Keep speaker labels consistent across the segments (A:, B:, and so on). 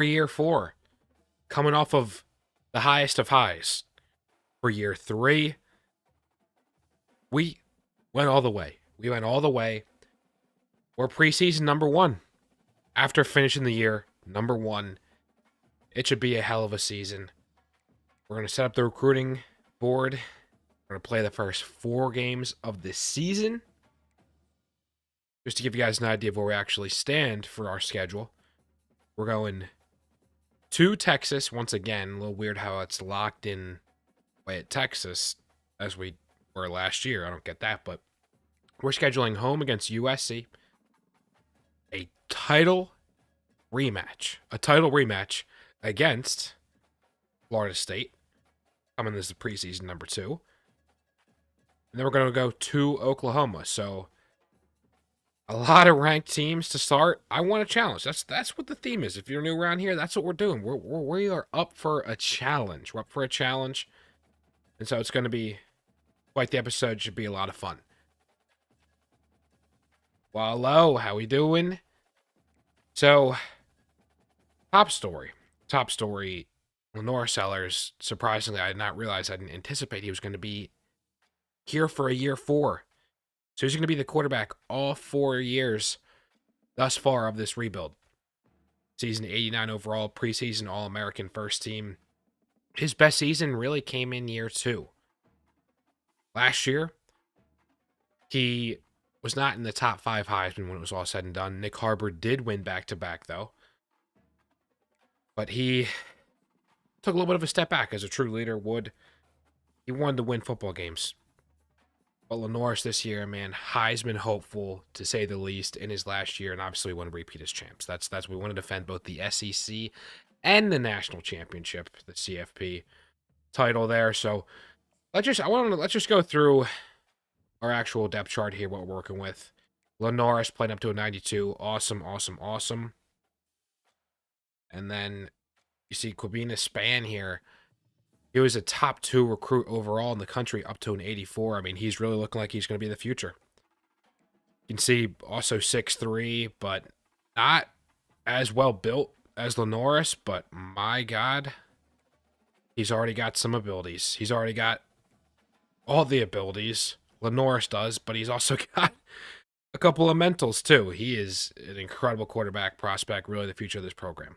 A: for year 4, coming off of the highest of highs. For year 3, we went all the way. We went all the way. We're preseason number 1. After finishing the year number 1, it should be a hell of a season. We're going to set up the recruiting board. We're going to play the first 4 games of this season. Just to give you guys an idea of where we actually stand for our schedule. We're going to Texas once again. A little weird how it's locked in way at Texas as we were last year. I don't get that, but we're scheduling home against USC. A title rematch against Florida State. Coming as the preseason number 2. And then we're going to go to Oklahoma. So a lot of ranked teams to start. I want a challenge. That's what the theme is. If you're new around here, that's what we're doing. We are up for a challenge. We're up for a challenge. And so it's going to be quite the episode. Should be a lot of fun. Well, hello. How we doing? So, top story. LaNorris Sellers, surprisingly, I did not realize, I didn't anticipate he was going to be here for a year 4. So he's going to be the quarterback all 4 years thus far of this rebuild. Season 89 overall, preseason All-American first team. His best season really came in year 2. Last year, he was not in the top 5 Heisman when it was all said and done. Nick Harbor did win back-to-back, though. But he took a little bit of a step back, as a true leader would. He wanted to win football games. But LaNorris this year, man, Heisman hopeful, to say the least, in his last year, and obviously we want to repeat as champs. That's we want to defend both the SEC and the national championship, the CFP title there. So let's just go through our actual depth chart here, what we're working with. LaNorris playing up to a 92. Awesome. And then you see Quabina Span here. He was a top 2 recruit overall in the country, up to an 84. I mean, he's really looking like he's going to be the future. You can see also 6'3", but not as well built as LaNorris, but my God, he's already got some abilities. He's already got all the abilities. LaNorris does, but he's also got a couple of mentals too. He is an incredible quarterback prospect, really the future of this program.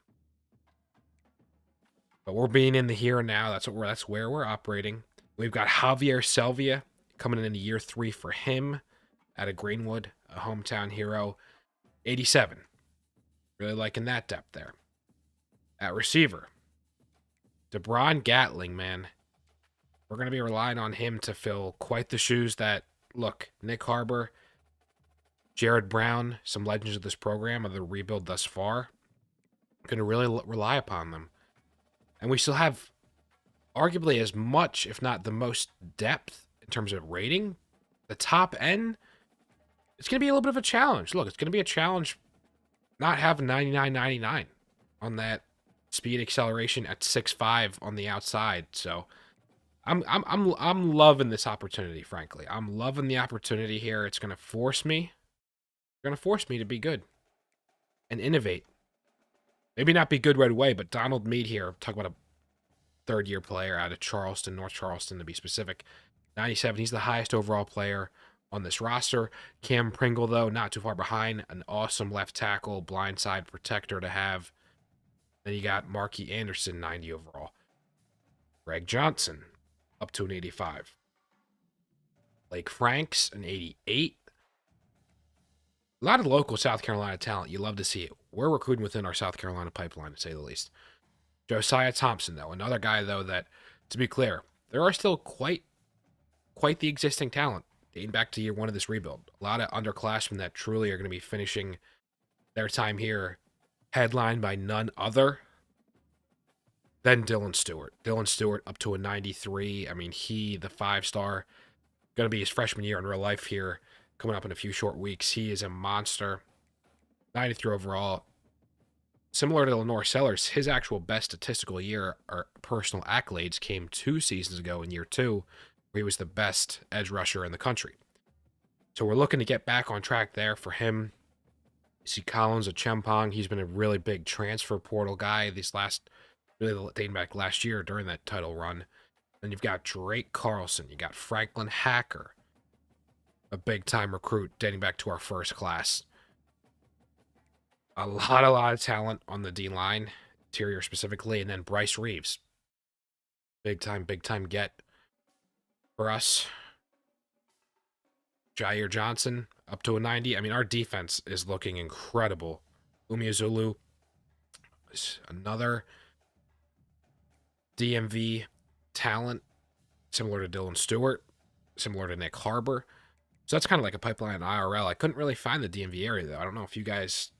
A: But we're being in the here and now. That's where we're operating. We've got Javier Selvia coming in year 3 for him out of Greenwood, a hometown hero. 87. Really liking that depth there. At receiver, DeBron Gatling, man. We're going to be relying on him to fill quite the shoes that, look, Nick Harbor, Jared Brown, some legends of this program, of the rebuild thus far, going to really rely upon them. And we still have arguably as much, if not the most depth in terms of rating. The top end, it's going to be a little bit of a challenge. Look, it's going to be a challenge not having 99.99 on that speed acceleration at 6'5" on the outside. So I'm loving this opportunity, frankly. I'm loving the opportunity here. It's going to force me. Going to force me to be good and innovate. Maybe not be good right away, but Donald Meade here, talk about a third-year player out of Charleston, North Charleston to be specific. 97, he's the highest overall player on this roster. Cam Pringle, though, not too far behind. An awesome left tackle, blindside protector to have. Then you got Marky Anderson, 90 overall. Greg Johnson, up to an 85. Blake Franks, an 88. A lot of local South Carolina talent. You love to see it. We're recruiting within our South Carolina pipeline, to say the least. Josiah Thompson, though. Another guy, though, that, to be clear, there are still quite the existing talent dating back to year 1 of this rebuild. A lot of underclassmen that truly are going to be finishing their time here, headlined by none other than Dylan Stewart. Dylan Stewart up to a 93. I mean, the 5-star, going to be his freshman year in real life here, coming up in a few short weeks. He is a monster. 93 overall. Similar to LaNorris Sellers, his actual best statistical year or personal accolades came 2 seasons ago in year 2, where he was the best edge rusher in the country. So we're looking to get back on track there for him. You see Collins of Chempong. He's been a really big transfer portal guy really dating back last year during that title run. Then you've got Drake Carlson. You got Franklin Hacker, a big-time recruit dating back to our first class. A lot of talent on the D line, interior specifically, and then Bryce Reeves. Big time get for us. Jair Johnson up to a 90. I mean, our defense is looking incredible. Umeozulu is another DMV talent, similar to Dylan Stewart, similar to Nick Harbor. So that's kind of like a pipeline IRL. I couldn't really find the DMV area, though. I don't know if you guys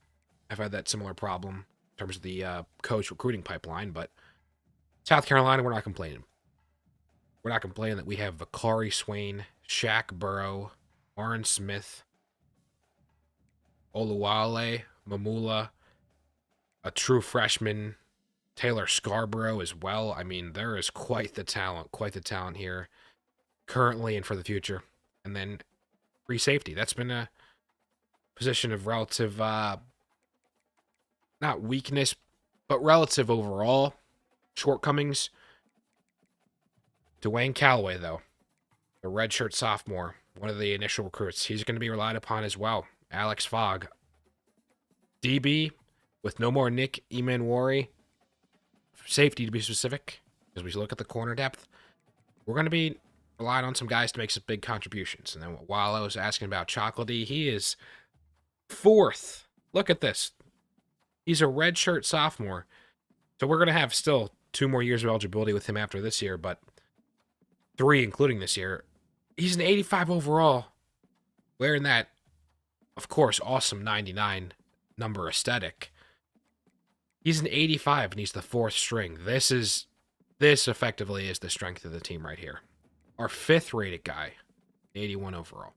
A: have had that similar problem in terms of the coach recruiting pipeline, but South Carolina, we're not complaining. We're not complaining that we have Vakari Swain, Shaq Burrow, Warren Smith, Oluwale, Mamula, a true freshman, Taylor Scarborough as well. I mean, there is quite the talent here currently and for the future. And then free safety. That's been a position of relative, not weakness, but relative overall shortcomings. Dwayne Callaway, though, the redshirt sophomore, one of the initial recruits, he's going to be relied upon as well. Alex Fogg, DB, with no more Nick Emanwari, safety to be specific, as we look at the corner depth. We're going to be relying on some guys to make some big contributions. And then while I was asking about Chocolatey, he is 4th. Look at this. He's a redshirt sophomore. So we're going to have still 2 more years of eligibility with him after this year, but 3 including this year. He's an 85 overall. Wearing that, of course, awesome 99 number aesthetic. He's an 85 and he's the 4th string. This effectively is the strength of the team right here. Our 5th rated guy, 81 overall.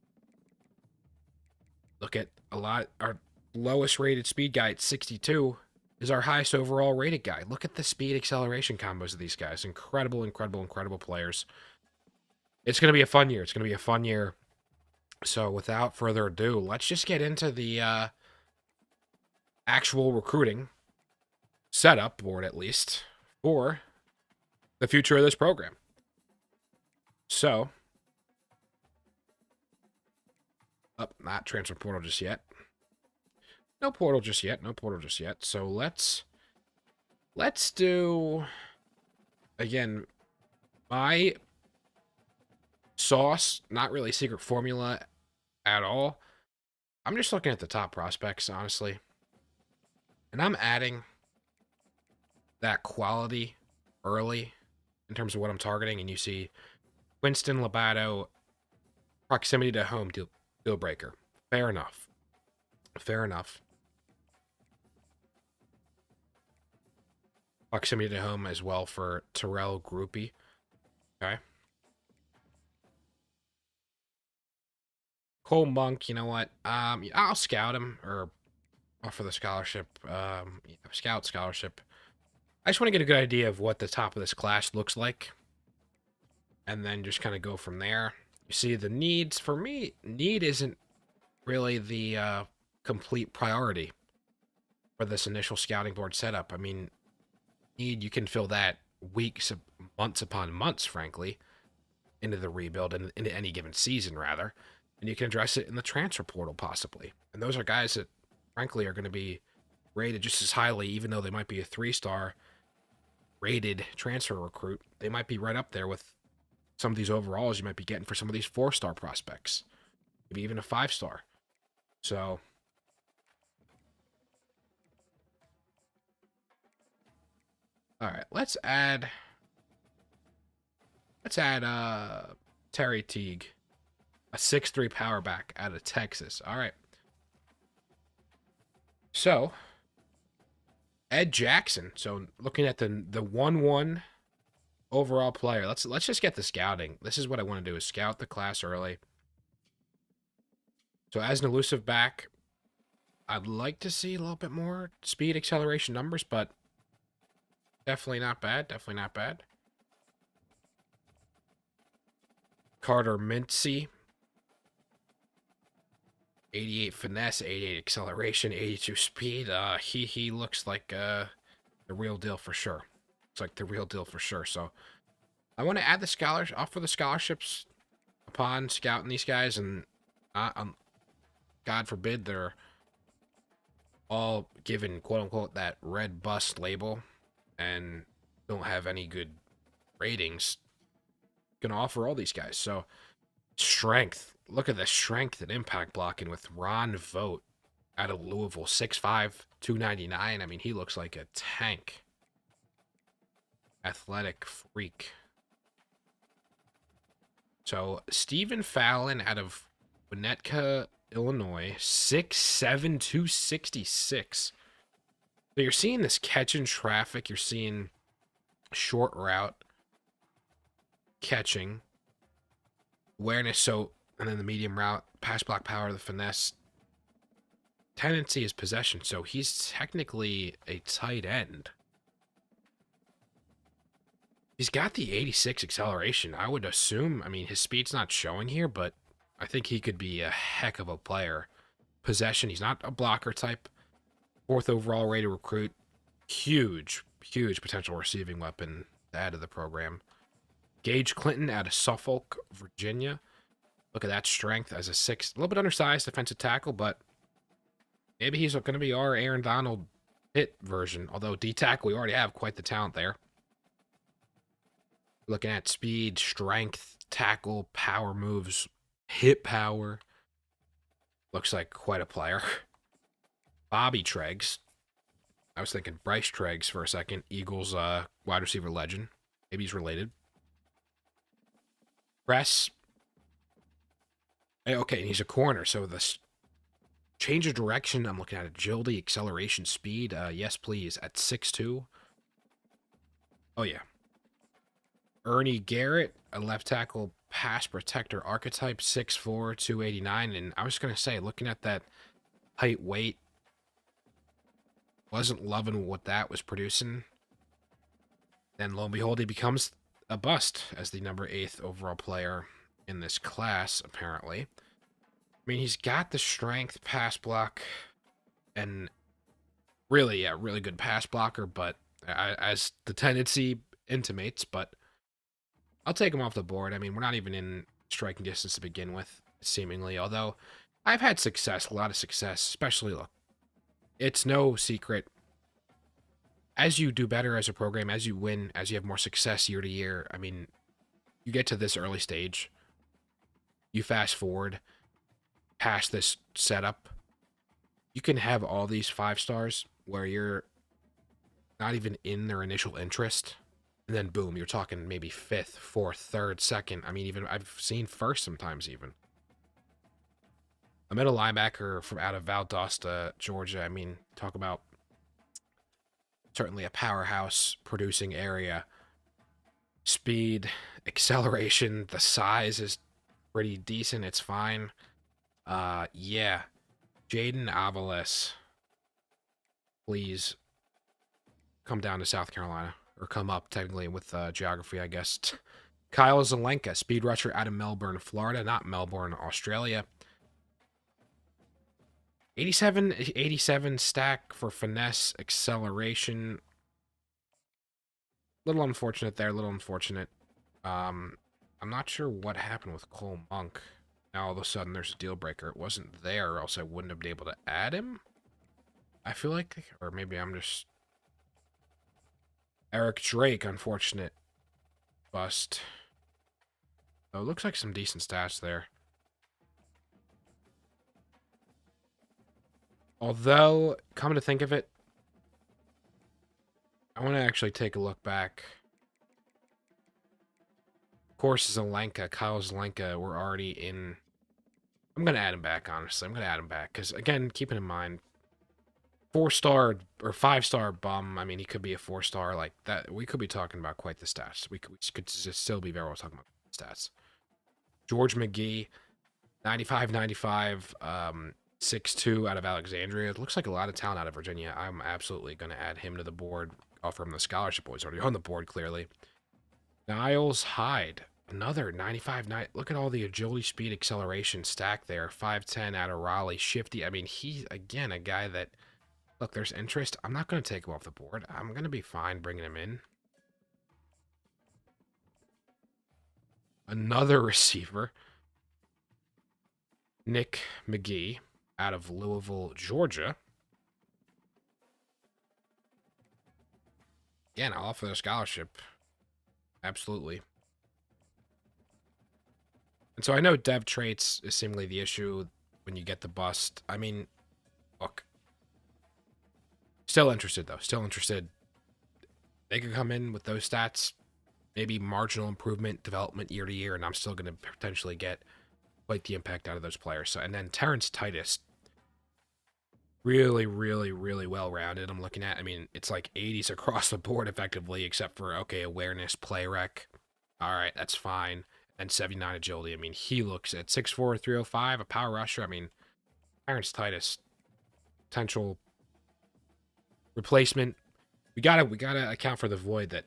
A: Look at our lowest rated speed guy at 62 is our highest overall rated guy. Look at the speed acceleration combos of these guys. Incredible players. It's going to be a fun year. So without further ado, let's just get into the actual recruiting setup board, at least, for the future of this program. So, not transfer portal just yet. No portal just yet. So let's do, again, my sauce, not really secret formula at all. I'm just looking at the top prospects, honestly. And I'm adding that quality early in terms of what I'm targeting. And you see Winston Labato, proximity to home, deal breaker. Fair enough. Proximity to home as well for Terrell Groupie. Okay. Cole Monk, you know what? I'll scout him or offer the scholarship. Scout scholarship. I just want to get a good idea of what the top of this class looks like. And then just kind of go from there. You see the needs. For me, need isn't really the complete priority for this initial scouting board setup. I mean, need, you can fill that weeks, months upon months, frankly, into the rebuild and into any given season, rather. And you can address it in the transfer portal, possibly. And those are guys that, frankly, are going to be rated just as highly, even though they might be a 3-star rated transfer recruit. They might be right up there with some of these overalls you might be getting for some of these 4-star prospects. Maybe even a 5-star. So, all right, let's add Terry Teague, a 6'3" power back out of Texas. All right. So, Ed Jackson. So, looking at the 1-1 overall player. Let's just get the scouting. This is what I want to do, is scout the class early. So, as an elusive back, I'd like to see a little bit more speed acceleration numbers, but definitely not bad. Carter Mincy. 88 finesse, 88 acceleration, 82 speed. He looks like the real deal for sure. It's like the real deal for sure. So I want to add the scholars, offer the scholarships upon scouting these guys, and God forbid they're all given quote unquote that red bust label and don't have any good ratings. Gonna offer all these guys. So strength. Look at the strength and impact blocking with Ron Vogt out of Louisville, 6'5", 299. I mean, he looks like a tank. Athletic freak. So Stephen Fallon out of Winnetka, Illinois, 6'7", 266. So you're seeing this catch in traffic. You're seeing short route catching. Awareness, so, and then the medium route, pass block power, the finesse. Tendency is possession, so he's technically a tight end. He's got the 86 acceleration. I would assume, I mean, his speed's not showing here, but I think he could be a heck of a player. Possession, he's not a blocker type. 4th overall rated recruit. Huge potential receiving weapon to add to the program. Gage Clinton out of Suffolk, Virginia. Look at that strength as a 6, a little bit undersized defensive tackle, but maybe he's going to be our Aaron Donald hit version. Although D-tackle, we already have quite the talent there. Looking at speed, strength, tackle, power moves, hit power. Looks like quite a player. Bobby Treggs. I was thinking Bryce Treggs for a second. Eagles wide receiver legend. Maybe he's related. Press. Okay, and he's a corner, so the change of direction, I'm looking at agility, acceleration, speed. Yes, please, at 6'2". Oh, yeah. Ernie Garrett, a left tackle pass protector archetype, 6'4", 289. And I was going to say, looking at that height, weight, wasn't loving what that was producing. Then, lo and behold, he becomes a bust as the number 8th overall player in this class, apparently. I mean, he's got the strength, pass block, and really good pass blocker, but as the tendency intimates, but I'll take him off the board. I mean, we're not even in striking distance to begin with, seemingly, although I've had success, a lot of success, especially, look, it's no secret. As you do better as a program, as you win, as you have more success year to year, I mean, you get to this early stage, you fast forward past this setup, you can have all these 5 stars where you're not even in their initial interest, and then boom, you're talking maybe 5th, 4th, 3rd, 2nd. I mean, even I've seen 1st sometimes even. A middle linebacker from out of Valdosta, Georgia. I mean, talk about certainly a powerhouse producing area. Speed, acceleration, the size is pretty decent. It's fine. Yeah. Jaden Avalos, please come down to South Carolina. Or come up, technically, with geography, I guess. Kyle Zelenka, speed rusher out of Melbourne, Florida. Not Melbourne, Australia. 87 stack for finesse, acceleration. Little unfortunate there, little unfortunate. I'm not sure what happened with Cole Monk. Now all of a sudden there's a deal breaker. It wasn't there, or else I wouldn't have been able to add him. I feel like, or maybe I'm just... Eric Drake, unfortunate bust. Oh, it looks like some decent stats there. Although, come to think of it, I want to actually take a look back. Of course, Zelenka, Kyle Zelenka, we're already in... I'm going to add him back, honestly. I'm going to add him back. Because, again, keeping in mind, 4-star or 5-star bum, I mean, he could be a 4-star. Like, that, we could be talking about quite the stats. We could just still be very well talking about stats. George McGee, 95, 6'2", out of Alexandria. It looks like a lot of talent out of Virginia. I'm absolutely going to add him to the board. Offer him the scholarship. He's already on the board, clearly. Niles Hyde, Another 95. Look at all the agility, speed, acceleration stack there. 5'10 out of Raleigh. Shifty. I mean, he's, again, a guy that, look, there's interest. I'm not going to take him off the board. I'm going to be fine bringing him in. Another receiver. Nick McGee out of Louisville, Georgia. Again, I'll offer the scholarship. Absolutely. And so I know dev traits is seemingly the issue when you get the bust. I mean, look. Still interested, though. Still interested. They could come in with those stats. Maybe marginal improvement, development year to year, and I'm still going to potentially get quite the impact out of those players. So, and then Terrence Titus. Really, really, really well-rounded. I'm looking at, I mean, it's like 80s across the board effectively, except for, okay, awareness, play rec. All right, that's fine. And 79 agility. I mean, he looks at 6'4", 305, a power rusher. I mean, Terrence Titus, potential replacement. We gotta account for the void that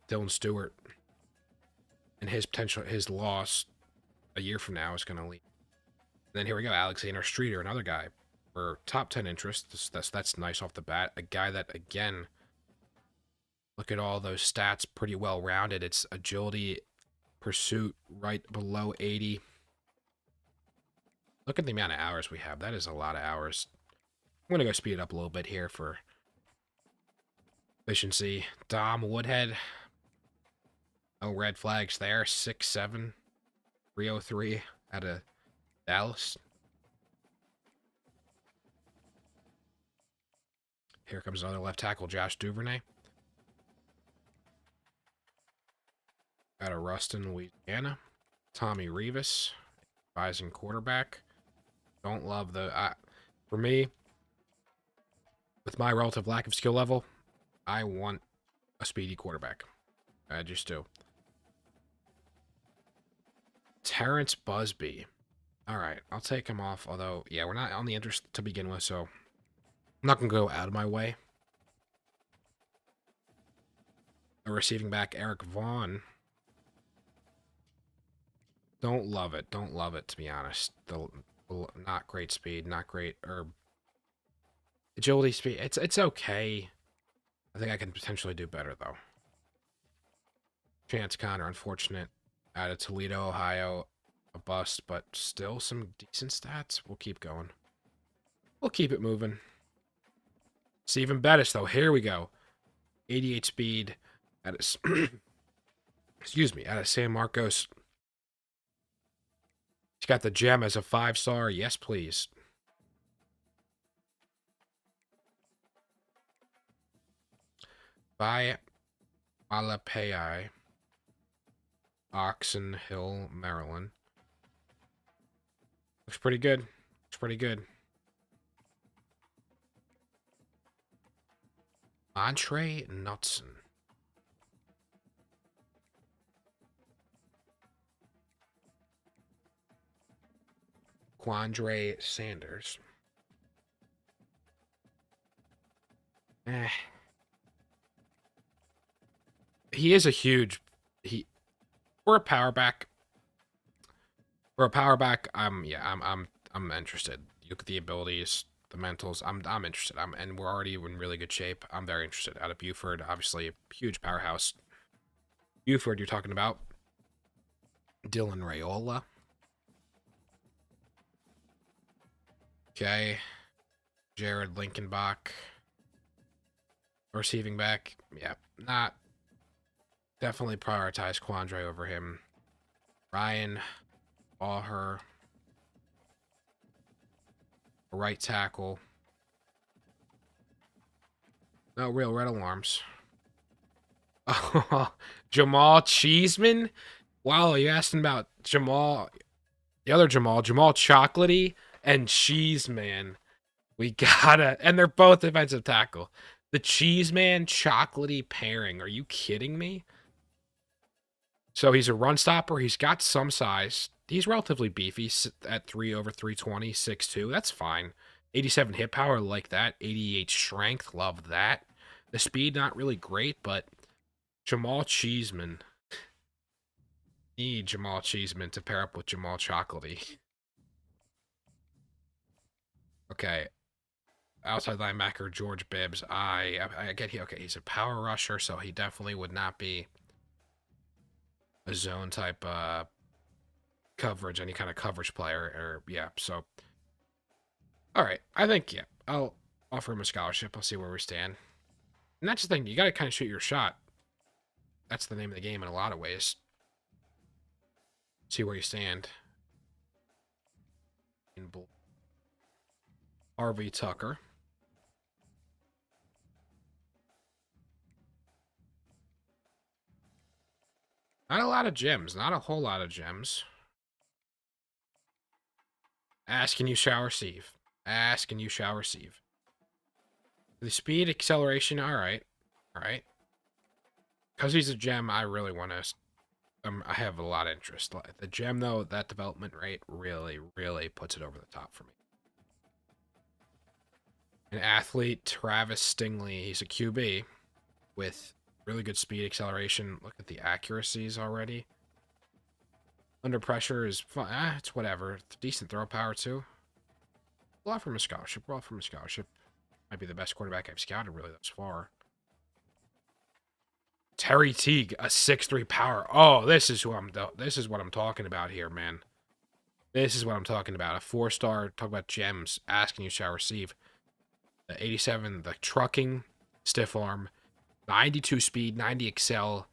A: Dylan Stewart and his potential, his loss a year from now is going to leave. And then here we go, Alexander Streeter, another guy for top 10 interest. That's nice off the bat. A guy that, again, look at all those stats, pretty well rounded. It's agility, pursuit, right below 80. Look at the amount of hours we have. That is a lot of hours. I'm going to go speed it up a little bit here for efficiency. Dom Woodhead. No red flags there. 6'7", 303 out of Dallas. Here comes another left tackle, Josh Duvernay. Out of Ruston, Louisiana. Tommy Revis, advising quarterback. Don't love the... for me, with my relative lack of skill level, I want a speedy quarterback. I just do. Terrence Busby. All right, I'll take him off. Although, yeah, we're not on the interest to begin with, so I'm not going to go out of my way. A receiving back, Eric Vaughn. Don't love it. Don't love it, to be honest. Not great speed, not great agility speed. It's okay. I think I can potentially do better, though. Chance Connor, unfortunate. Out of Toledo, Ohio. A bust, but still some decent stats. We'll keep going. We'll keep it moving. Stephen Bettis, though. Here we go. 88 speed. Excuse me. Out of San Marcos. He's got the gem as a 5-star. Yes, please. By Malapai, Oxon Hill, Maryland. Looks pretty good. Looks pretty good. Montre Knutson. Quandre Sanders. He is a huge... For a power back... I'm interested. You look at the abilities, the mentals. I'm interested. And we're already in really good shape. I'm very interested. Out of Buford, obviously a huge powerhouse. Buford, you're talking about. Dylan Raiola. Okay. Jared Linkenbach. Receiving back. Yeah, not. Definitely prioritize Quandre over him. Ryan Baher. Right tackle. No real red alarms. Jamal Cheeseman? Wow, you asked him about Jamal. The other Jamal Chocolatey and Cheeseman. We gotta, and they're both defensive tackle. The Cheeseman Chocolatey pairing. Are you kidding me? So he's a run stopper. He's got some size. He's relatively beefy at 3 over 320, 6'2". That's fine. 87 hit power, like that. 88 strength, love that. The speed, not really great, but Jamal Cheeseman. Need Jamal Cheeseman to pair up with Jamal Chocolatey. Okay. Outside linebacker George Bibbs. I get he. Okay, he's a power rusher, so he definitely would not be a zone type coverage, any kind of coverage player. Or yeah, so all right. I think yeah, I'll offer him a scholarship. I'll see where we stand. And that's the thing. You got to kind of shoot your shot. That's the name of the game in a lot of ways. See where you stand. In RV Tucker. Not a lot of gems. Not a whole lot of gems. Ask and you shall receive. Ask and you shall receive. The speed, acceleration, all right. All right. Because he's a gem, I really want to... I have a lot of interest. The gem, though, that development rate really, really puts it over the top for me. An athlete, Travis Stingley. He's a QB with really good speed, acceleration. Look at the accuracies already. Under pressure is fun. It's whatever. Decent throw power, too. We'll offer him a scholarship. We'll offer him a scholarship. Might be the best quarterback I've scouted, really, thus far. Terry Teague, a 6'3" power. Oh, this is what I'm talking about here, man. This is what I'm talking about. A 4-star, talk about gems. Ask and you shall receive. The 87, the trucking, stiff arm, 92 speed, 90 excel.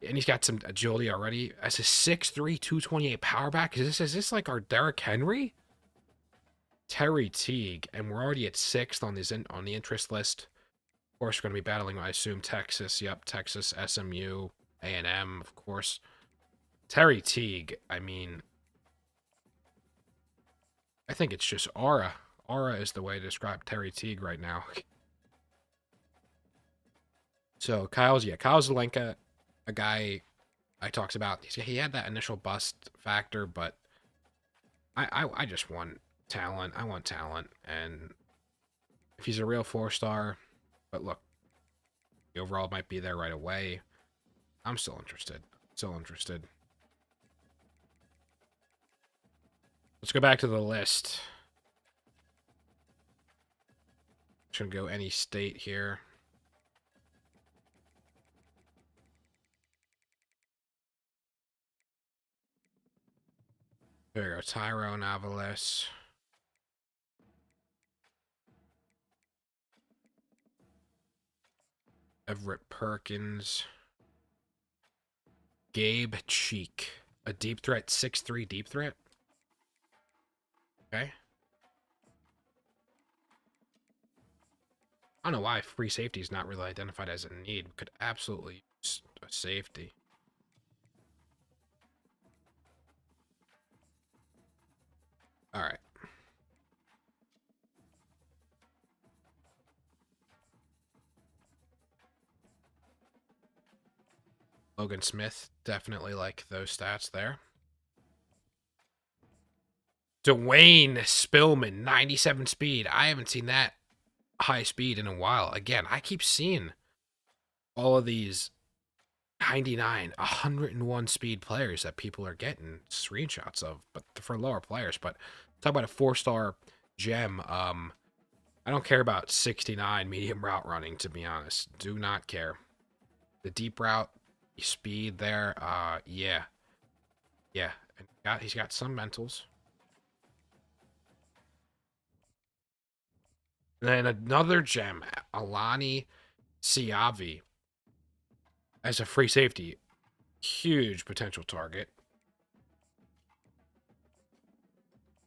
A: And he's got some agility already. As a 6'3", 228 power back. Is this like our Derrick Henry? Terry Teague, and we're already at 6th on the interest list. Of course, we're going to be battling, I assume, Texas. Yep, Texas, SMU, A&M, of course. Terry Teague, I mean, I think it's just aura. Aura is the way to describe Terry Teague right now. So, Kyle's Zelenka, a guy I talked about. He had that initial bust factor, but I just want talent. I want talent, and if he's a real 4-star... But look, the overall might be there right away. I'm still interested. Still interested. Let's go back to the list. Just gonna go any state here. There we go. Tyrone Avalos. Everett Perkins. Gabe Cheek. A deep threat, 6'3" deep threat. Okay. I don't know why free safety is not really identified as a need. We could absolutely use a safety. All right. Logan Smith, definitely like those stats there. Dwayne Spillman, 97 speed. I haven't seen that high speed in a while. Again, I keep seeing all of these 99, 101 speed players that people are getting screenshots of, but for lower players. But talk about a 4-star gem. I don't care about 69 medium route running, to be honest. Do not care. The deep route speed there, yeah. And he's got some mentals. And then another gem, Alani Siavi, as a free safety. Huge potential target.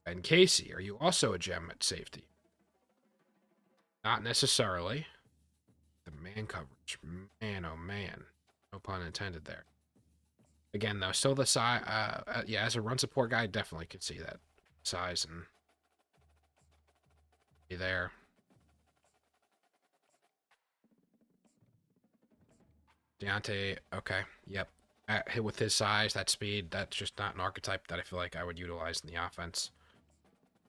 A: And Casey, are you also a gem at safety? Not necessarily. The man coverage. Man, oh man. No pun intended there. Again, though, still the size. Yeah, as a run support guy, definitely could see that size and be there. Deontay, okay, yep. With his size, that speed, that's just not an archetype that I feel like I would utilize in the offense.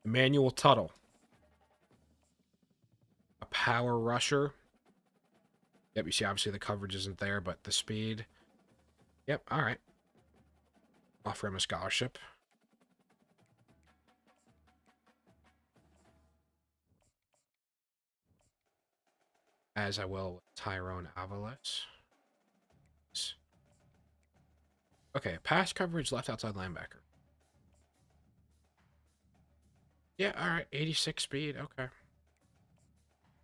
A: Emmanuel Tuttle. A power rusher. Yep, you see, obviously the coverage isn't there, but the speed. Yep, all right. Offer him a scholarship. As I will with Tyrone Avalos. Okay, pass coverage, left outside linebacker. Yeah, all right, 86 speed. Okay.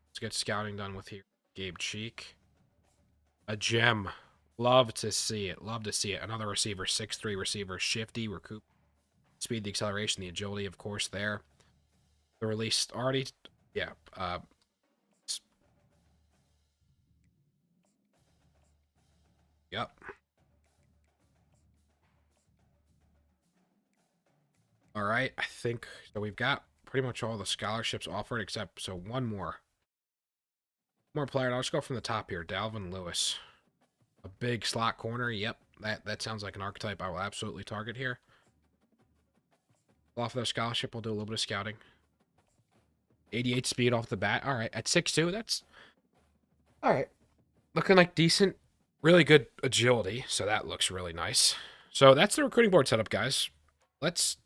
A: Let's get scouting done with here. Gabe Cheek. A gem. Love to see it. Love to see it. Another receiver, 6'3 receiver, shifty, recoup. Speed, the acceleration, the agility, of course, there. The release already, yeah. Yep. All right, I think so. We've got pretty much all the scholarships offered except one more player. And I'll just go from the top here. Dalvin Lewis, a big slot corner. Yep, that sounds like an archetype I will absolutely target here. Off their scholarship, we'll do a little bit of scouting. 88 speed off the bat. All right, at 6'2", that's all right. Looking like decent, really good agility. So that looks really nice. So that's the recruiting board setup, guys. Let's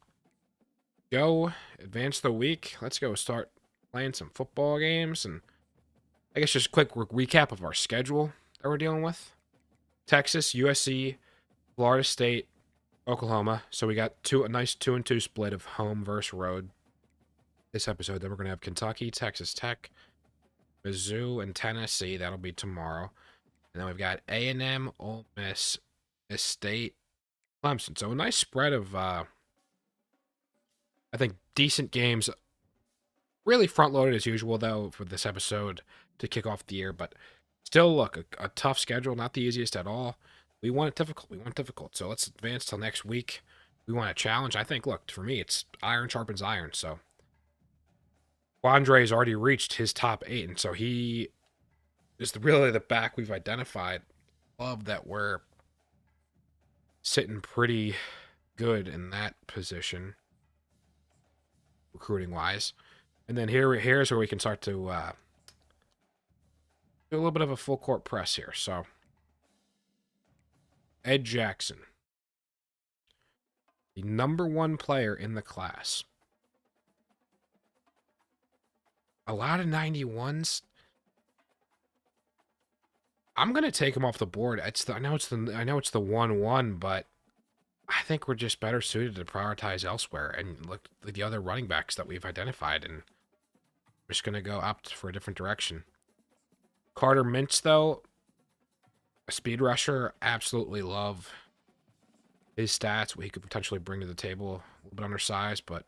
A: go advance the week. Let's go start playing some football games. And I guess just a quick recap of our schedule that we're dealing with. Texas, USC, Florida State, Oklahoma. So we got a nice 2-2 split of home versus road this episode. Then we're going to have Kentucky, Texas Tech, Mizzou, and Tennessee. That'll be tomorrow. And then we've got A&M, Ole Miss, Miss State, Clemson. So a nice spread of, I think, decent games. Really front-loaded as usual, though, for this episode to kick off the year. But still, look, a tough schedule. Not the easiest at all. We want it difficult. So let's advance till next week. We want a challenge. I think, look, for me, it's iron sharpens iron. So Quandre has already reached his top 8. And so he is really the back we've identified. Love that we're sitting pretty good in that position, recruiting-wise. And then here's where we can start to do a little bit of a full-court press here. So, Ed Jackson, the #1 player in the class. A lot of 91s. I'm gonna take him off the board. I know it's the 1-1, but I think we're just better suited to prioritize elsewhere and look at the other running backs that we've identified, and we're just gonna go opt for a different direction. Carter Mintz, though, a speed rusher. Absolutely love his stats, what he could potentially bring to the table. A little bit undersized, but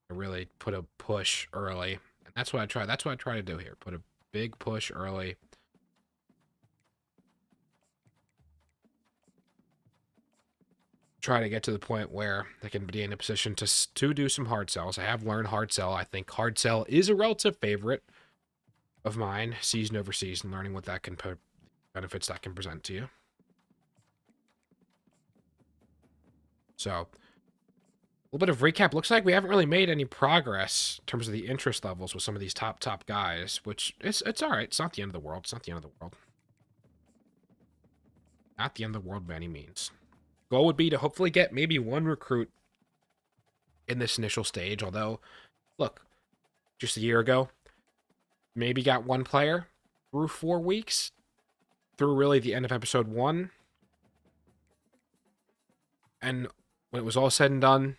A: I really put a push early, and that's what I try. That's what I try to do here. Put a big push early. Try to get to the point where they can be in a position to do some hard sells. I have learned hard sell. I think hard sell is a relative favorite of mine, season over season, learning what that can put, benefits that can present to you. So, a little bit of recap. Looks like we haven't really made any progress in terms of the interest levels with some of these top guys, which it's all right. It's not the end of the world. It's not the end of the world. Not the end of the world by any means. Goal would be to hopefully get maybe one recruit in this initial stage. Although, look, just a year ago, maybe got one player through 4 weeks, through really the end of episode 1. And when it was all said and done,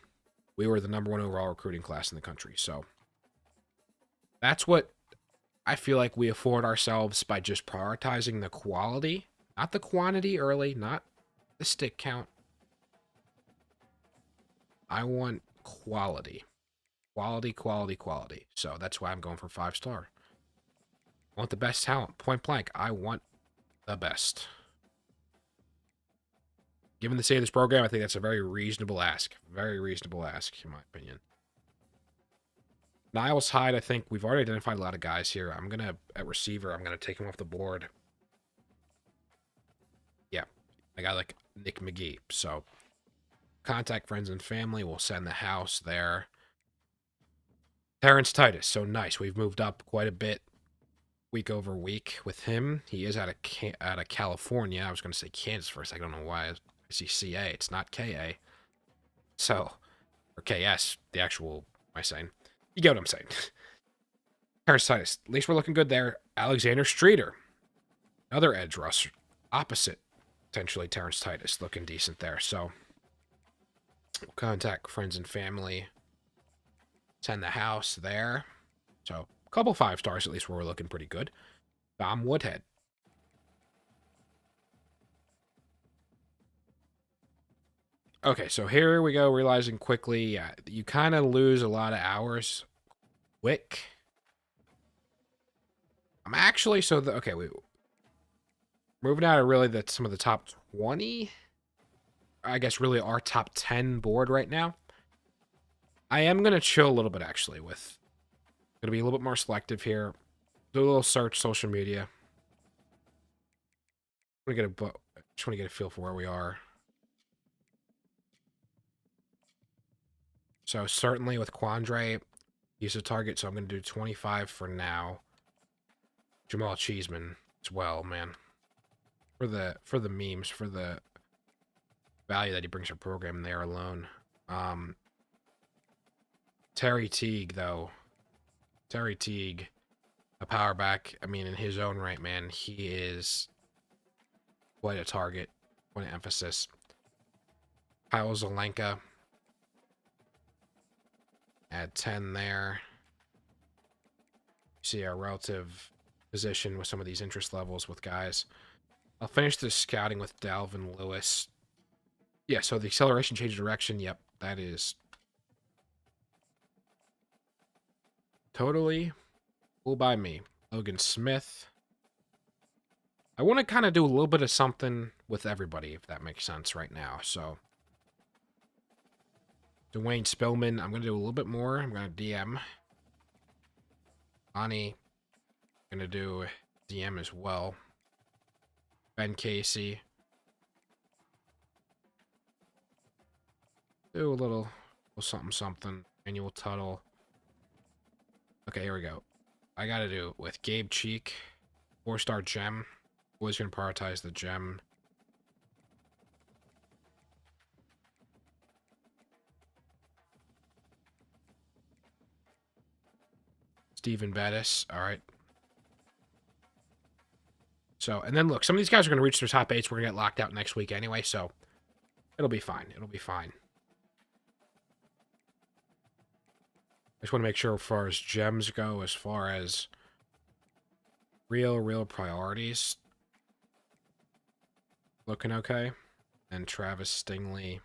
A: we were the #1 overall recruiting class in the country. So that's what I feel like we afford ourselves by just prioritizing the quality, not the quantity early, not the stick count. I want quality. Quality. So that's why I'm going for 5-star. I want the best talent. Point blank. I want the best. Given the state of this program, I think that's a very reasonable ask. Very reasonable ask, in my opinion. Niles Hyde, I think we've already identified a lot of guys here. At receiver, I'm going to take him off the board. Yeah, I got like Nick McGee. So, contact friends and family. We'll send the house there. Terrence Titus, so nice. We've moved up quite a bit week over week with him. He is out of California. I was going to say Kansas first. I don't know why. I see CA. It's not KA. So, or KS, the actual, am I saying? You get what I'm saying. Terrence Titus. At least we're looking good there. Alexander Streeter. Another edge rusher. Opposite, potentially, Terrence Titus. Looking decent there. So, we'll contact friends and family. Send the house there. So, a couple 5 stars at least where we're looking pretty good. Dom Woodhead. Okay, so here we go, realizing quickly, yeah, you kind of lose a lot of hours quick. I'm actually, okay, moving out of really some of the top 20, I guess really our top 10 board right now. I am going to chill a little bit, actually, going to be a little bit more selective here. Do a little search, social media. Just want to get a feel for where we are. So certainly with Quandre, he's a target, so I'm going to do 25 for now. Jamal Cheeseman as well, man. For the memes, for the value that he brings to our program there alone. Terry Teague, though. Terry Teague, a power back. I mean, in his own right, man, he is quite a target, quite an emphasis. Kyle Zelenka at 10 there. See our relative position with some of these interest levels with guys. I'll finish the scouting with Dalvin Lewis. Yeah, so the acceleration change of direction, yep, that is totally cool by me. Logan Smith. I want to kind of do a little bit of something with everybody, if that makes sense right now. So, Dwayne Spillman, I'm going to do a little bit more. I'm going to DM. Ani, I'm going to do DM as well. Ben Casey. Do a little something. Manuel Tuttle. Okay, here we go. I got to do it with Gabe Cheek. 4-star gem. Always going to prioritize the gem. Steven Bettis. All right. So, and then look, some of these guys are going to reach their top 8s. We're going to get locked out next week anyway, so it'll be fine. It'll be fine. I just want to make sure as far as gems go, as far as real priorities, looking okay. And Travis Stingley.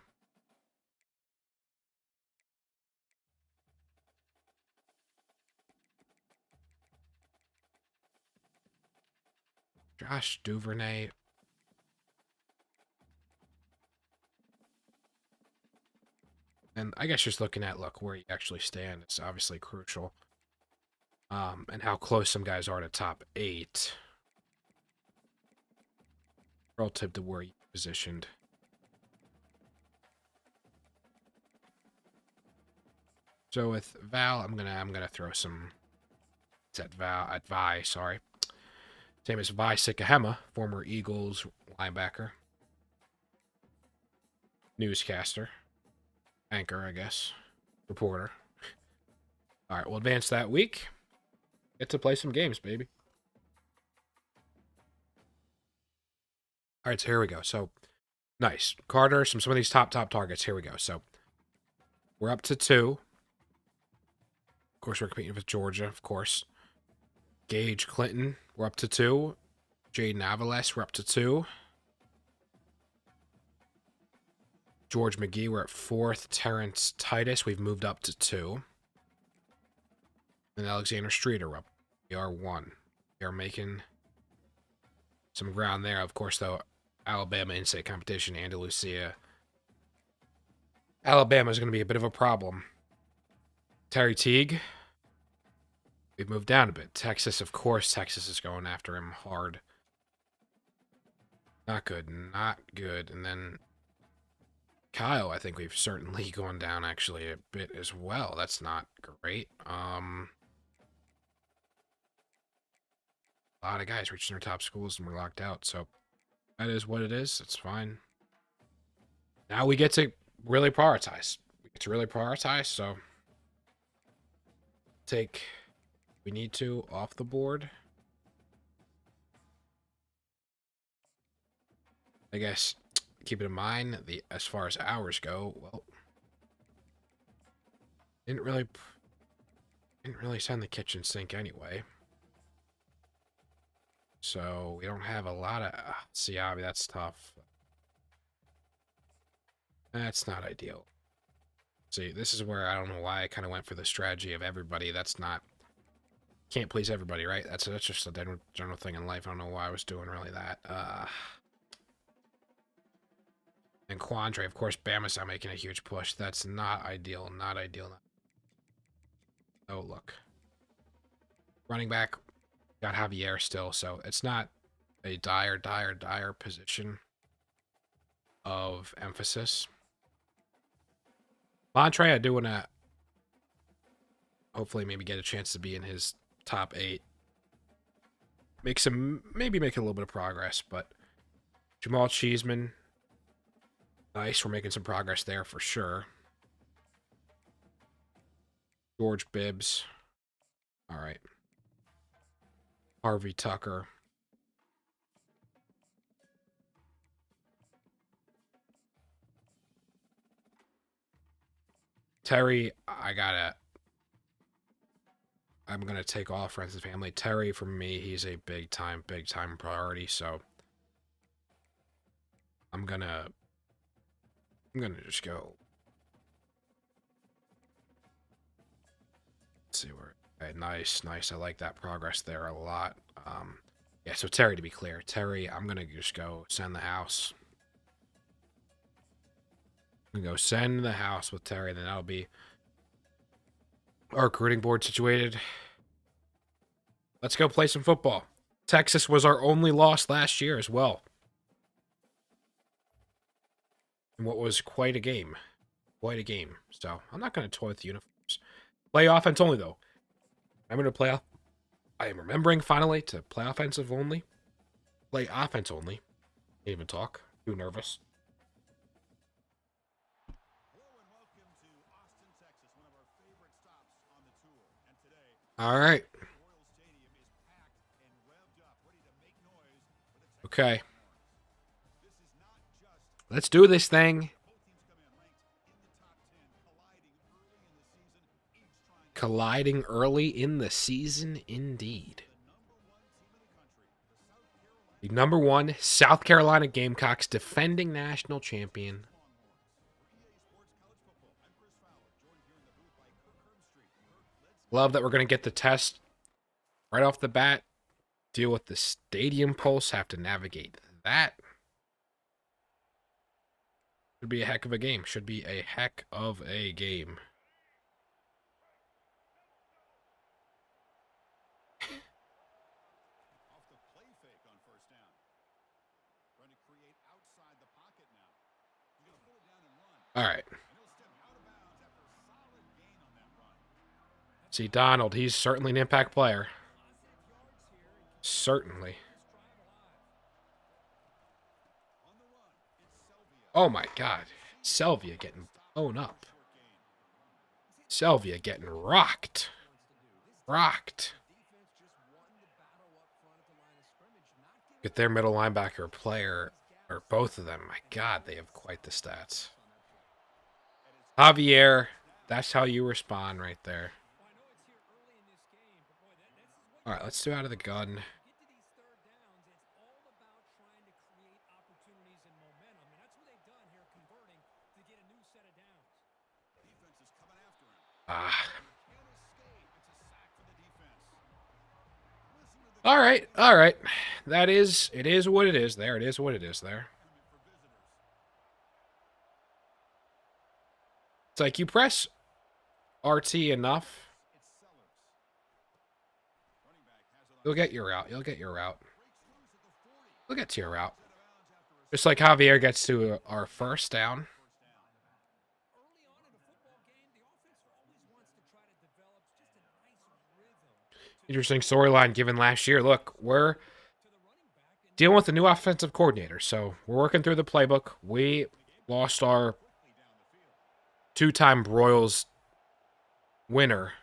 A: Josh Duvernay. And I guess just looking at, look, where you actually stand is obviously crucial. And how close some guys are to top 8. Relative to where you positioned. So with Val, I'm gonna throw some. It's at Vi, sorry. Same as Vi Sikahema, former Eagles linebacker, newscaster, anchor, I guess, reporter. All right, we'll advance that week. Get to play some games, baby. All right, so here we go. So, nice. Carter, some of these top targets. Here we go. So, we're up to 2. Of course, we're competing with Georgia, of course. Gage Clinton, we're up to 2. Jaden Avales, we're up to 2. George McGee, we're at 4th. Terrence Titus, we've moved up to 2. And Alexander Streeter, up. We are 1. We are making some ground there. Of course, though, Alabama in-state competition, Andalusia. Alabama is going to be a bit of a problem. Terry Teague, we've moved down a bit. Texas, of course, Texas is going after him hard. Not good, not good. And then Kyle, I think we've certainly gone down actually a bit as well. That's not great. A lot of guys reaching their top schools and we're locked out. So that is what it is. It's fine. Now we get to really prioritize. We get to really prioritize, so take we need to off the board. I guess keep it in mind as far as hours go, well, didn't really send the kitchen sink anyway. So we don't have a lot of Siabi, that's tough. That's not ideal. See, this is where I don't know why I kind of went for the strategy of everybody. That's not can't please everybody, right? That's just a general thing in life. I don't know why I was doing really that. And Quandre, of course, Bama's not making a huge push. That's not ideal. Not ideal. Oh, look. Running back, got Javier still, so it's not a dire position of emphasis. Montre, I do want to hopefully maybe get a chance to be in his top 8. Maybe make a little bit of progress, but Jamal Cheeseman, nice. We're making some progress there for sure. George Bibbs. All right. Harvey Tucker. Terry, I'm going to take all friends and family. Terry, for me, he's a big time priority, so I'm going to just go. Let's see where. Okay, nice. I like that progress there a lot. Yeah, so Terry, to be clear. Terry, I'm going to just go send the house. I'm going to go send the house with Terry, then that'll be our recruiting board situated. Let's go play some football. Texas was our only loss last year as well. And what was quite a game. So I'm not going to toy with the uniforms. Play offense only, though. Remember to play off. I am remembering finally to play offensive only. Play offense only. Can't even talk. Too nervous. All right. Okay. Let's do this thing. Colliding early in the season, indeed. The #1 South Carolina Gamecocks, defending national champion. Love that we're going to get the test right off the bat. Deal with the stadium pulse, have to navigate that. Should be a heck of a game. All right. See, Donald, he's certainly an impact player. Certainly. Oh my God. Selvia getting blown up. Selvia getting rocked. Get their middle linebacker player, or both of them. My God, they have quite the stats. Javier, that's how you respond right there. All right, let's do out of the gun. All right. It is what it is there. It's like you press RT enough, you'll get your route. You'll get to your route. Just like Javier gets to our first down. Interesting storyline given last year. Look, we're dealing with a new offensive coordinator, so we're working through the playbook. We'll lost our two-time Royals winner,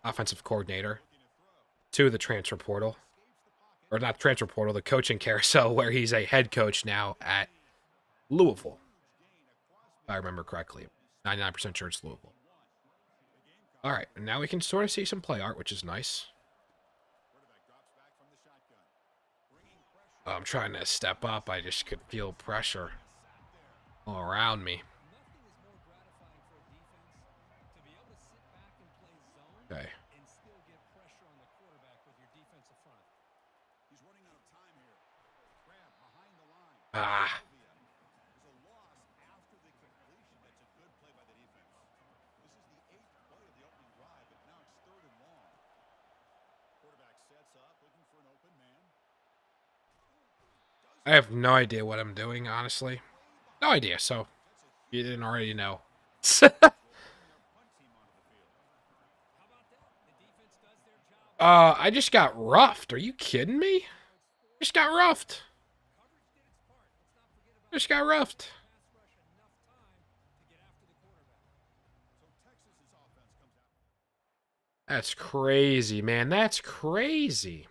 A: offensive coordinator, to the transfer portal. Or not transfer portal, the coaching carousel, where he's a head coach now at Louisville. If I remember correctly. 99% sure it's Louisville. All right, and now we can sort of see some play art, which is nice. I'm trying to step up. I just could feel pressure all around me. Okay. Ah. I have no idea what I'm doing, honestly. No idea, so you didn't already know. I just got roughed. Are you kidding me? Just got roughed. Just got roughed. That's crazy, man. That's crazy.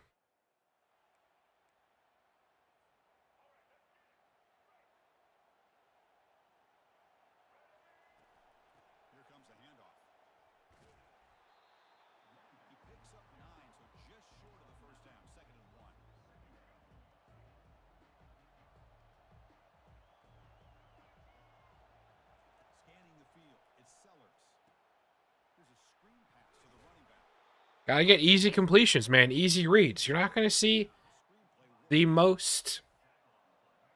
A: Gotta get easy completions, man. Easy reads. You're not going to see the most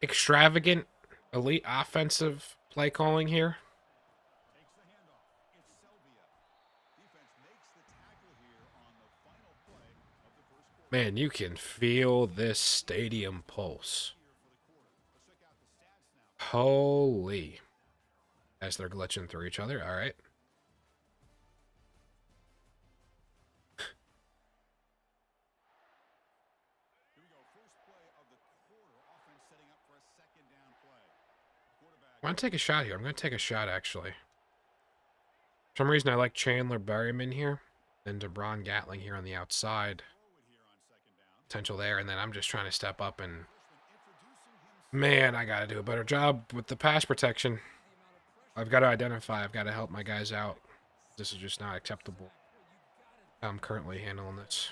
A: extravagant, elite offensive play calling here. Man, you can feel this stadium pulse. Holy. As they're glitching through each other. All right. I want to take a shot here. I'm going to take a shot, actually. For some reason, I like Chandler Berryman here. And DeBron Gatling here on the outside. Potential there. And then I'm just trying to step up and... Man, I got to do a better job with the pass protection. I've got to identify. I've got to help my guys out. This is just not acceptable. I'm currently handling this.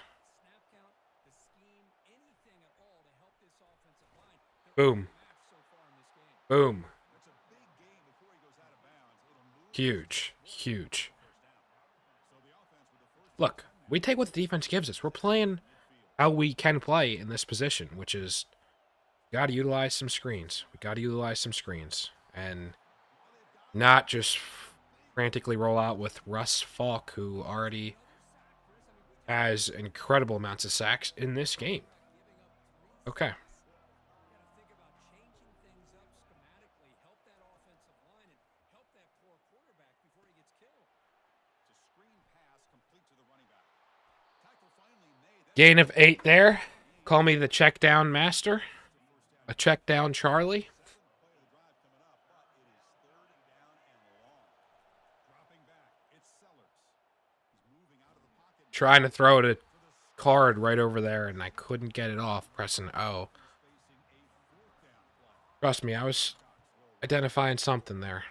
A: Boom. Boom. Huge. Huge. Look, we take what the defense gives us. We're playing how we can play in this position, which is got to utilize some screens. We got to utilize some screens. And not just frantically roll out with Russ Falk, who already has incredible amounts of sacks in this game. Okay. Gain of 8 there. Call me the check down master. A check down Charlie. Trying to throw it a card right over there, and I couldn't get it off pressing O. Trust me, I was identifying something there.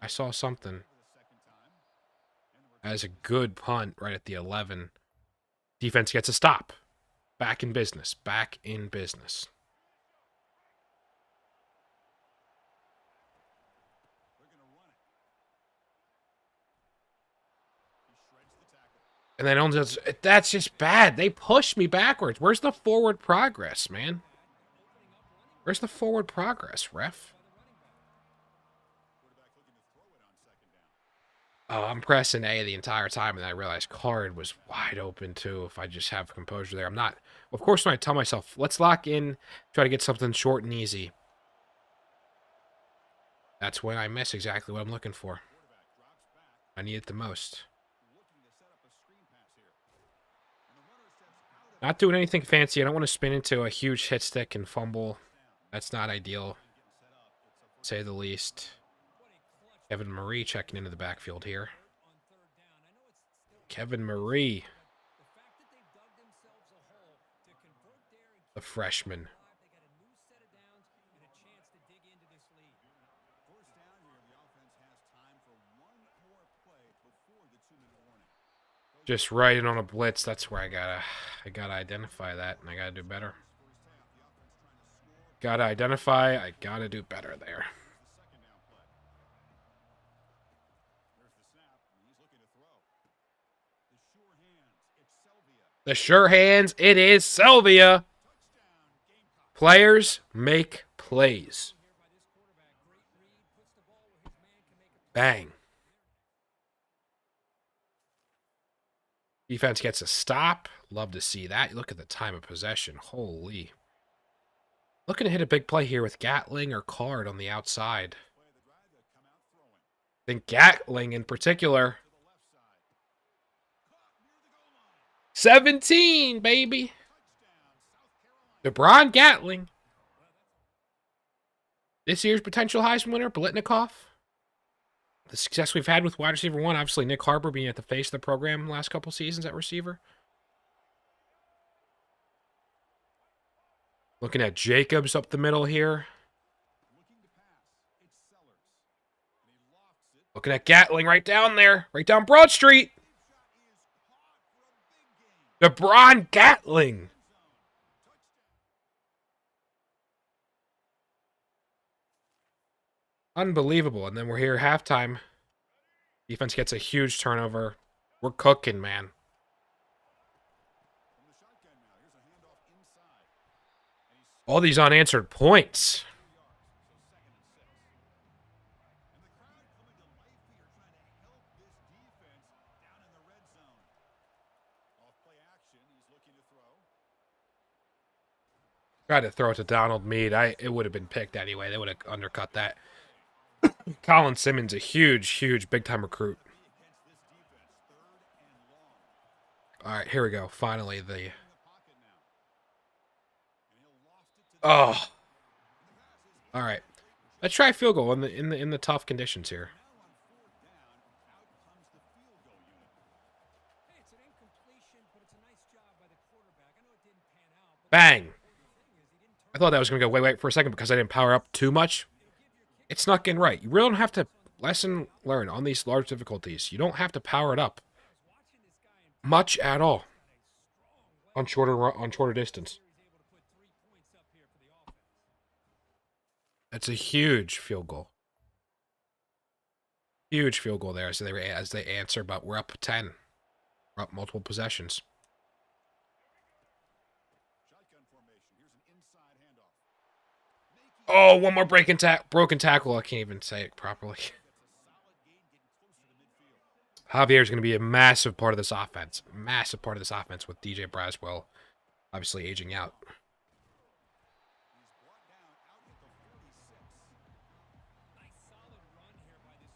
A: I saw something. That is a good punt right at the 11. Defense gets a stop. Back in business. Back in business. And then that's just bad. They pushed me backwards. Where's the forward progress, man? Where's the forward progress, ref? Oh, I'm pressing A the entire time, and I realized card was wide open, too, if I just have composure there. I'm not... Of course, when I tell myself, let's lock in, try to get something short and easy. That's when I miss exactly what I'm looking for. I need it the most. Not doing anything fancy. I don't want to spin into a huge hit stick and fumble. That's not ideal, to say the least. Kevin Murray checking into the backfield here. Kevin Murray, the freshman. Just riding on a blitz. That's where I gotta identify that, and I gotta do better. Gotta identify. I gotta do better there. The sure hands. It is Sylvia. Players make plays. Bang. Defense gets a stop. Love to see that. Look at the time of possession. Holy. Looking to hit a big play here with Gatling or Card on the outside. I think Gatling in particular. 17, baby. DeBron Gatling. This year's potential Heisman winner, Blitnikoff. The success we've had with wide receiver 1, obviously Nick Harper being at the face of the program the last couple seasons at receiver. Looking at Jacobs up the middle here. Looking at Gatling right down there. Right down Broad Street. DeBron Gatling. Unbelievable. And then we're here at halftime. Defense gets a huge turnover. We're cooking, man. All these unanswered points. Tried to throw it to Donald Meade. It would have been picked anyway. They would have undercut that. Colin Simmons, a huge, big-time recruit. All right, here we go. Finally, the... Oh. All right. Let's try a field goal in the tough conditions here. Bang. I thought that was going to go way for a second because I didn't power up too much. It snuck in right. You really don't have to lesson learn on these large difficulties. You don't have to power it up much at all on shorter distance. That's a huge field goal. Huge field goal there as they answer, but we're up 10. We're up multiple possessions. Oh, one more broken tackle. I can't even say it properly. Javier's going to be a massive part of this offense. Massive part of this offense with DJ Braswell obviously aging out.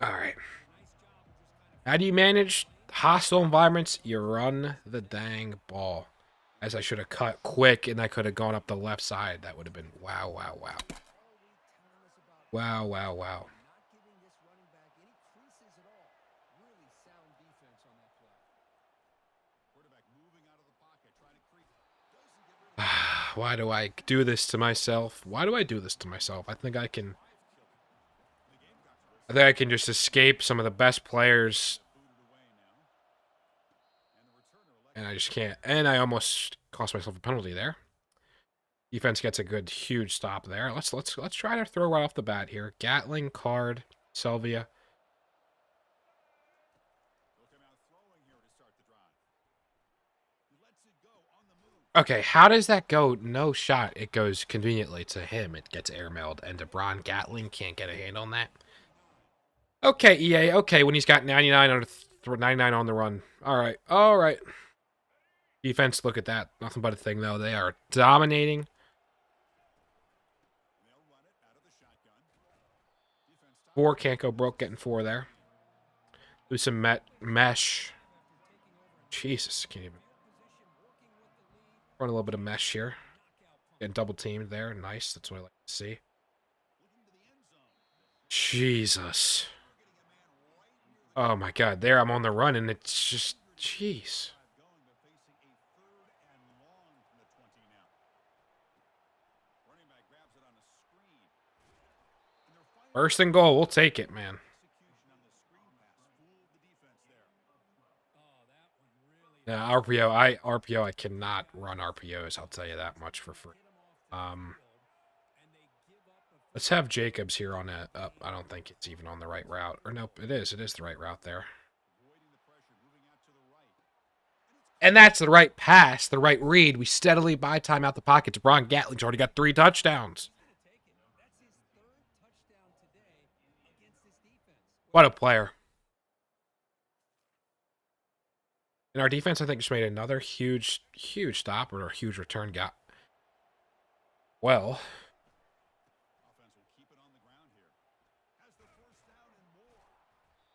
A: All right. How do you manage hostile environments? You run the dang ball. As I should have cut quick and I could have gone up the left side. That would have been wow. Wow. Why do I do this to myself? I think I can just escape some of the best players. And I just can't. And I almost cost myself a penalty there. Defense gets a good, huge stop there. Let's try to throw right off the bat here. Gatling, Card, Sylvia. Okay, how does that go? No shot. It goes conveniently to him. It gets airmailed, and DeBron Gatling can't get a hand on that. Okay, EA. Okay, when he's got 99 on the run. All right. Defense, look at that. Nothing but a thing, though. They are dominating. 4 can't go broke, getting 4 there. Do some mesh. Jesus, can't even. Run a little bit of mesh here. Getting double teamed there. Nice. That's what I like to see. Jesus. Oh my God, there I'm on the run, and it's just, jeez. First and goal, we'll take it, man. Yeah, RPO, I cannot run RPOs. I'll tell you that much for free. Um, let's have Jacobs here on a. I don't think it's even on the right route. Or nope, it is. It is the right route there. And that's the right pass, the right read. We steadily buy time out the pocket. DeBron Gatling's already got 3 touchdowns. What a player. And our defense, I think, just made another huge stop or a huge return. Got well.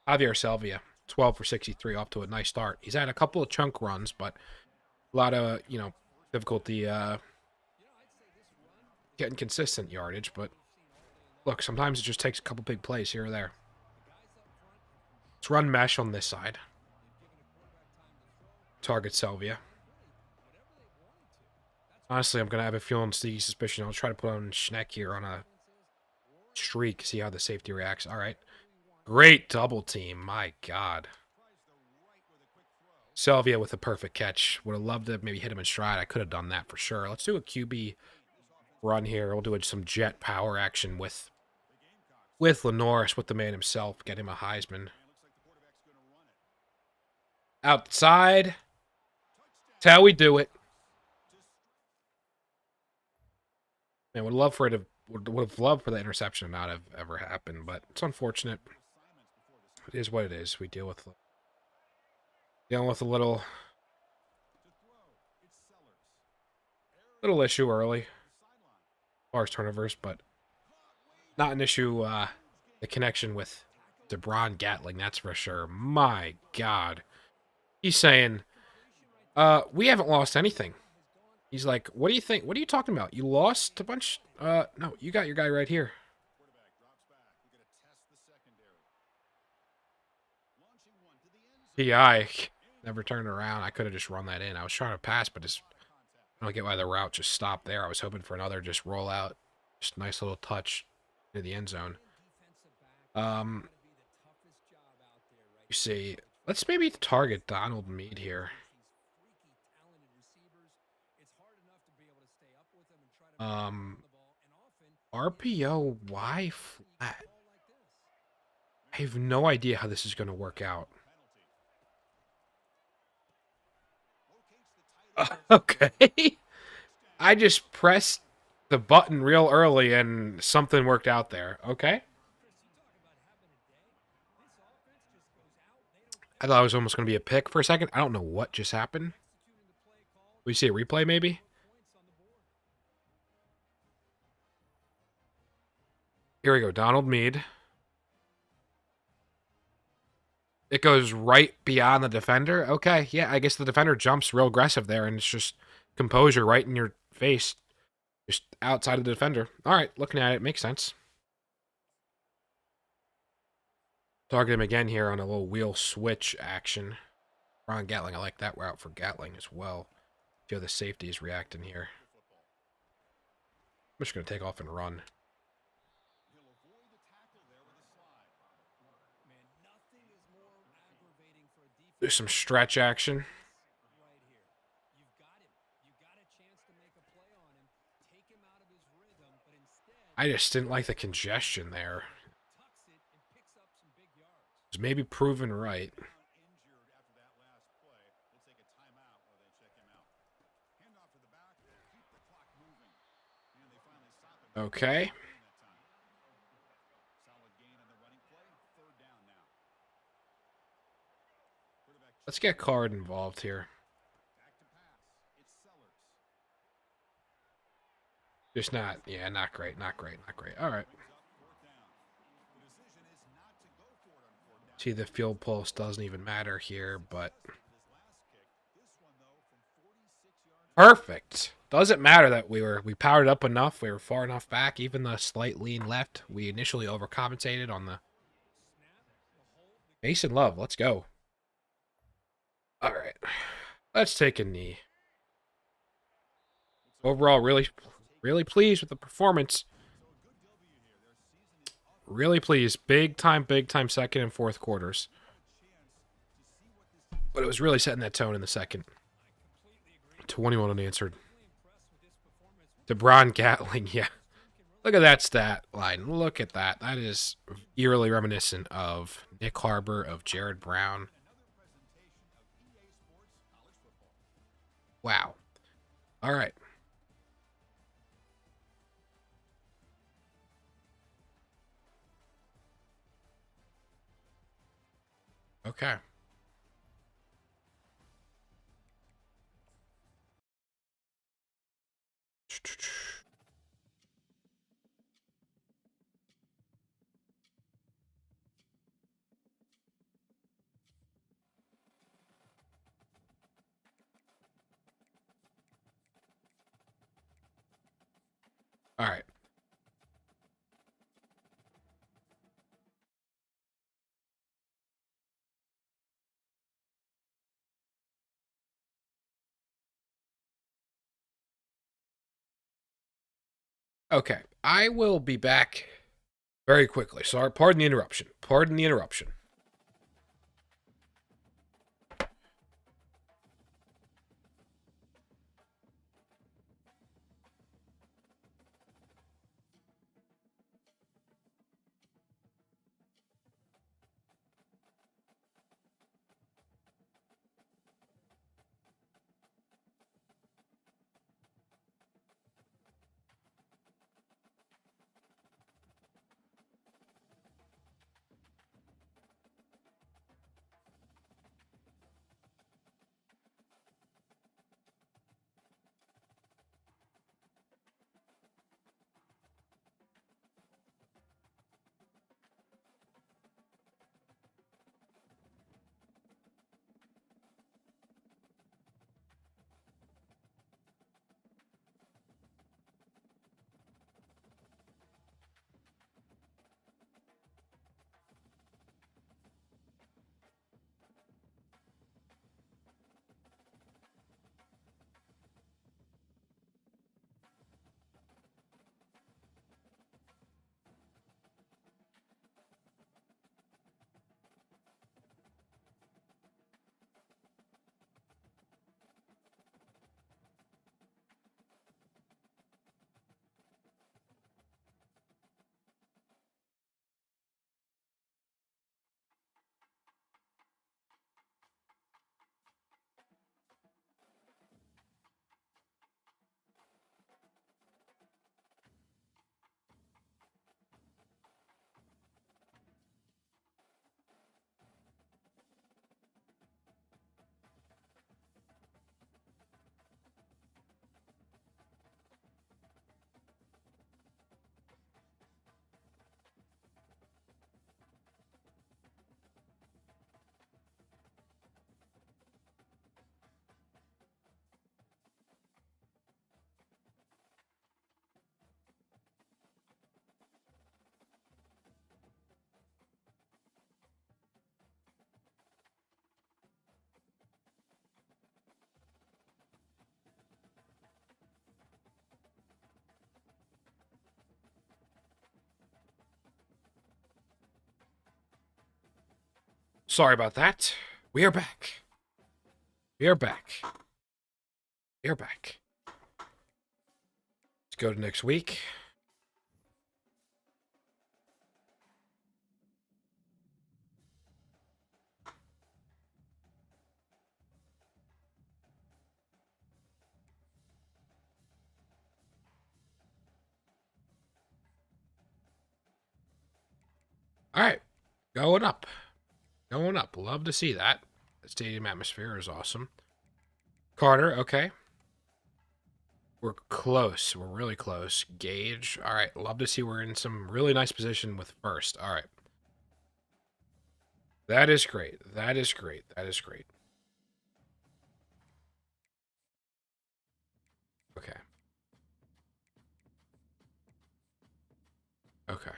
A: Javier Selvia, 12 for 63, off to a nice start. He's had a couple of chunk runs, but a lot of, difficulty getting consistent yardage. But look, sometimes it just takes a couple big plays here or there. Let's run mesh on this side. Target Selvia. Honestly, I'm going to have a feeling sneaky suspicion. I'll try to put on Schneck here on a streak, see how the safety reacts. All right. Great double team. My God. Selvia with a perfect catch. Would have loved to maybe hit him in stride. I could have done that for sure. Let's do a QB run here. We'll do some jet power action with LaNorris, with the man himself. Get him a Heisman. Outside. That's how we do it. Man, would have loved for the interception to not have ever happened, but it's unfortunate. It is what it is. We dealing with a little issue early as far as turnovers, but not an issue. The connection with DeBron Gatling, that's for sure. My God, he's saying, we haven't lost anything. He's like, what do you think? What are you talking about? You lost a bunch? No, you got your guy right here. PI never turned around. I could have just run that in. I was trying to pass, but I don't get why the route just stopped there. I was hoping for another just roll out. Just nice little touch into the end zone. You see, let's maybe target Donald Mead here. RPO Y flat. I have no idea how this is going to work out. Okay. I just pressed the button real early and something worked out there. Okay. I thought it was almost going to be a pick for a second. I don't know what just happened. We see a replay maybe? Here we go. Donald Mead. It goes right beyond the defender. Okay, yeah, I guess the defender jumps real aggressive there, and it's just composure right in your face, just outside of the defender. All right, looking at it, makes sense. Target him again here on a little wheel switch action. Ron Gatling, I like that route for Gatling as well. See how the safety is reacting here. I'm just going to take off and run. Do some stretch action. I just didn't like the congestion there. It's maybe proven right. Okay. Let's get Card involved here. Just not great. All right. See, the field pulse doesn't even matter here, but perfect. Doesn't matter that we powered up enough. We were far enough back. Even the slight lean left, we initially overcompensated on the Mason Love, let's go. All right. Let's take a knee. Overall, really pleased with the performance. Really pleased. Big time second and fourth quarters. But it was really setting that tone in the second. 21 unanswered. DeBron Gatling, yeah. Look at that stat line. Look at that. That is eerily reminiscent of Nick Harbor, of Jared Brown. Wow. All right. Okay. All right. Okay. I will be back very quickly. Sorry. Pardon the interruption. Pardon the interruption. Sorry about that. We are back. We are back. We are back. Let's go to next week. All right. Going up. Going up. Love to see that. The stadium atmosphere is awesome. Carter, okay. We're close. We're really close. Gage, all right. Love to see we're in some really nice position with first. All right. That is great. That is great. That is great. Okay. Okay.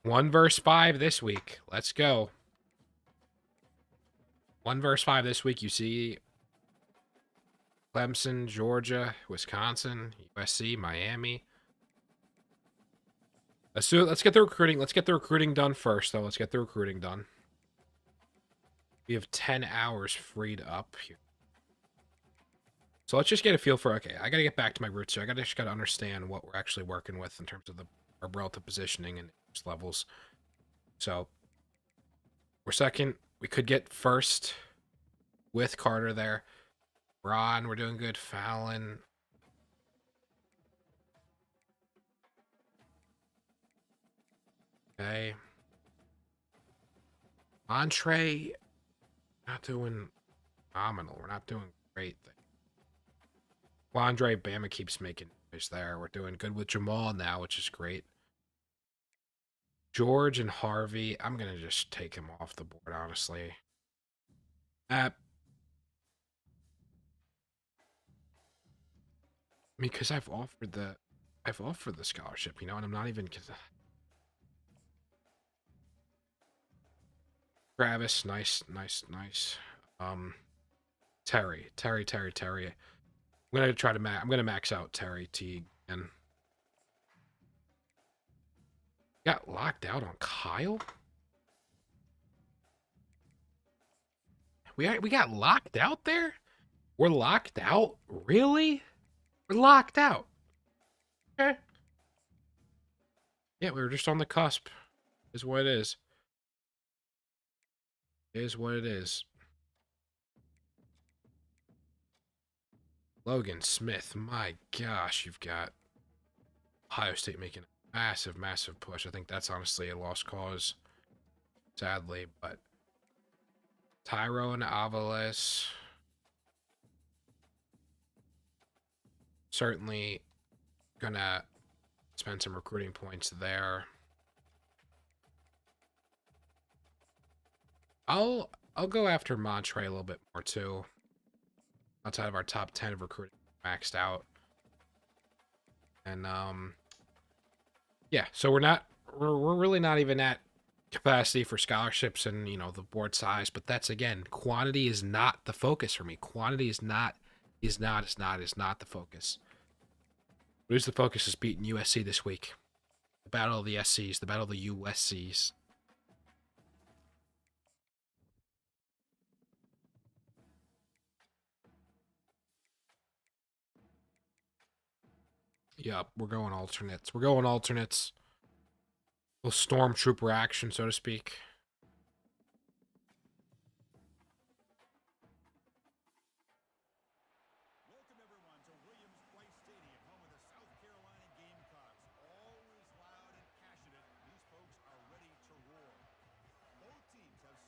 A: 1 versus 5 this week. Let's go. 1 versus 5 this week. You see Clemson, Georgia, Wisconsin, USC, Miami. Let's get the recruiting. Let's get the recruiting done first, though. Let's get the recruiting done. We have 10 hours freed up here. So let's just get a feel for, okay, I got to get back to my roots here. Just got to understand what we're actually working with in terms of our relative positioning and levels. So we're second. We could get first with Carter there. Ron, we're doing good. Fallon. Okay. Entree, not doing phenomenal. We're not doing great. Andre Bama keeps making noise there. We're doing good with Jamal now, which is great. George and Harvey, I'm going to just take him off the board, honestly. Because I've offered the scholarship, you know, and I'm not even... Travis, nice. Terry. I'm gonna try to I'm gonna max out Terry T and got locked out on Kyle. We got locked out there. We're locked out, really? We're locked out. Okay. Yeah, we were just on the cusp. Is what it is. Is what it is. Logan Smith, my gosh, you've got Ohio State making a massive push. I think that's honestly a lost cause, sadly, but Tyrone Avalos, certainly gonna spend some recruiting points there. I'll go after Montre a little bit more too. Outside of our top 10 of recruiting maxed out. And yeah, so we're really not even at capacity for scholarships and, you know, the board size, but that's, again, quantity is not the focus for me. Quantity is not the focus. What is the focus is beating USC this week. The battle of the SCs, the battle of the USCs. Yep, we're going alternates. We're going alternates. A little stormtrooper action, so to speak.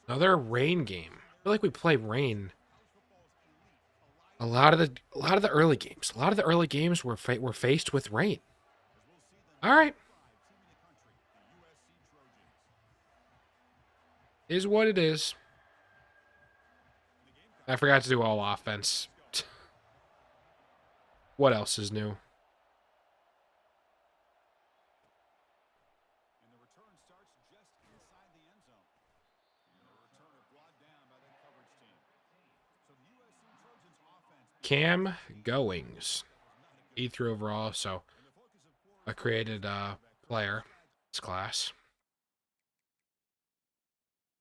A: Another rain game. I feel like we play rain a lot of the early games. A lot of the early games were faced with rain. All right. Is what it is. I forgot to do all offense. What else is new? Cam Goings. E3 overall, so I created a player. This class.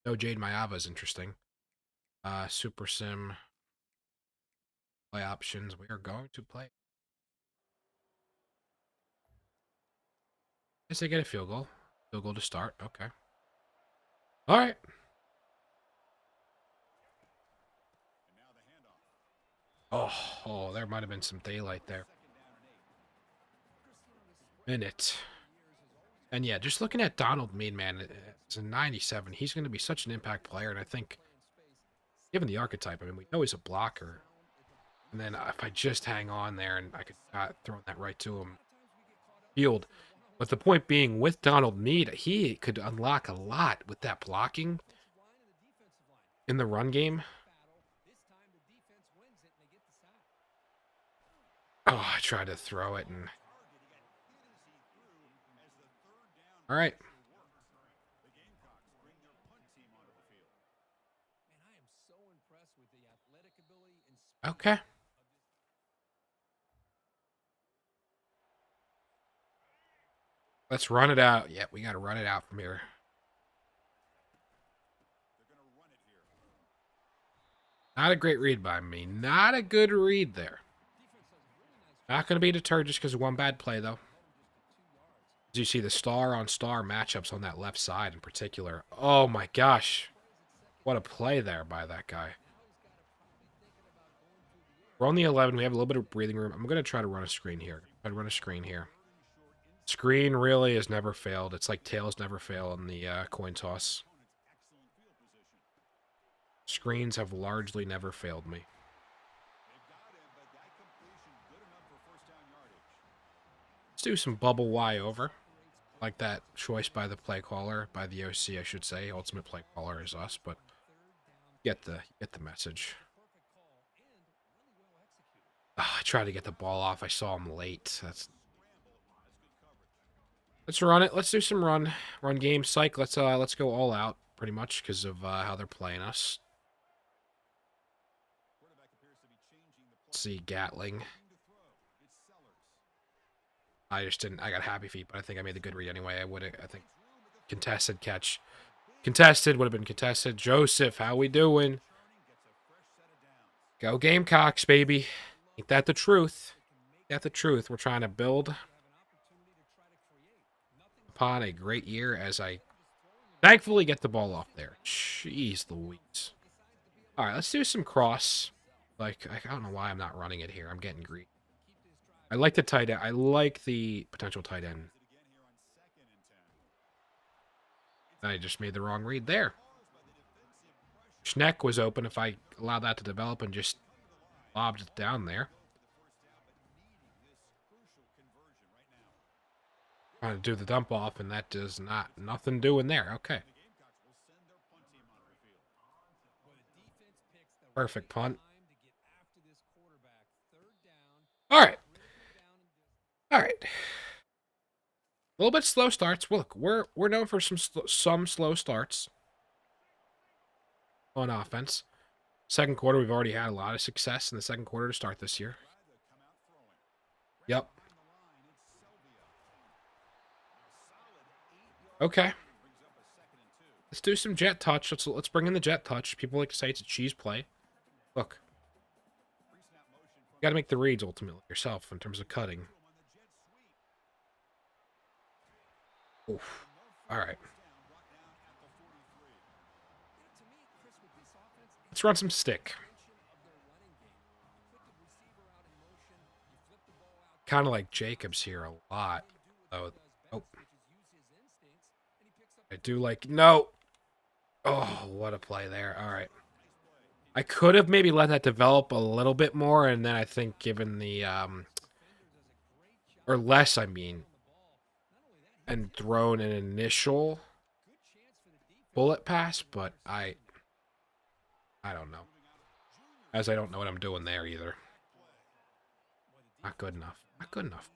A: No, Jade Mayava is interesting. Super Sim. Play options. We are going to play. Guess they get a field goal. Field goal to start. Okay. All right. Oh, there might have been some daylight there. Minute. And yeah, just looking at Donald Mead, man, it's a 97. He's going to be such an impact player, and I think, given the archetype, I mean, we know he's a blocker. And then if I just hang on there and I could throw that right to him, field. But the point being, with Donald Mead, he could unlock a lot with that blocking in the run game. Oh, I tried to throw it and... All right. Okay. Let's run it out. Yeah, we got to run it out from here. Not a great read by me. Not a good read there. Not going to be deterred just because of one bad play, though. As you see the star-on-star matchups on that left side in particular. Oh, my gosh. What a play there by that guy. We're on the 11. We have a little bit of breathing room. I'm going to try to run a screen here. Screen really has never failed. It's like tails never fail in the coin toss. Screens have largely never failed me. Let's do some bubble Y over. Like that choice by the play caller, by the OC, I should say. Ultimate play caller is us, but get the message. Oh, I tried to get the ball off. I saw him late. Let's run it. Let's do some run game psych. Let's go all out pretty much because of how they're playing us. Let's see Gatling. I just didn't. I got happy feet, but I think I made the good read anyway. I think contested catch. Contested would have been contested. Joseph, how we doing? Go Gamecocks, baby. Ain't that the truth? Ain't that the truth? We're trying to build upon a great year as I thankfully get the ball off there. Jeez Louise. All right, let's do some cross. Like, I don't know why I'm not running it here. I'm getting greedy. I like the tight end. I like the potential tight end. I just made the wrong read there. Schneck was open if I allowed that to develop and just lobbed it down there. Trying to do the dump off, and that does nothing doing there. Okay. Perfect punt. All right. All right. A little bit slow starts. Well, look, we're known for some slow starts on offense. Second quarter, we've already had a lot of success in the second quarter to start this year. Yep. Okay. Let's do some jet touch. Let's bring in the jet touch. People like to say it's a cheese play. Look. You got to make the reads ultimately yourself in terms of cutting. Oof. All right. Let's run some stick. Kind of like Jacobs here a lot. Oh. I do like... No. Oh, what a play there. All right. I could have maybe let that develop a little bit more, and then I think given the... or less, I mean. And thrown an initial bullet pass, but I don't know. As I don't know what I'm doing there either. Not good enough. Not good enough.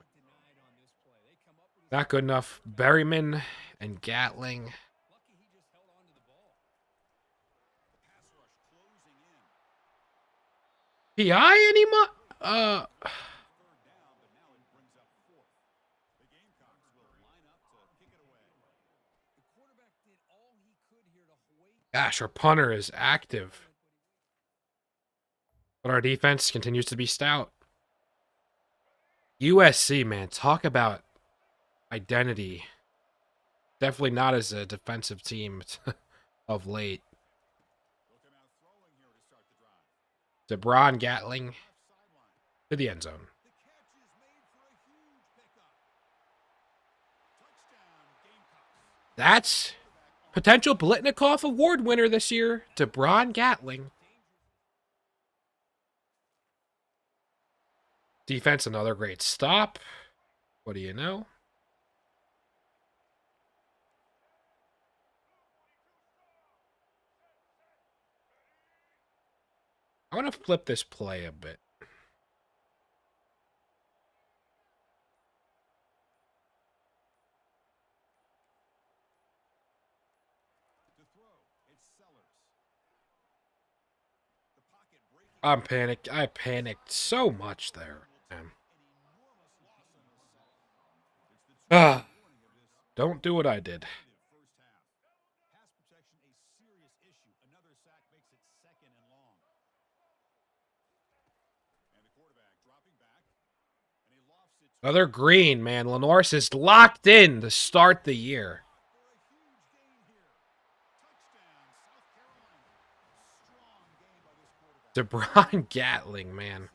A: Not good enough. Berryman and Gatling. PI anymore? Gosh, our punter is active. But our defense continues to be stout. USC, man, talk about identity. Definitely not as a defensive team of late. DeBron Gatling to the end zone. That's potential Blitnikoff Award winner this year, DeBron Gatling. Defense, another great stop. What do you know? I want to flip this play a bit. I'm panicked. I panicked so much there. Man. Ah, don't do what I did. Another green, man. LaNorris is locked in to start the year. DeBron Gatling, man.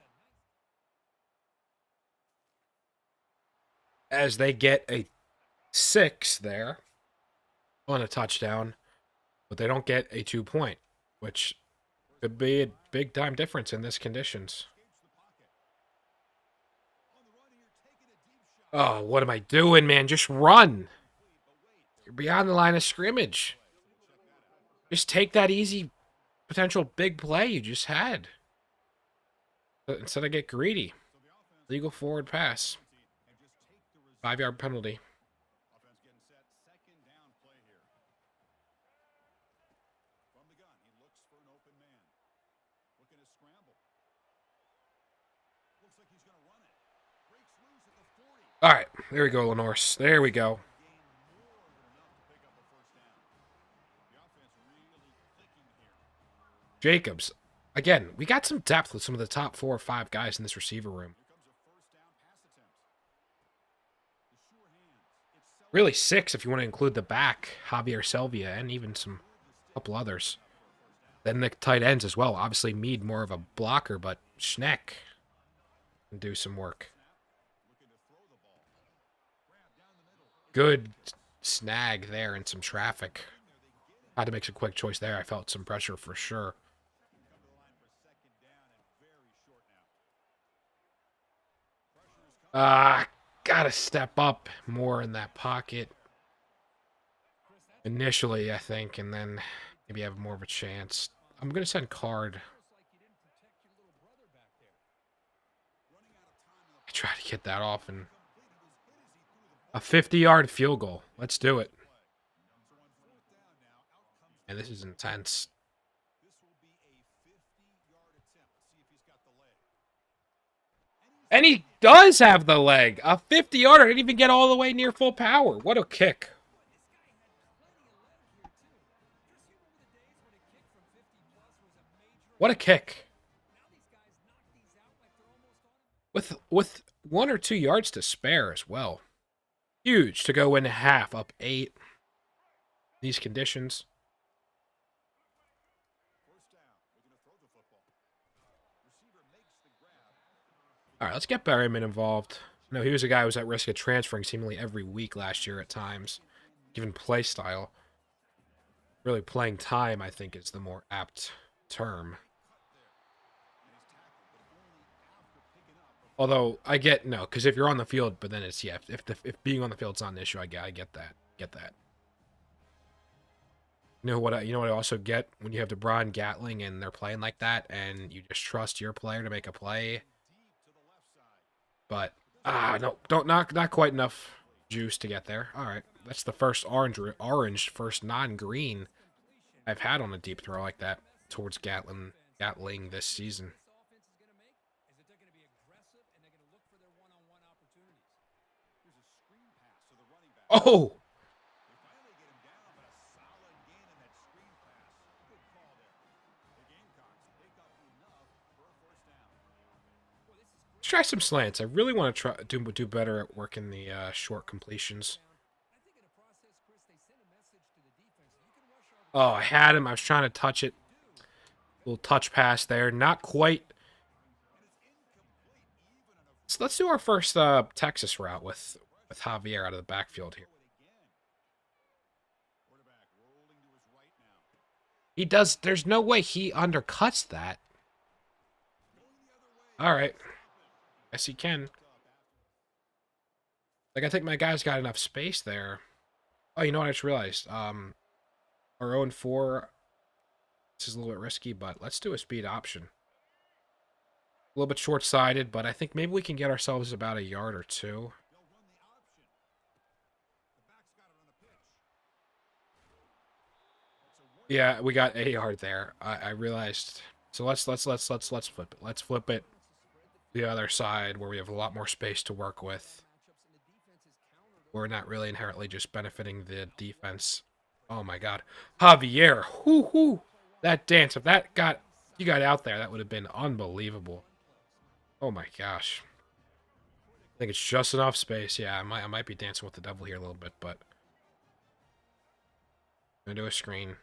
A: As they get a 6 there on a touchdown, but they don't get a 2-point, which could be a big time difference in this conditions. Oh, what am I doing, man? Just run. You're beyond the line of scrimmage. Just take that easy potential big play you just had. But instead, I get greedy. Legal forward pass. 5-yard penalty. All right, there we go, LaNorris. There we go. Jacobs. Again, we got some depth with some of the top 4 or 5 guys in this receiver room. Really 6 if you want to include the back, Javier Selvia, and even some couple others. Then the tight ends as well. Obviously, Mead more of a blocker, but Schneck can do some work. Good snag there and some traffic. Had to make some quick choice there. I felt some pressure for sure. Gotta step up more in that pocket. Initially, I think, and then maybe have more of a chance. I'm going to send Card. I try to get that off and a 50-yard field goal. Let's do it. And this is intense. And he does have the leg. A 50-yarder didn't even get all the way near full power. What a kick. What a kick. With 1 or 2 yards to spare as well. Huge to go in half, up 8. These conditions. All right, let's get Berryman involved. No, he was a guy who was at risk of transferring seemingly every week last year at times, given play style. Really playing time, I think, is the more apt term. Although I get no, because if you're on the field, but then it's if being on the field's not an issue, I get that. You know what I also get when you have DeBron Gatling and they're playing like that, and you just trust your player to make a play. But no, not quite enough juice to get there. All right, that's the first orange, first non-green I've had on a deep throw like that towards Gatling this season. Oh! Let's try some slants. I really want to try do better at working the short completions. Oh, I had him. I was trying to touch it. Little touch pass there. Not quite. So let's do our first Texas route with Javier out of the backfield here. He does. There's no way he undercuts that. All right. Yes, he can. Like, I think my guy's got enough space there. Oh, you know what I just realized? Our 0-4, this is a little bit risky, but let's do a speed option. A little bit short-sighted, but I think maybe we can get ourselves about a yard or 2. Yeah, we got a yard there. I realized So let's flip it. Let's flip it the other side where we have a lot more space to work with. We're not really inherently just benefiting the defense. Oh my god. Javier. Whoo. That dance, if you got out there, that would have been unbelievable. Oh my gosh. I think it's just enough space. Yeah, I might be dancing with the devil here a little bit, but I'm gonna do a screen.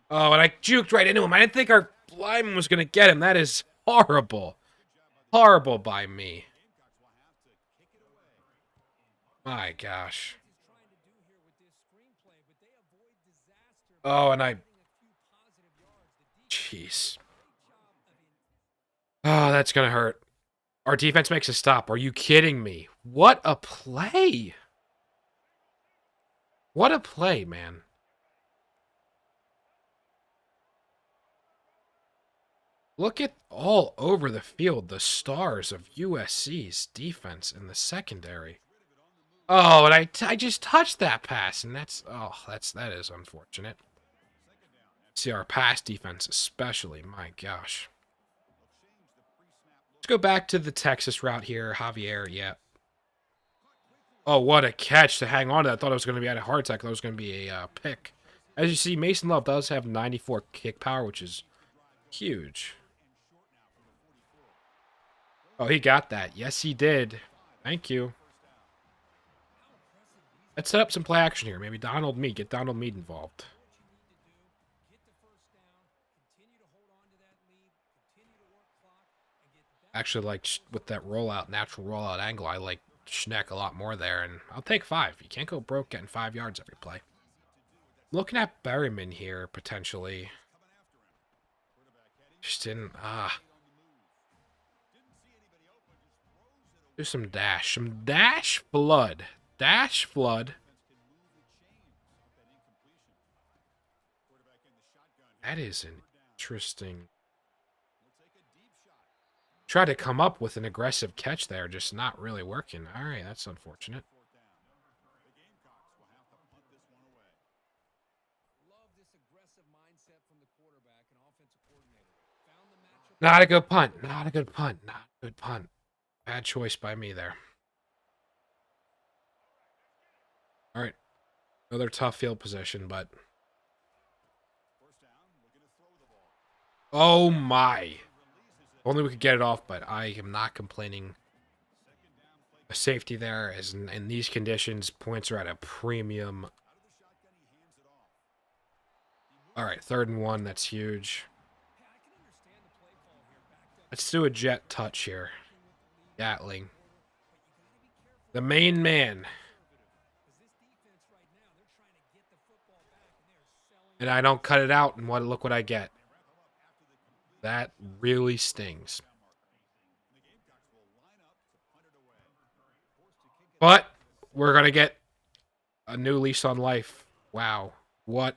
A: Oh, and I juked right into him. I didn't think our lineman was gonna get him. That is horrible. Horrible by me. My gosh. Oh, and jeez. Oh, that's gonna hurt. Our defense makes a stop. Are you kidding me? What a play. What a play, man. Look at all over the field the stars of USC's defense in the secondary. Oh, and I just touched that pass, and that is unfortunate. See our pass defense especially. My gosh. Let's go back to the Texas route here. Javier, yeah. Oh, what a catch to hang on to that. I thought it was going to be at a heart attack. I thought it was going to be a pick. As you see, Mason Love does have 94 kick power, which is huge. Oh, he got that. Yes, he did. Thank you. Let's set up some play action here. Maybe Donald Mead. Get Donald Mead involved. Actually, like, with that rollout, natural rollout angle, I like Schneck a lot more there, and I'll take 5. You can't go broke getting 5 yards every play. Looking at Berryman here, potentially. Just didn't, do some dash. Some dash flood. Dash flood. That is an interesting... Tried to come up with an aggressive catch there, just not really working. All right, that's unfortunate. Not a good punt. Not a good punt. Not a good punt. Bad choice by me there. All right. Another tough field position, but... Oh, my. Only we could get it off, but I am not complaining. A safety there, as in these conditions, points are at a premium. All right, 3rd and 1. That's huge. Let's do a jet touch here. Gatling. The main man. And I don't cut it out, and look what I get. That really stings. But we're going to get a new lease on life. Wow. What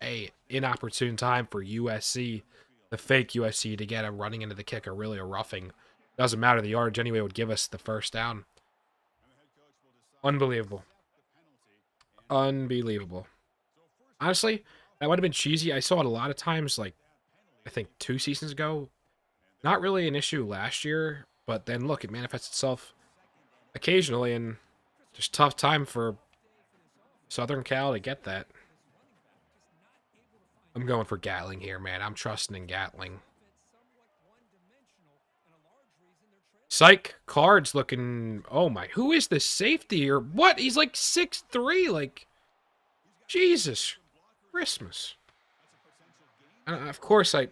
A: a inopportune time for USC, the fake USC, to get a running into the kicker, really a roughing. Doesn't matter. The yardage anyway would give us the first down. Unbelievable. Unbelievable. Honestly, that would have been cheesy. I saw it a lot of times, like, I think 2 seasons ago. Not really an issue last year, but then look, it manifests itself occasionally, and just tough time for Southern Cal to get that. I'm going for Gatling here, man. I'm trusting in Gatling. Psych. Cards looking... Oh, my. Who is this safety? Or what? He's like 6'3". Like, Jesus Christmas. Of course, I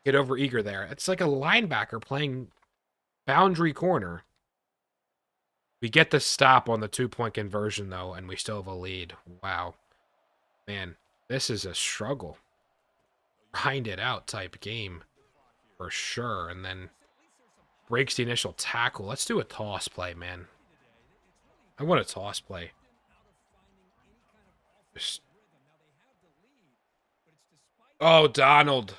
A: get over eager there. It's like a linebacker playing boundary corner. We get the stop on the 2-point conversion, though, and we still have a lead. Wow. Man, this is a struggle. Grind it out type game for sure. And then breaks the initial tackle. Let's do a toss play, man. I want a toss play. Just... Oh, Donald.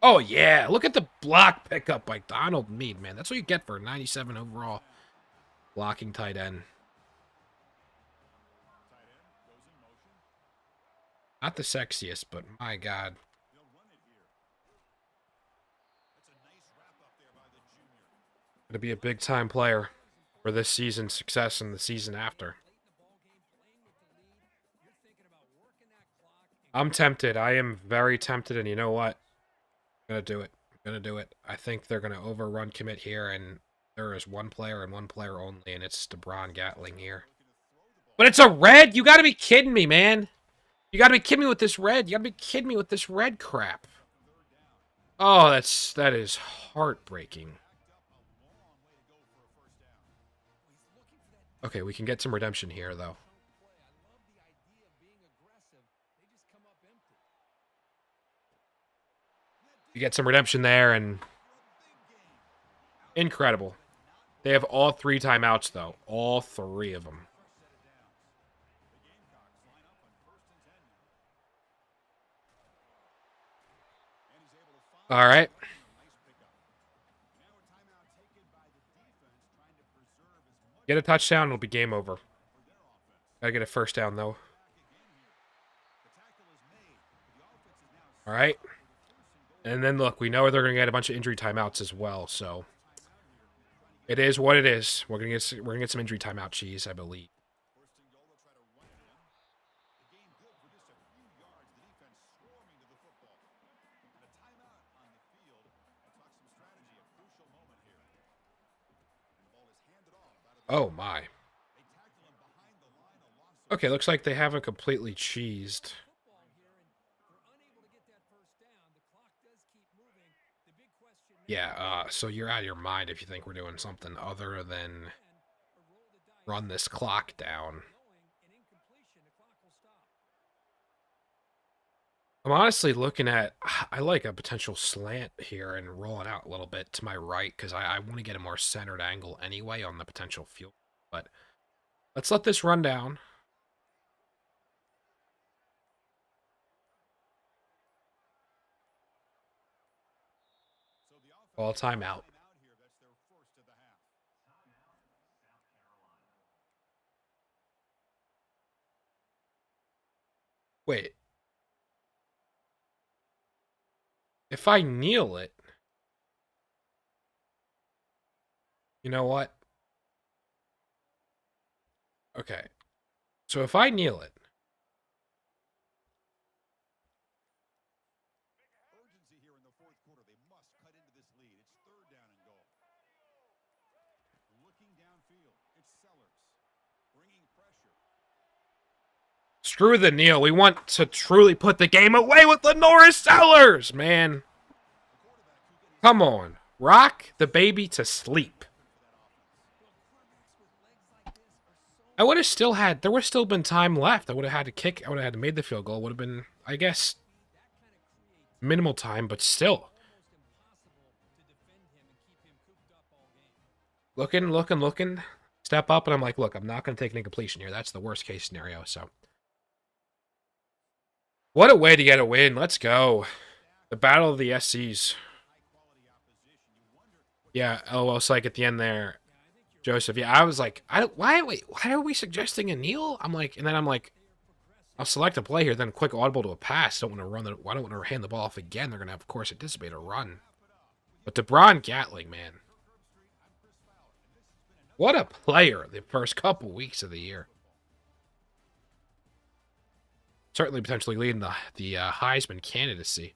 A: Oh, yeah. Look at the block pickup by Donald Mead, man. That's what you get for 97 overall blocking tight end. Not the sexiest, but my God. Going to be a big-time player for this season's success and the season after. I'm tempted. I am very tempted, and you know what? I'm going to do it. I'm going to do it. I think they're going to overrun commit here, and there is one player and one player only, and it's DeBron Gatling here. But it's a red? You got to be kidding me, man. You got to be kidding me with this red. You got to be kidding me with this red crap. Oh, that is heartbreaking. Okay, we can get some redemption here, though. You get some redemption there, and incredible. They have all 3 timeouts, though. All 3 of them. All right. Get a touchdown, it'll be game over. Gotta get a first down, though. All right. And then, look, we know they're going to get a bunch of injury timeouts as well, so it is what it is. We're gonna get some injury timeout cheese, I believe. Oh, my. Okay, looks like they haven't completely cheesed. Yeah, so you're out of your mind if you think we're doing something other than run this clock down. I'm honestly looking at, I like a potential slant here and rolling out a little bit to my right because I want to get a more centered angle anyway on the potential field. But let's let this run down. Ball timeout. Wait. If I kneel it, you know what? Okay. So if I kneel it, screw the kneel. We want to truly put the game away with LaNorris Sellers, man. Come on. Rock the baby to sleep. I would have still had, there would have still been time left. I would have had to kick, I would have had to made the field goal. It would have been, I guess, minimal time, but still. Looking. Step up, and I'm like, look, I'm not going to take an incompletion here. That's the worst case scenario, so. What a way to get a win. Let's go. The Battle of the SCs. Yeah, LOL Psych at the end there. Joseph, yeah, I was like, why are we suggesting a kneel? I'm like, and then I'm like, I'll select a play here, then quick audible to a pass. Don't want to run I don't want to hand the ball off again. They're going to have, of course, anticipate a run. But DeBron Gatling, man. What a player the first couple weeks of the year. Certainly potentially leading the Heisman candidacy.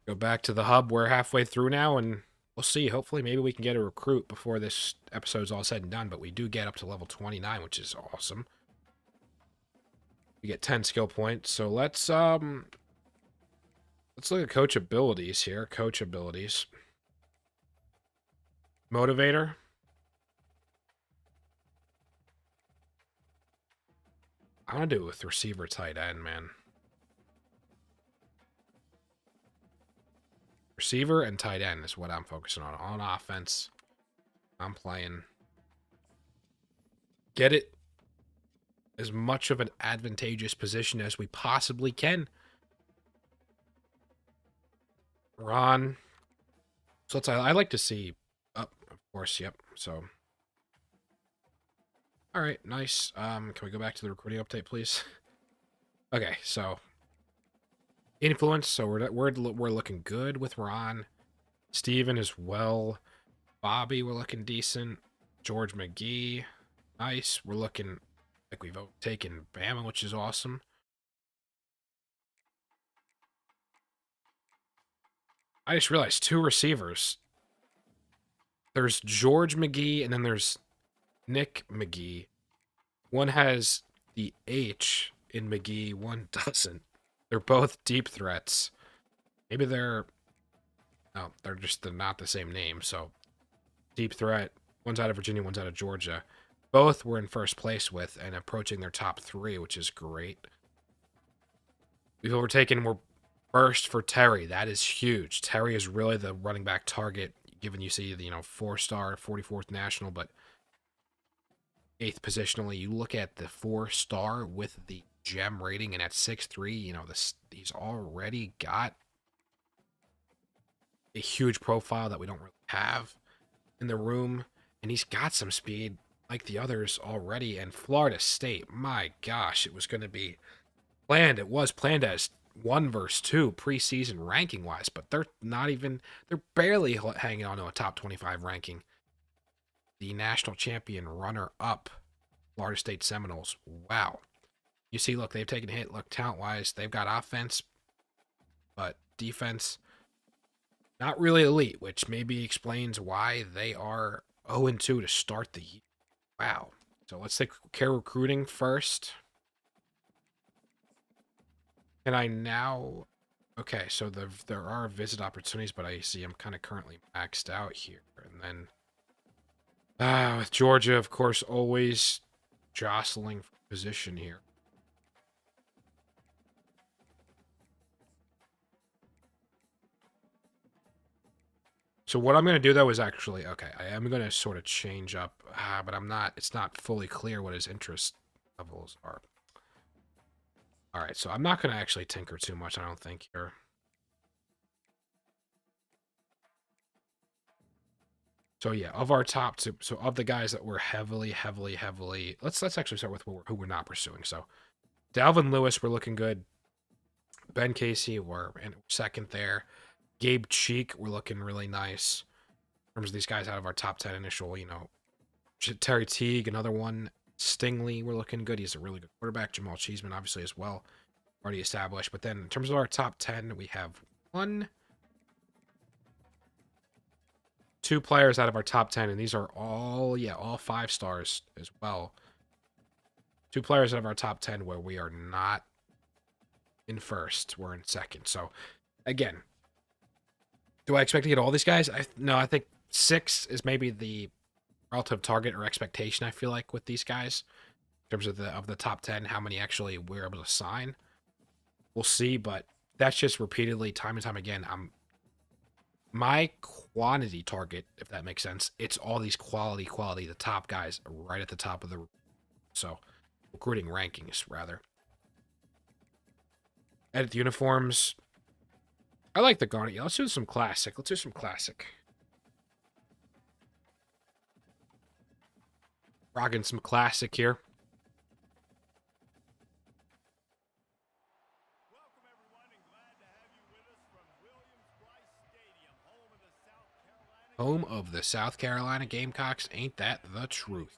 A: Go back to the hub. We're halfway through now, and we'll see. Hopefully, maybe we can get a recruit before this episode's all said and done, but we do get up to level 29, which is awesome. We get 10 skill points, so let's look at coach abilities here. Coach abilities. Motivator. I want to do it with receiver tight end, man. Receiver and tight end is what I'm focusing on. On offense, I'm playing. Get it as much of an advantageous position as we possibly can. Ron. So I like to see. Oh, of course, yep. So All right, nice. Can we go back to the recruiting update, please? Okay, so influence. So we're looking good with Ron, Steven as well. Bobby, we're looking decent. George McGee, nice. We're looking like we've taken Bama, which is awesome. I just realized 2 receivers. There's George McGee and then there's Nick McGee. One has the H in McGee, one doesn't. They're both deep threats. Maybe they're they're not the same name. So deep threat. One's out of Virginia, one's out of Georgia. Both were in first place with and approaching their top 3, which is great. We're first for Terry. That is huge. Terry is really the running back target, given you see the 4-star, 44th national, but 8th positionally. You look at the 4-star with the gem rating, and at 6'3", he's already got a huge profile that we don't really have in the room, and he's got some speed like the others already. And Florida State, my gosh, it was going to be planned. It was planned as 1 versus 2 preseason ranking wise, but they're barely hanging on to a top 25 ranking. The national champion runner up, Florida State Seminoles. Wow. You see, look, they've taken a hit. Look, talent wise, they've got offense, but defense, not really elite, which maybe explains why they are 0-2 to start the year. Wow. So let's take care recruiting first. And I now... Okay, so there are visit opportunities, but I see I'm kind of currently maxed out here. And then with Georgia, of course, always jostling for position here. So what I'm going to do, though, is actually... Okay, I am going to sort of change up, but it's not fully clear what his interest levels are. All right, so I'm not going to actually tinker too much, I don't think, here. So yeah, of our top 2, so of the guys that we're heavily, let's actually start with who we're not pursuing. So Dalvin Lewis, we're looking good. Ben Casey, we're in second there. Gabe Cheek, we're looking really nice. In terms of these guys out of our top 10 initial, Terry Teague, another one. Stingley, we're looking good. He's a really good quarterback. Jamal Cheeseman, obviously, as well, already established. But then in terms of our top 10, we have 2 players out of our top 10, and these are all 5 stars as well. 2 players out of our top 10 where we are not in first, we're in second. So again, do I expect to get all these guys? No, I think 6 is maybe the relative target or expectation, I feel like, with these guys. In terms of the top 10, how many actually we're able to sign. We'll see, but that's just repeatedly, time and time again, my quantity target, if that makes sense, it's all these quality, the top guys right at the top of the... So, recruiting rankings, rather. Edit the uniforms. I like the garnet. Yeah, let's do some classic. Rocking some classic here. Home of the South Carolina Gamecocks. Ain't that the truth?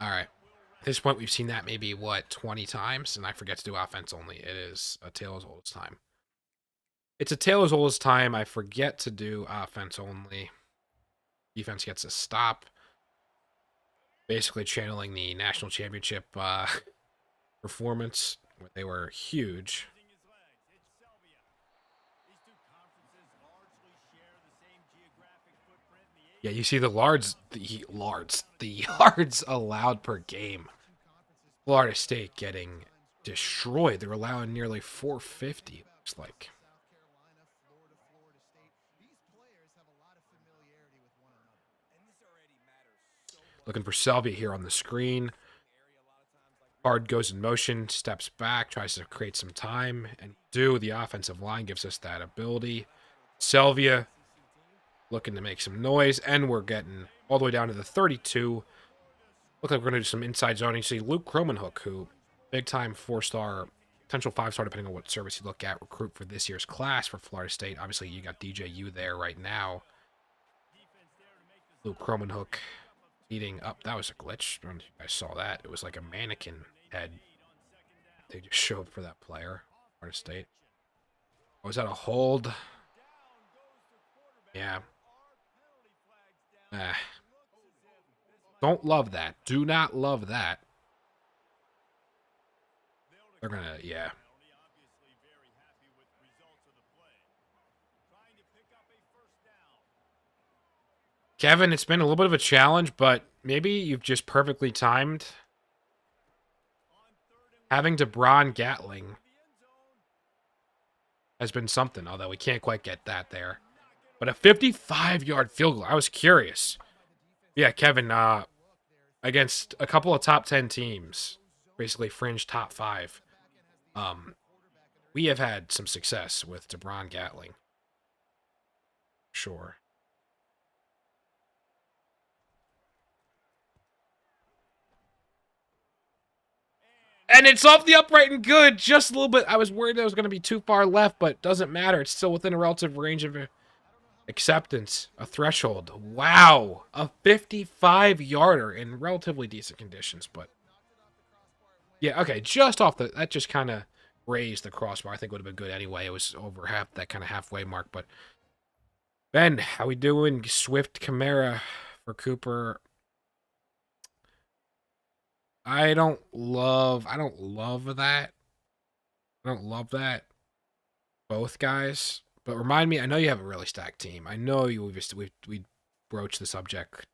A: All right. At this point, we've seen that maybe, 20 times? And I forget to do offense only. It is a tale as old as time. It's a tale as old as time. I forget to do offense only. Defense gets a stop. Basically channeling the national championship performance, where they were huge. Yeah, you see the yards allowed per game. Florida State getting destroyed. They're allowing nearly 450, looks like. Looking for Selvia here on the screen. Hard goes in motion, steps back, tries to create some time, and the offensive line gives us that ability. Selvia looking to make some noise, and we're getting all the way down to the 32. Look like we're going to do some inside zoning. See Luke Cromanhook, who big-time 4-star, potential 5-star, depending on what service you look at, recruit for this year's class for Florida State. Obviously, you got DJU there right now. Luke Cromanhook eating up. That was a glitch. I don't know if you guys saw that. It was like a mannequin head they just showed for that player. Florida State. Was that a hold? Yeah. Don't love that. Do not love that. They're gonna, yeah. Kevin, it's been a little bit of a challenge, but maybe you've just perfectly timed having DeBron Gatling has been something, although we can't quite get that there. But a 55-yard field goal. I was curious. Yeah, Kevin, against a couple of top 10 teams, basically fringe top 5, we have had some success with DeBron Gatling. Sure. And it's off the upright and good. Just a little bit. I was worried that it was going to be too far left, but it doesn't matter. It's still within a relative range of acceptance, a threshold. Wow. A 55-yarder in relatively decent conditions, but yeah, okay, just off the, that just kind of raised the crossbar. I think would have been good anyway. It was over half that kind of halfway mark, but Ben, how we doing? Swift Camara for Cooper. I don't love that. I don't love that. Both guys. But remind me, I know you have a really stacked team. I know we broached the subject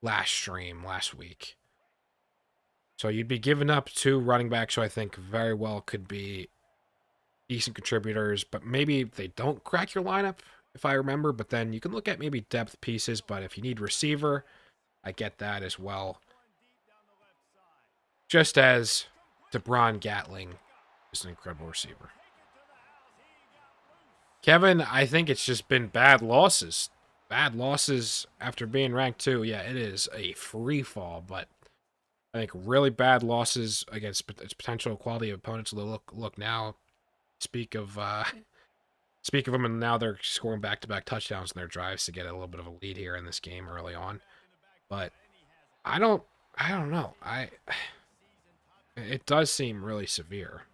A: last week. So you'd be giving up 2 running backs who I think very well could be decent contributors, but maybe they don't crack your lineup, if I remember. But then you can look at maybe depth pieces, but if you need receiver, I get that as well. Just as DeBron Gatling is an incredible receiver. Kevin, I think it's just been bad losses. Bad losses after being ranked 2. Yeah, it is a free fall, but I think really bad losses against its potential quality opponents. Look now. Speak of them, and now they're scoring back-to-back touchdowns in their drives to get a little bit of a lead here in this game early on. But I don't know. It does seem really severe.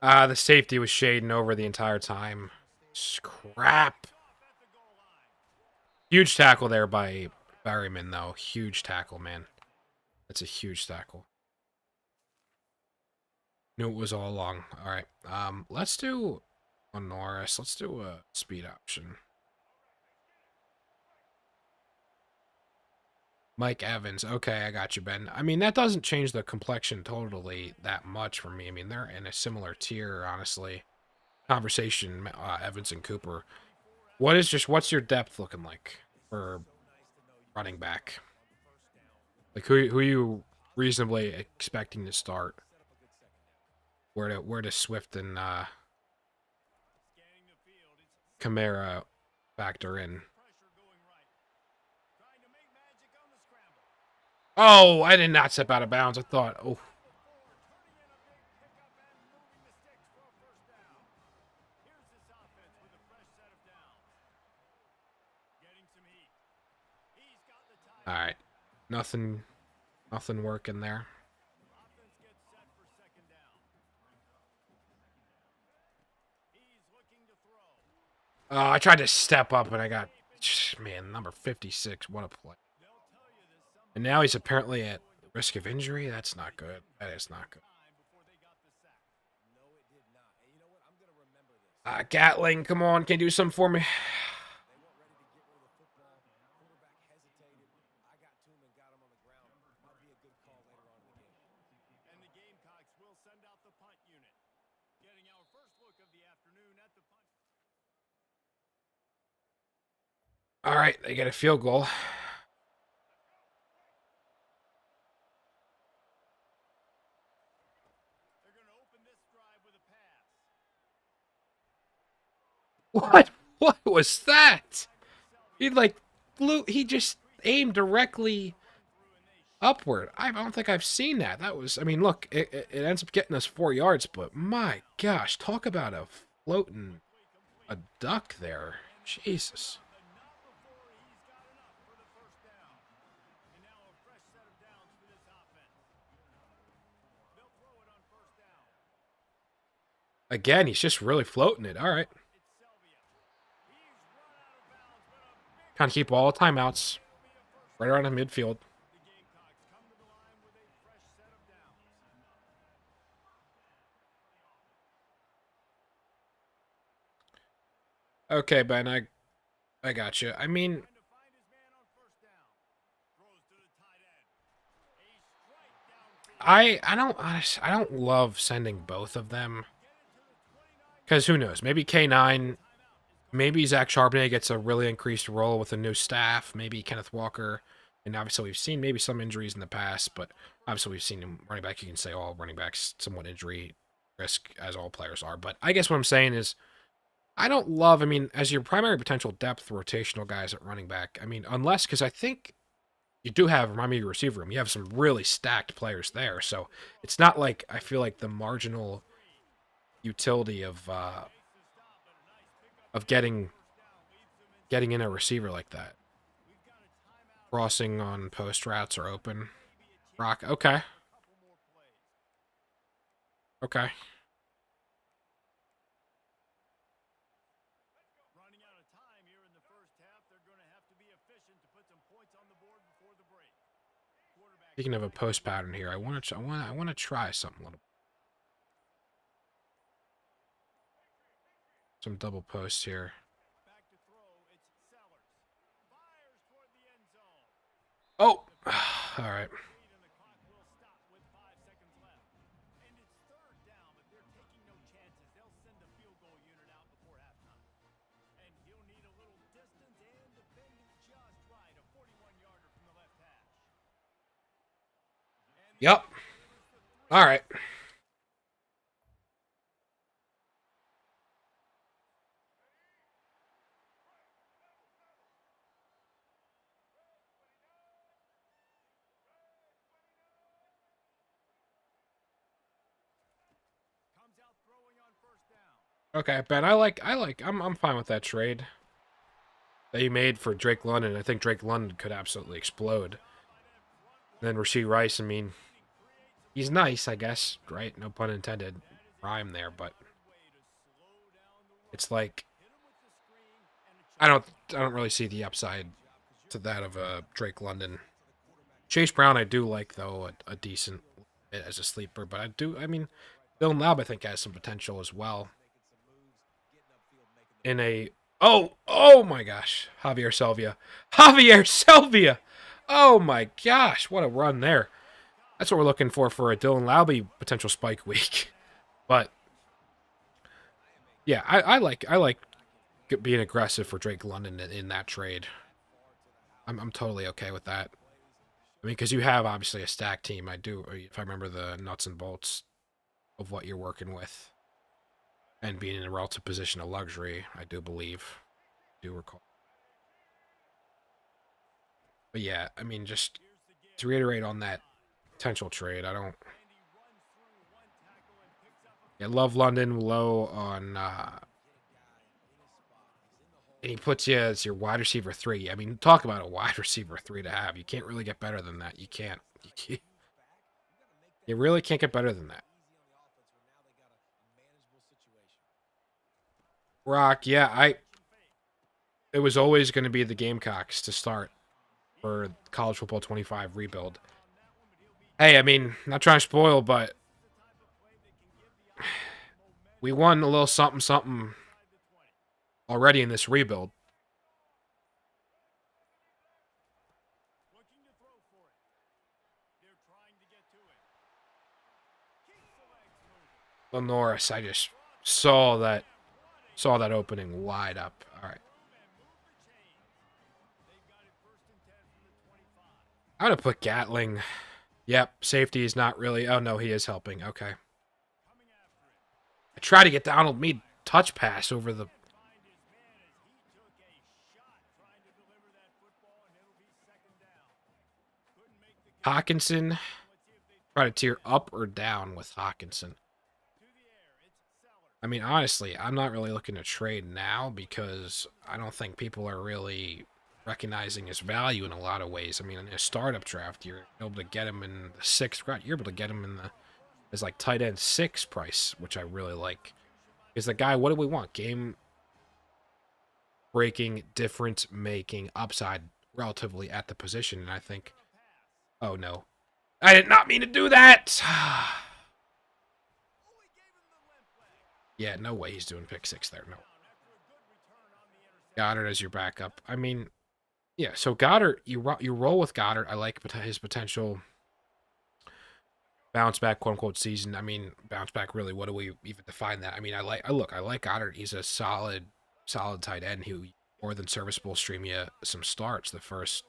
A: The safety was shading over the entire time. Scrap. Huge tackle there by Berryman, though. Huge tackle, man. That's a huge tackle. Knew it was all along. All right. Let's do LaNorris. Let's do a speed option. Mike Evans. Okay, I got you, Ben. I mean, that doesn't change the complexion totally that much for me. I mean, they're in a similar tier, honestly. Conversation, Evans and Cooper. What's your depth looking like for running back? Like, who are you reasonably expecting to start? Where does Swift and Camara factor in? Oh, I did not step out of bounds. I thought, oh. All right. Nothing working there. I tried to step up and I got, man, number 56. What a play. And now he's apparently at risk of injury. That's not good. That is not good. Gatling, come on. Can you do something for me? All right, they get a field goal. What? What was that? He like flew. He just aimed directly upward. I don't think I've seen that. That was. I mean, look, it ends up getting us 4 yards, but my gosh, talk about a floating a duck there. Jesus. Again, he's just really floating it. All right. Kind of keep all timeouts right around the midfield. Okay, Ben, I got you. I mean, I don't love sending both of them because who knows? Maybe K9, maybe Zach Charbonnet gets a really increased role with a new staff. Maybe Kenneth Walker, and obviously we've seen maybe some injuries in the past, but obviously we've seen him running back. You can say all running backs somewhat injury risk as all players are, but I guess what I'm saying is I don't love. I mean, as your primary potential depth rotational guys at running back. I mean, unless because I think you do have, remind me of your receiver room. You have some really stacked players there, so it's not like I feel like the marginal utility of getting in a receiver like that. Crossing on post routes are open. Rock, okay, okay. Speaking of a post pattern here, I want to try something. Some double posts here. Oh, all right. Yep. All right. Okay, Ben. I'm fine with that trade that you made for Drake London. I think Drake London could absolutely explode. And then Rasheed Rice. I mean, he's nice, I guess. Right? No pun intended. Rhyme there, but it's like I don't really see the upside to that of a Drake London. Chase Brown, I do like though a decent as a sleeper, but I mean, Bill Laub I think has some potential as well. In a oh my gosh, Javier Selvia, oh my gosh, what a run there! That's what we're looking for a Dylan Laube potential spike week. But yeah, I like being aggressive for Drake London in that trade. I'm totally okay with that. I mean, because you have obviously a stack team. I do, if I remember the nuts and bolts of what you're working with, and being in a relative position of luxury, I do believe, I do recall. But yeah, I mean, just to reiterate on that potential trade, I don't. Yeah, love London low on. And he puts you as your wide receiver 3. I mean, talk about a wide receiver 3 to have. You can't really get better than that. You can't. You really can't get better than that. Rock, yeah, it was always going to be the Gamecocks to start for College Football 25 rebuild. Hey, I mean, not trying to spoil, but we won a little something something already in this rebuild. LaNorris, I just saw that opening wide up. All right. I'm going to put Gatling. Yep, safety is not really... Oh, no, he is helping. Okay. I try to get Donald Meade touch pass over the... Hawkinson. Try to tier up or down with Hawkinson. I mean, honestly, I'm not really looking to trade now because I don't think people are really recognizing his value in a lot of ways. I mean, in a startup draft, you're able to get him in the 6th round. You're able to get him in the as like tight end 6 price, which I really like. Is the guy, what do we want? Game breaking, difference making, upside relatively at the position. And I think, oh no, I did not mean to do that. Yeah, no way he's doing pick 6 there. No. Goddard as your backup. I mean, yeah, so Goddard, you roll with Goddard. I like his potential bounce back, quote unquote, season. I mean, bounce back, really, what do we even define that? I mean, I like Goddard. He's a solid tight end who more than serviceable, stream you some starts the first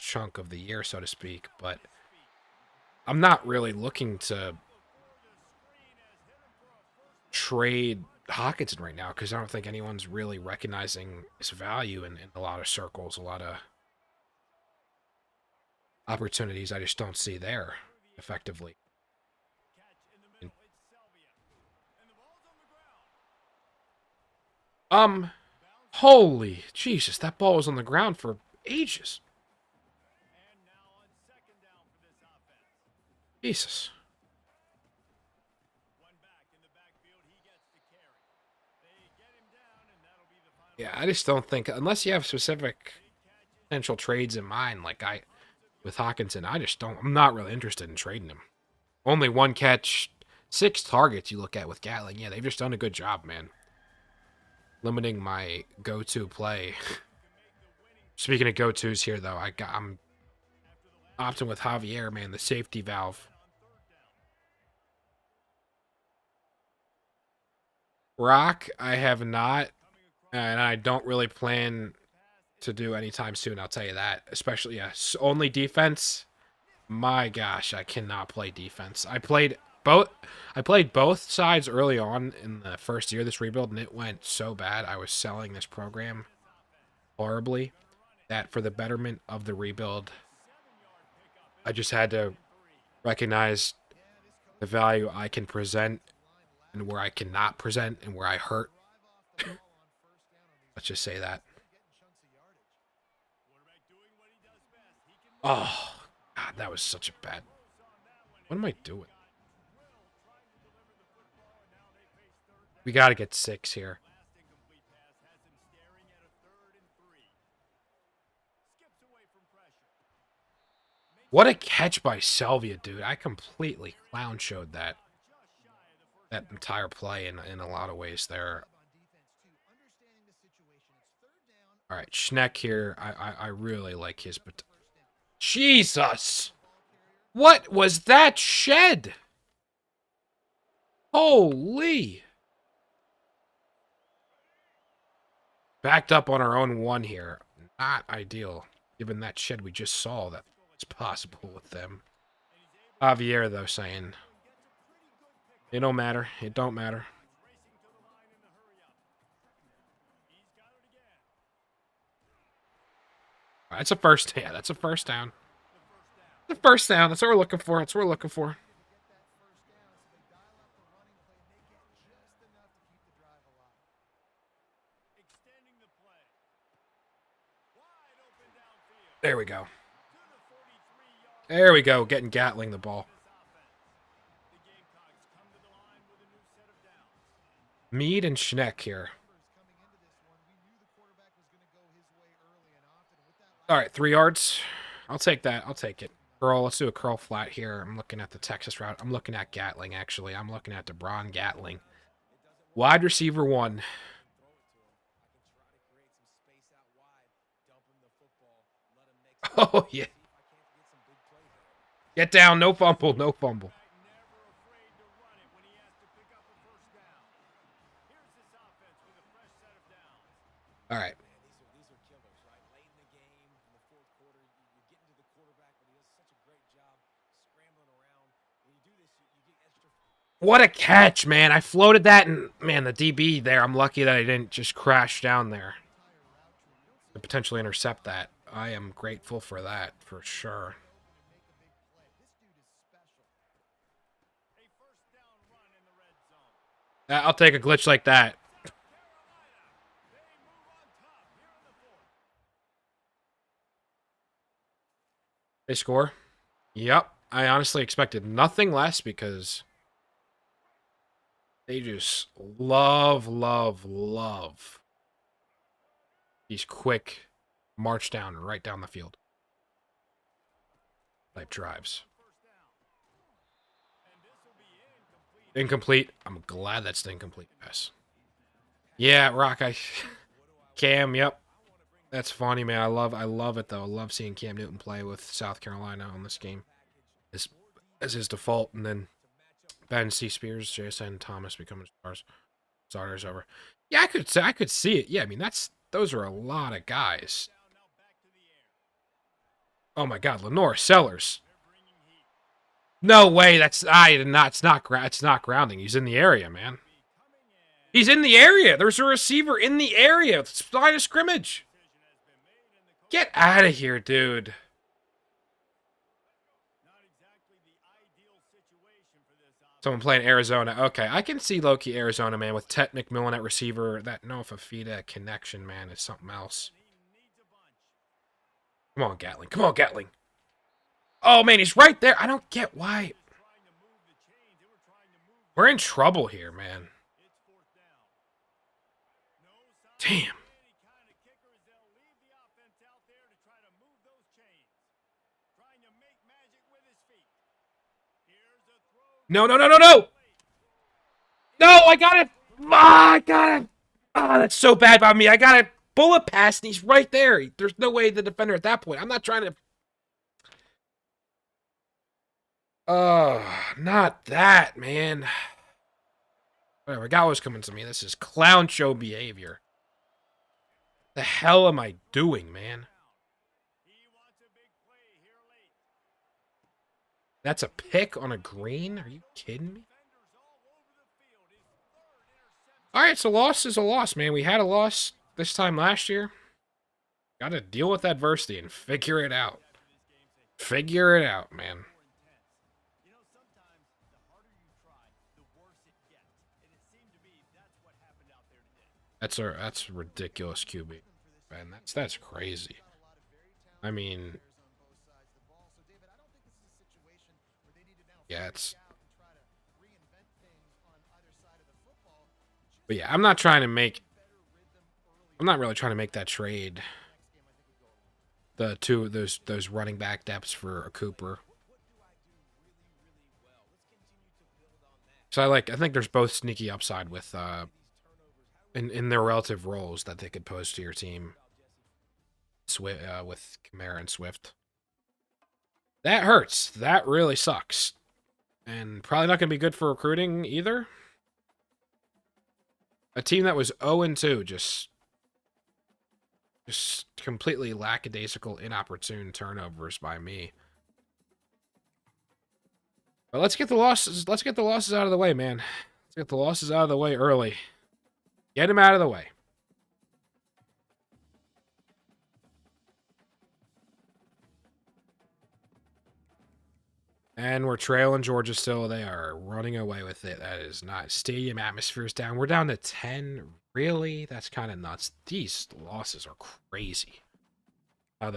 A: chunk of the year, so to speak. But I'm not really looking to trade Hawkinson right now because I don't think anyone's really recognizing his value in a lot of circles, a lot of opportunities I just don't see there effectively. Holy Jesus, that ball was on the ground for ages. Jesus. Yeah, I just don't think, unless you have specific potential trades in mind, like with Hawkinson, I'm not really interested in trading him. Only 1 catch, 6 targets you look at with Gatling. Yeah, they've just done a good job, man. Limiting my go-to play. Speaking of go-tos here, though, I'm opting with Javier, man, the safety valve. Rock, I have not, and I don't really plan to do anytime soon, I'll tell you that. Especially, yes, only defense. My gosh, I cannot play defense. I played both sides early on in the first year of this rebuild, and it went so bad. I was selling this program horribly that for the betterment of the rebuild, I just had to recognize the value I can present and where I cannot present and where I hurt. Let's just say that. Oh, God, that was such a bad... What am I doing? We got to get 6 here. What a catch by Salvia, dude. I completely clown showed that entire play in a lot of ways there. All right, Schneck here. I really like his... But Jesus! What was that shed? Holy! Backed up on our own 1 here. Not ideal, given that shed we just saw that it's possible with them. Javier, though, saying... It don't matter. It don't matter. That's a first. Yeah, that's a first down. The first down. That's what we're looking for. That's what we're looking for. There we go. There we go. Getting Gatling the ball. Meade and Schneck here. All right, 3 yards. I'll take that. I'll take it. Curl. Let's do a curl flat here. I'm looking at the Texas route. I'm looking at Gatling, actually. I'm looking at DeBron Gatling. Wide receiver 1. Oh, yeah. Get down. No fumble. No fumble. All right. What a catch, man. I floated that, and, man, the DB there, I'm lucky that I didn't just crash down there to potentially intercept that. I am grateful for that, for sure. I'll take a glitch like that. They score. Yep. I honestly expected nothing less because they just love these quick march down right down the field type drives. Incomplete. I'm glad that's the incomplete pass. Yeah, Rock. Cam. Yep. That's funny, man. I love it though. I love seeing Cam Newton play with South Carolina on this game as his default, and then Ben C. Spears, JSN Thomas becoming starters over. Yeah, I could see it. Yeah, I mean those are a lot of guys. Oh my God, LaNorris Sellers. No way. It's not grounding. He's in the area, man. He's in the area. There's a receiver in the area. It's line of scrimmage. Get out of here, dude. Someone playing Arizona. Okay, I can see low-key Arizona, man, with Tet McMillan at receiver. That Noah Fafita connection, man, is something else. Come on, Gatling. Come on, Gatling. Oh, man, he's right there. I don't get why. We're in trouble here, man. Damn. No. No, I got it. I got it. That's so bad by me. I got a bullet pass, and he's right there. There's no way the defender at that point. I'm not trying to... not that, man. Whatever, Gallo's coming to me. This is clown show behavior. The hell am I doing, man? That's a pick on a green? Are you kidding me? All right, so loss is a loss, man. We had a loss this time last year. Got to deal with adversity and figure it out. Figure it out, man. That's ridiculous, QB. Man, that's crazy. I mean, yeah, it's... But yeah, I'm not really trying to make that trade. Those running back depths for a Cooper. So I think there's both sneaky upside with in their relative roles that they could pose to your team. With Kamara and Swift. That hurts. That really sucks. And probably not going to be good for recruiting either. A team that was 0-2 just completely lackadaisical, inopportune turnovers by me. But let's get the losses. Let's get the losses out of the way, man. Let's get the losses out of the way early. Get them out of the way. And we're trailing Georgia still. They are running away with it. That is not... Stadium atmosphere's down. We're down to 10. Really? That's kind of nuts. These losses are crazy. How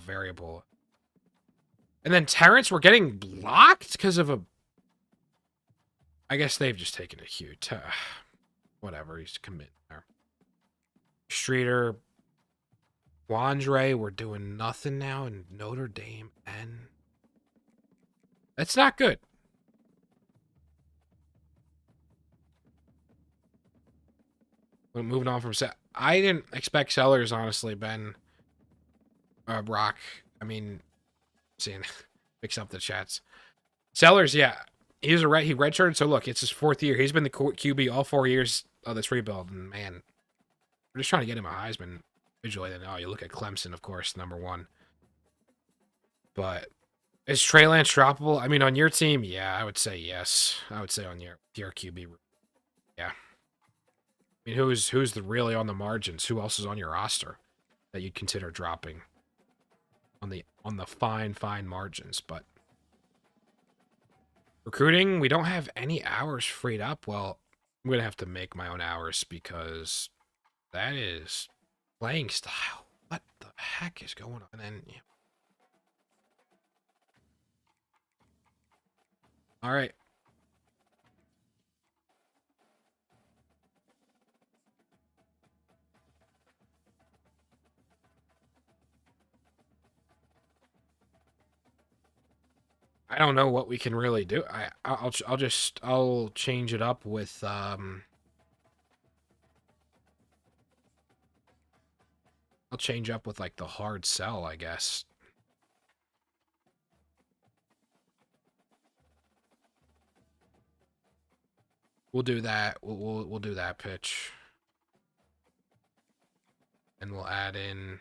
A: variable. And then Terrence, we're getting blocked because of a... I guess they've just taken a huge... whatever, he's committing there. Streeter. Wandre, we're doing nothing now in Notre Dame and... That's not good. We're moving on from... I didn't expect Sellers, honestly, Ben. Brock. I mean, seeing... Fix up the chats. Sellers, yeah. He redshirted, so look, it's his 4th year. He's been the QB all 4 years of this rebuild, and man, we're just trying to get him a Heisman visually. Then, you look at Clemson, of course, #1. But Is Trey Lance droppable? I mean, on your team, yeah, I would say yes. I would say on your QB, yeah. I mean, who's really on the margins? Who else is on your roster that you'd consider dropping on the fine margins? But recruiting, we don't have any hours freed up. Well, I'm gonna have to make my own hours because that is playing style. What the heck is going on? And then, yeah. All right. I don't know what we can really do. I'll change it up with I'll change up with like the hard sell, I guess. We'll do that. We'll do that pitch. And we'll add in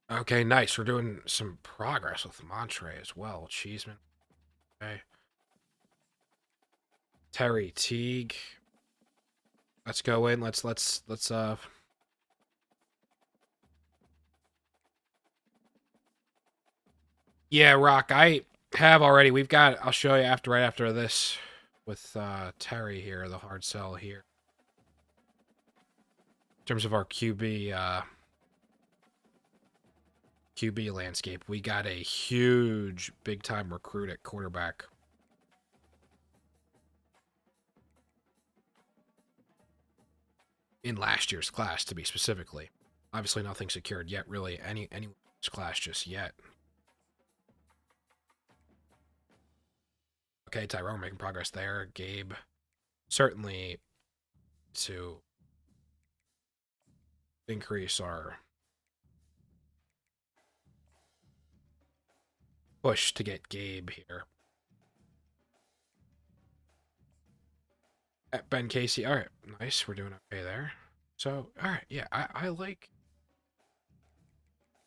A: okay, nice. We're doing some progress with Montre as well. Cheeseman. Okay. Terry Teague. Let's go in. Let's yeah, Rock, I have already. We've got I'll show you right after this with Terry here, the hard sell here. In terms of our QB landscape, we got a huge big time recruit at quarterback. In last year's class, to be specifically. Obviously nothing secured yet, really, anyone's class just yet. Okay, Tyrone making progress there. Gabe, certainly to increase our push to get Gabe here. At Ben Casey, all right, nice. We're doing okay there. So, all right, yeah, I like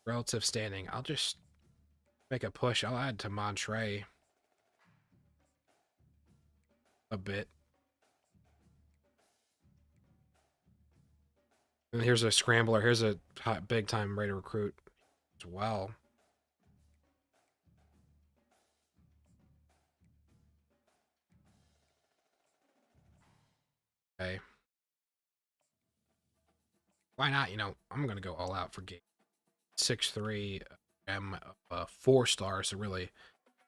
A: relative standing. I'll just make a push. I'll add to Montre a bit. And here's a scrambler. Here's a big time ready to recruit as well. Okay. Why not? You know, I'm going to go all out for Gabe. 6'3", 4 stars, so really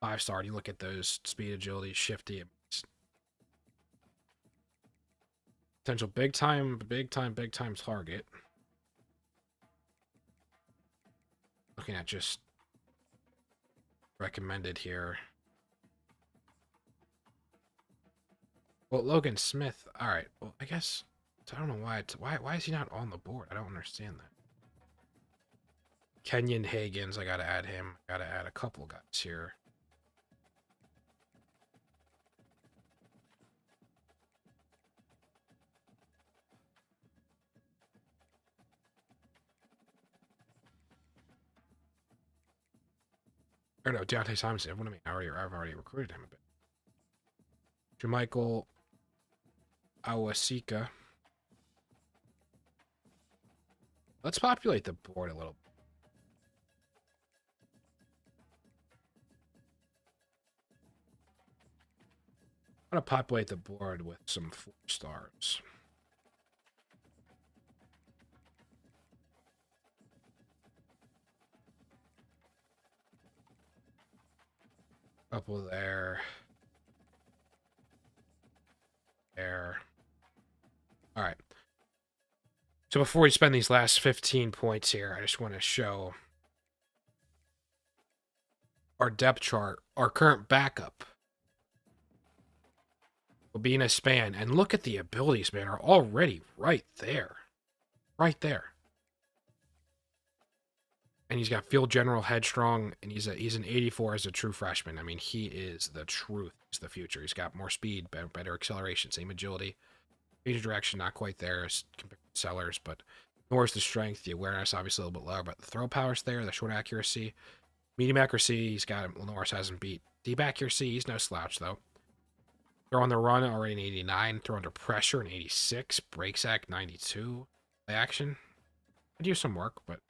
A: 5-star. You look at those speed, agility, shifty. Potential big time target. Looking at just recommended here. Well, Logan Smith. All right. Well, I guess I don't know why is he not on the board? I don't understand that. Kenyon Higgins. I gotta add him. Gotta add a couple guys here. Or no, Deontay Simonson. What do I mean? I've already recruited him a bit. Jermichael Awasika. Let's populate the board a little. I'm gonna populate the board with some 4 stars. Couple there. There. All right. So before we spend these last 15 points here, I just want to show our depth chart, our current backup. Obina Span. And look at the abilities, man, are already right there. Right there. And he's got field general, headstrong, and he's an 84 as a true freshman. I mean, he is the truth. He's the future. He's got more speed, better acceleration, same agility. Change of direction, not quite there as compared to Sellers, but Norris the strength, the awareness obviously a little bit lower, but the throw power's there, the short accuracy, medium accuracy, he's got him. LaNorris hasn't beat. Deep accuracy, he's no slouch though. Throw on the run already an 89, throw under pressure an 86, break sack 92, play action. I do some work, but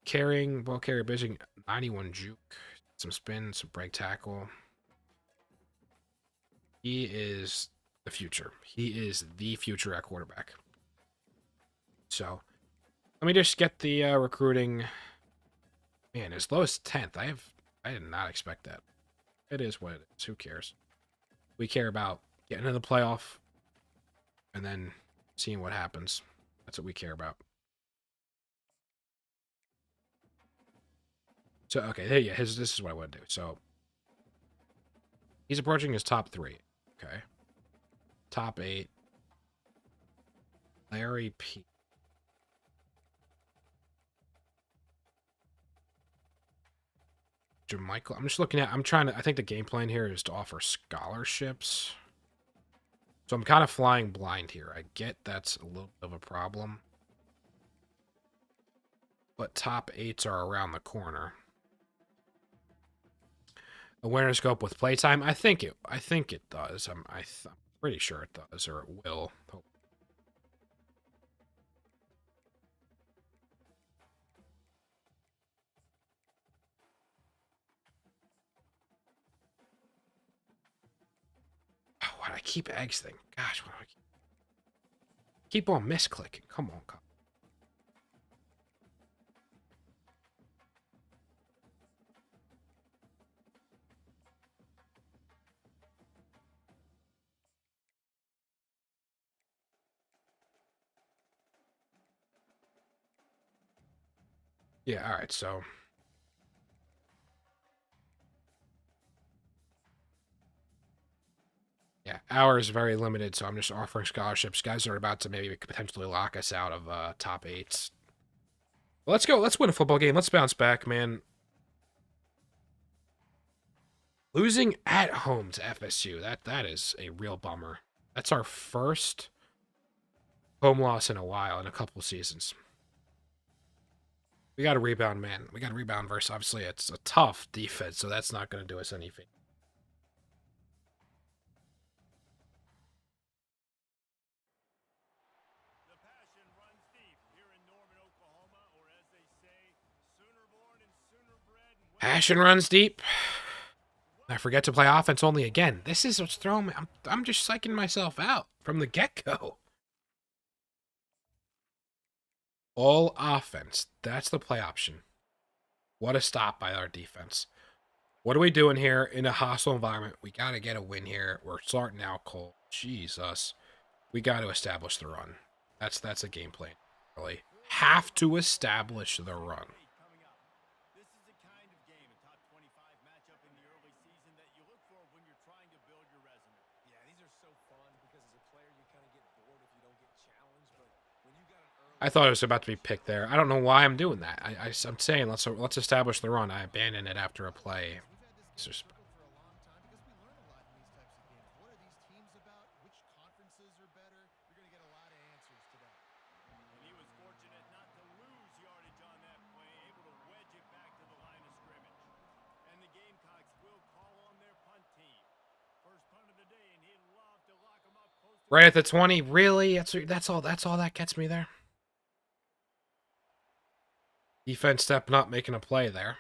A: carrying, ball carrier, bitching 91 juke, some spin, some break tackle. He is the future. He is the future at quarterback. So let me just get the recruiting. Man, as low as 10th. I did not expect that. It is what it is. Who cares? We care about getting into the playoff and then seeing what happens. That's what we care about. So okay, yeah, this is what I want to do. So he's approaching his top 3. Okay. Top 8. Larry P. Jermichael. I'm just looking at, I think the game plan here is to offer scholarships. So I'm kind of flying blind here. I get that's a little bit of a problem. But top 8s are around the corner. Awareness scope with playtime. I think it does. I'm pretty sure it does, or it will. Oh, why do I keep exiting? Gosh, why do I keep on misclicking? Come on, come. Yeah, all right, so yeah, hours very limited, so I'm just offering scholarships. Guys are about to maybe potentially lock us out of top 8s. Well, let's go. Let's win a football game. Let's bounce back, man. Losing at home to FSU, that is a real bummer. That's our first home loss in a while, in a couple seasons. We got to rebound, man. We got to rebound versus, obviously, it's a tough defense, so that's not going to do us anything. Passion runs deep. I forget to play offense only again. This is what's throwing me. I'm just psyching myself out from the get-go. All offense. That's the play option. What a stop by our defense. What are we doing here in a hostile environment? We got to get a win here. We're starting out cold. Jesus. We got to establish the run. That's a game plan. Really. Have to establish the run. I thought it was about to be picked there. I don't know why I'm doing that. I'm saying let's establish the run. I abandon it after a play. Right at the 20, really? That's all that gets me there. Defense stepping up, making a play there.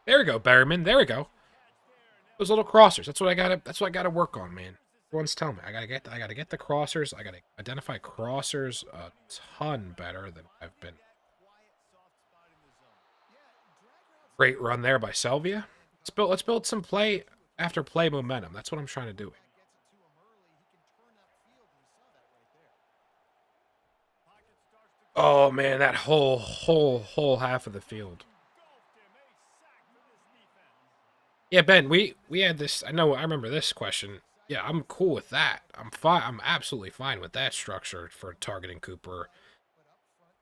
A: There we go, Berryman. There we go. Those little crossers. That's what I gotta work on, man. Everyone's telling me I gotta get the crossers. I gotta identify crossers a ton better than I've been. Great run there by Selvia. Let's build some play after play momentum. That's what I'm trying to do. Oh man, that whole half of the field. Yeah, Ben, we had this. I remember this question. Yeah, I'm cool with that. I'm fine. I'm absolutely fine with that structure for targeting Cooper.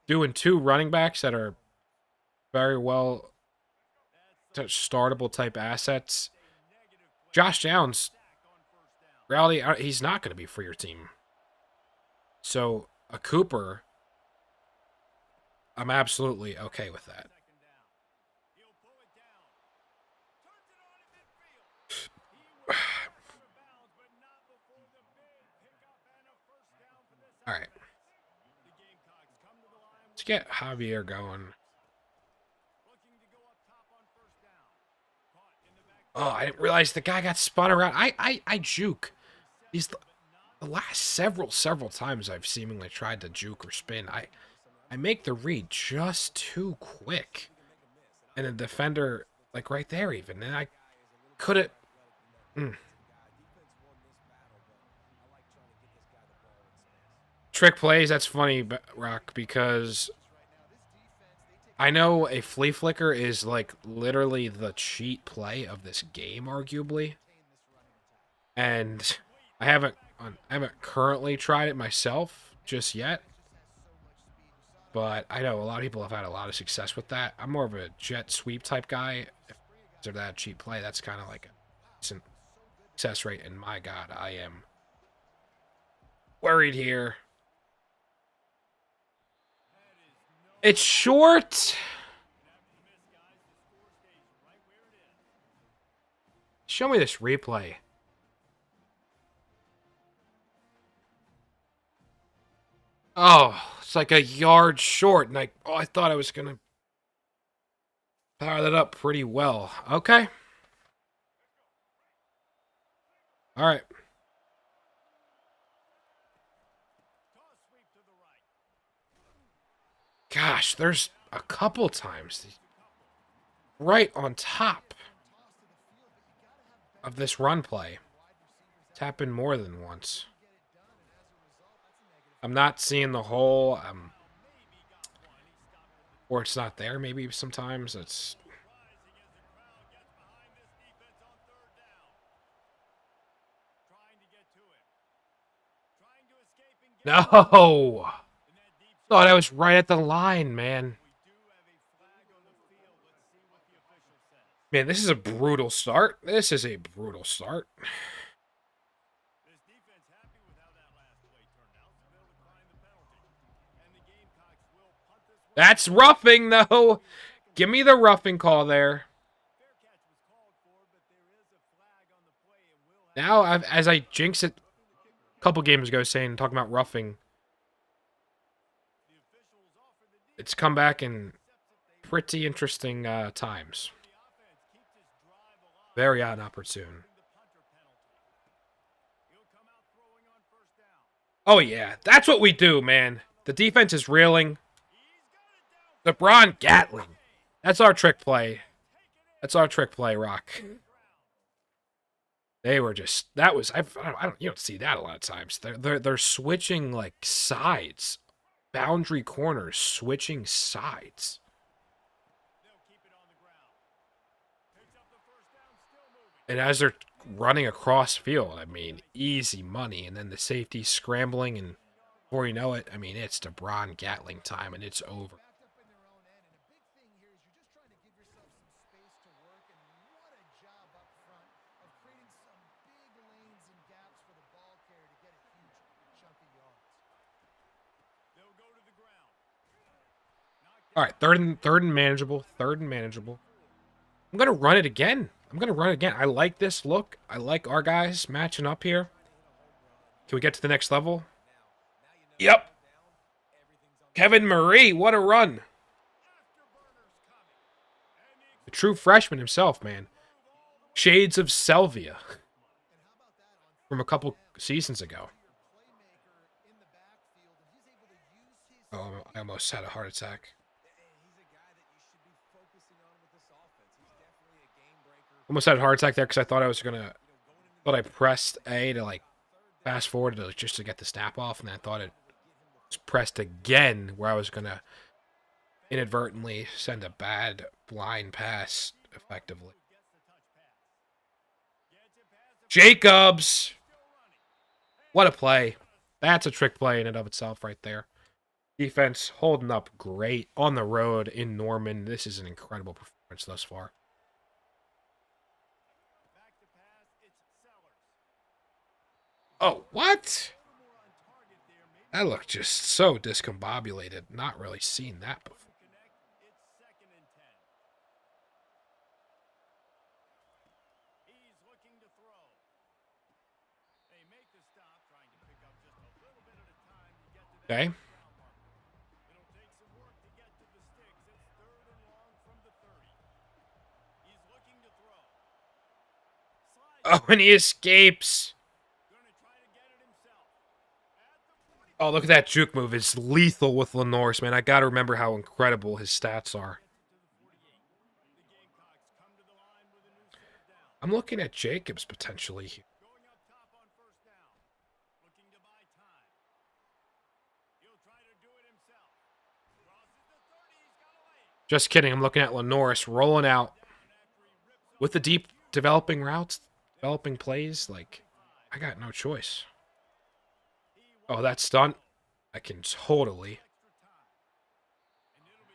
A: Doing two running backs that are very well startable type assets. Josh Downs, reality, he's not going to be for your team. So a Cooper, I'm absolutely okay with that. All right. Let's get Javier going. Oh, I didn't realize the guy got spun around. I juke. These the last several times I've seemingly tried to juke or spin. I make the read just too quick, and the defender like right there even, and I couldn't. Trick plays. That's funny, Rock, because I know a flea flicker is like literally the cheat play of this game, arguably, and I haven't currently tried it myself just yet, but I know a lot of people have had a lot of success with that. I'm more of a jet sweep type guy. If they're that cheat play, that's kind of like a decent success rate. And my God, I am worried here. It's short. Show me this replay. Oh, it's like a yard short, and I thought I was gonna power that up pretty well. Okay. All right. Gosh, there's a couple times right on top of this run play. It's happened more than once. I'm not seeing the hole. Or it's not there. Maybe sometimes it's. No! Thought I was right at the line, man. Man, this is a brutal start. This is a brutal start. That's roughing, though. Give me the roughing call there. Now, as I jinx it a couple games ago, talking about roughing, it's come back in pretty interesting times. Very inopportune. Oh, yeah. That's what we do, man. The defense is reeling. LeBron Gatling. That's our trick play. That's our trick play, Rock. They were just that was I don't you don't see that a lot of times. They're switching like sides, boundary corners, switching sides. And as they're running across field, I mean, easy money. And then the safety scrambling, and before you know it, I mean, it's LeBron Gatling time, and it's over. All right, third and manageable. Third and manageable. I'm gonna run it again. I like this look. I like our guys matching up here. Can we get to the next level? Yep. Kevin Murray, what a run. The true freshman himself, man. Shades of Selvia from a couple seasons ago. Oh, I almost had a heart attack. Almost had a heart attack there because I thought I pressed A to like fast forward just to get the snap off, and then I thought it was pressed again where I was gonna inadvertently send a bad blind pass effectively. Jacobs! What a play. That's a trick play in and of itself right there. Defense holding up great on the road in Norman. This is an incredible performance thus far. Oh, what? That looked just so discombobulated. Not really seen that before. Okay. Oh, and he escapes. Oh, look at that juke move. It's lethal with LaNorris, man. I got to remember how incredible his stats are. I'm looking at Jacobs potentially here. Just kidding. I'm looking at LaNorris rolling out with the deep developing routes, developing plays. Like, I got no choice. Oh, that stunt. I can totally.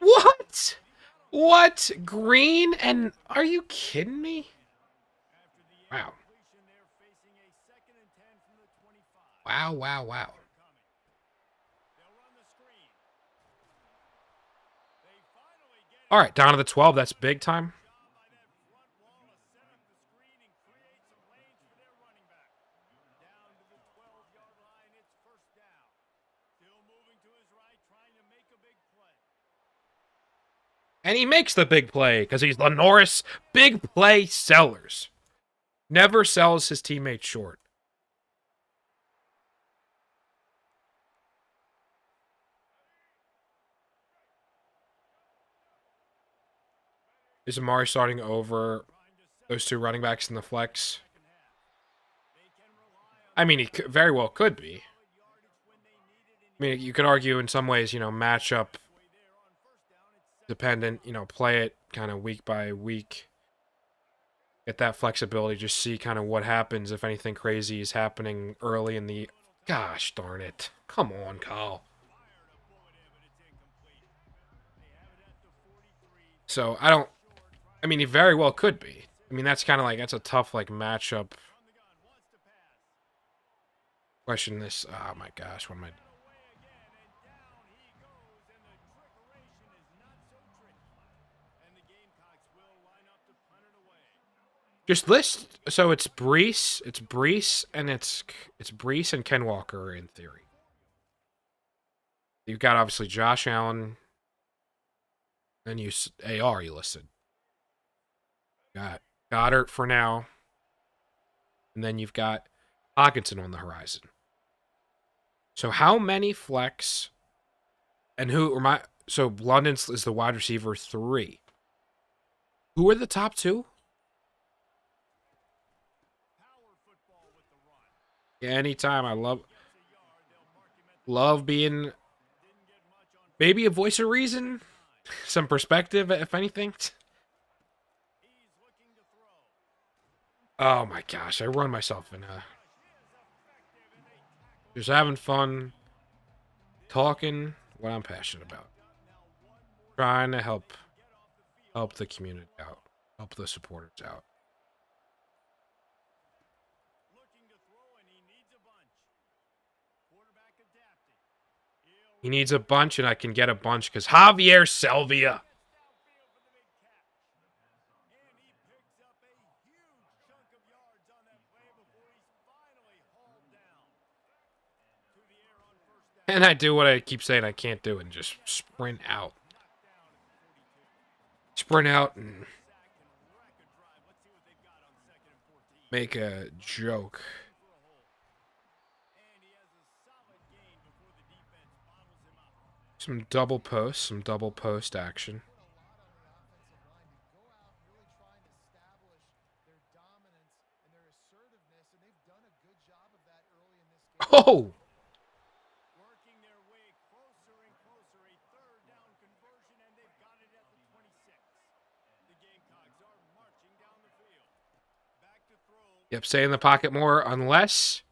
A: What? What? Green? And are you kidding me? Wow. Wow, wow, wow. All right, down to the 12. That's big time. And he makes the big play because he's LaNorris Big Play Sellers. Never sells his teammates short. Is Amari starting over those two running backs in the flex? I mean, he very well could be. I mean, you could argue in some ways, matchup dependent, play it kind of week by week. Get that flexibility, just see kind of what happens if anything crazy is happening early in the... Gosh darn it. Come on, Kyle. So, I mean, he very well could be. I mean, that's kind of like, that's a tough, like, matchup. Question this. Oh, my gosh. What am I... Just list. So it's Brees, and it's Brees and Ken Walker in theory. You've got obviously Josh Allen. Then you AR you listed. Got Goddard for now, and then you've got Hockenson on the horizon. So how many flex? And so London is the wide receiver 3. Who are the top 2? Yeah, anytime. I love being maybe a voice of reason, some perspective, if anything. Oh my gosh, I run myself in just having fun, talking what I'm passionate about, trying to help the community out, help the supporters out. He needs a bunch, and I can get a bunch because Javier Selvia. And I do what I keep saying I can't do and just sprint out. Sprint out and make a joke. Some double post action. Oh! Yep, stay in the pocket more unless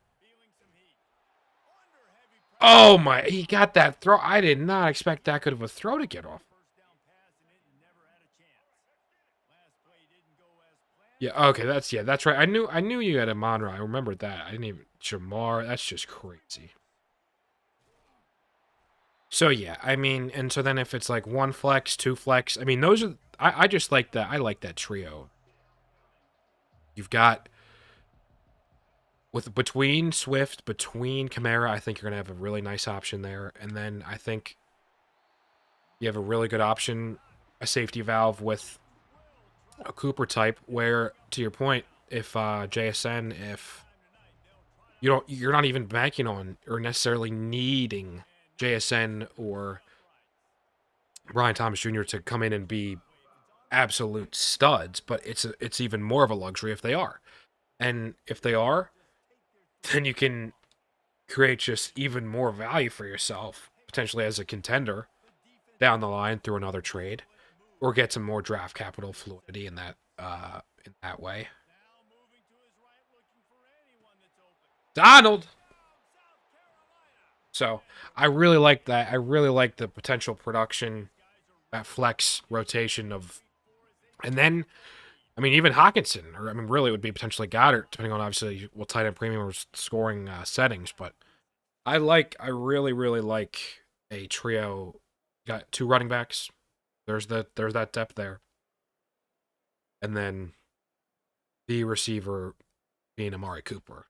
A: Oh my, he got that throw. I did not expect that good of a throw to get off. Yeah, okay, that's right. I knew you had a Monroe. I remembered that. I didn't even Jamar. That's just crazy. So yeah, I mean, and so then if it's like one flex, two flex, I mean, those are I just like that. I like that trio. You've got with between Swift, between Kamara, I think you're gonna have a really nice option there, and then I think you have a really good option, a safety valve with a Cooper type. Where to your point, if JSN, if you're not even banking on or necessarily needing JSN or Brian Thomas Jr. to come in and be absolute studs, but it's even more of a luxury if they are. And if they are, then you can create just even more value for yourself, potentially as a contender down the line through another trade, or get some more draft capital fluidity in that way. Donald. So I really like that. I really like the potential production, that flex rotation of, and then I mean, even Hawkinson, or I mean, really, it would be potentially Goddard, depending on obviously what tight end premium or scoring settings. But I really, really like a trio. Got two running backs. There's that depth there, and then the receiver being Amari Cooper,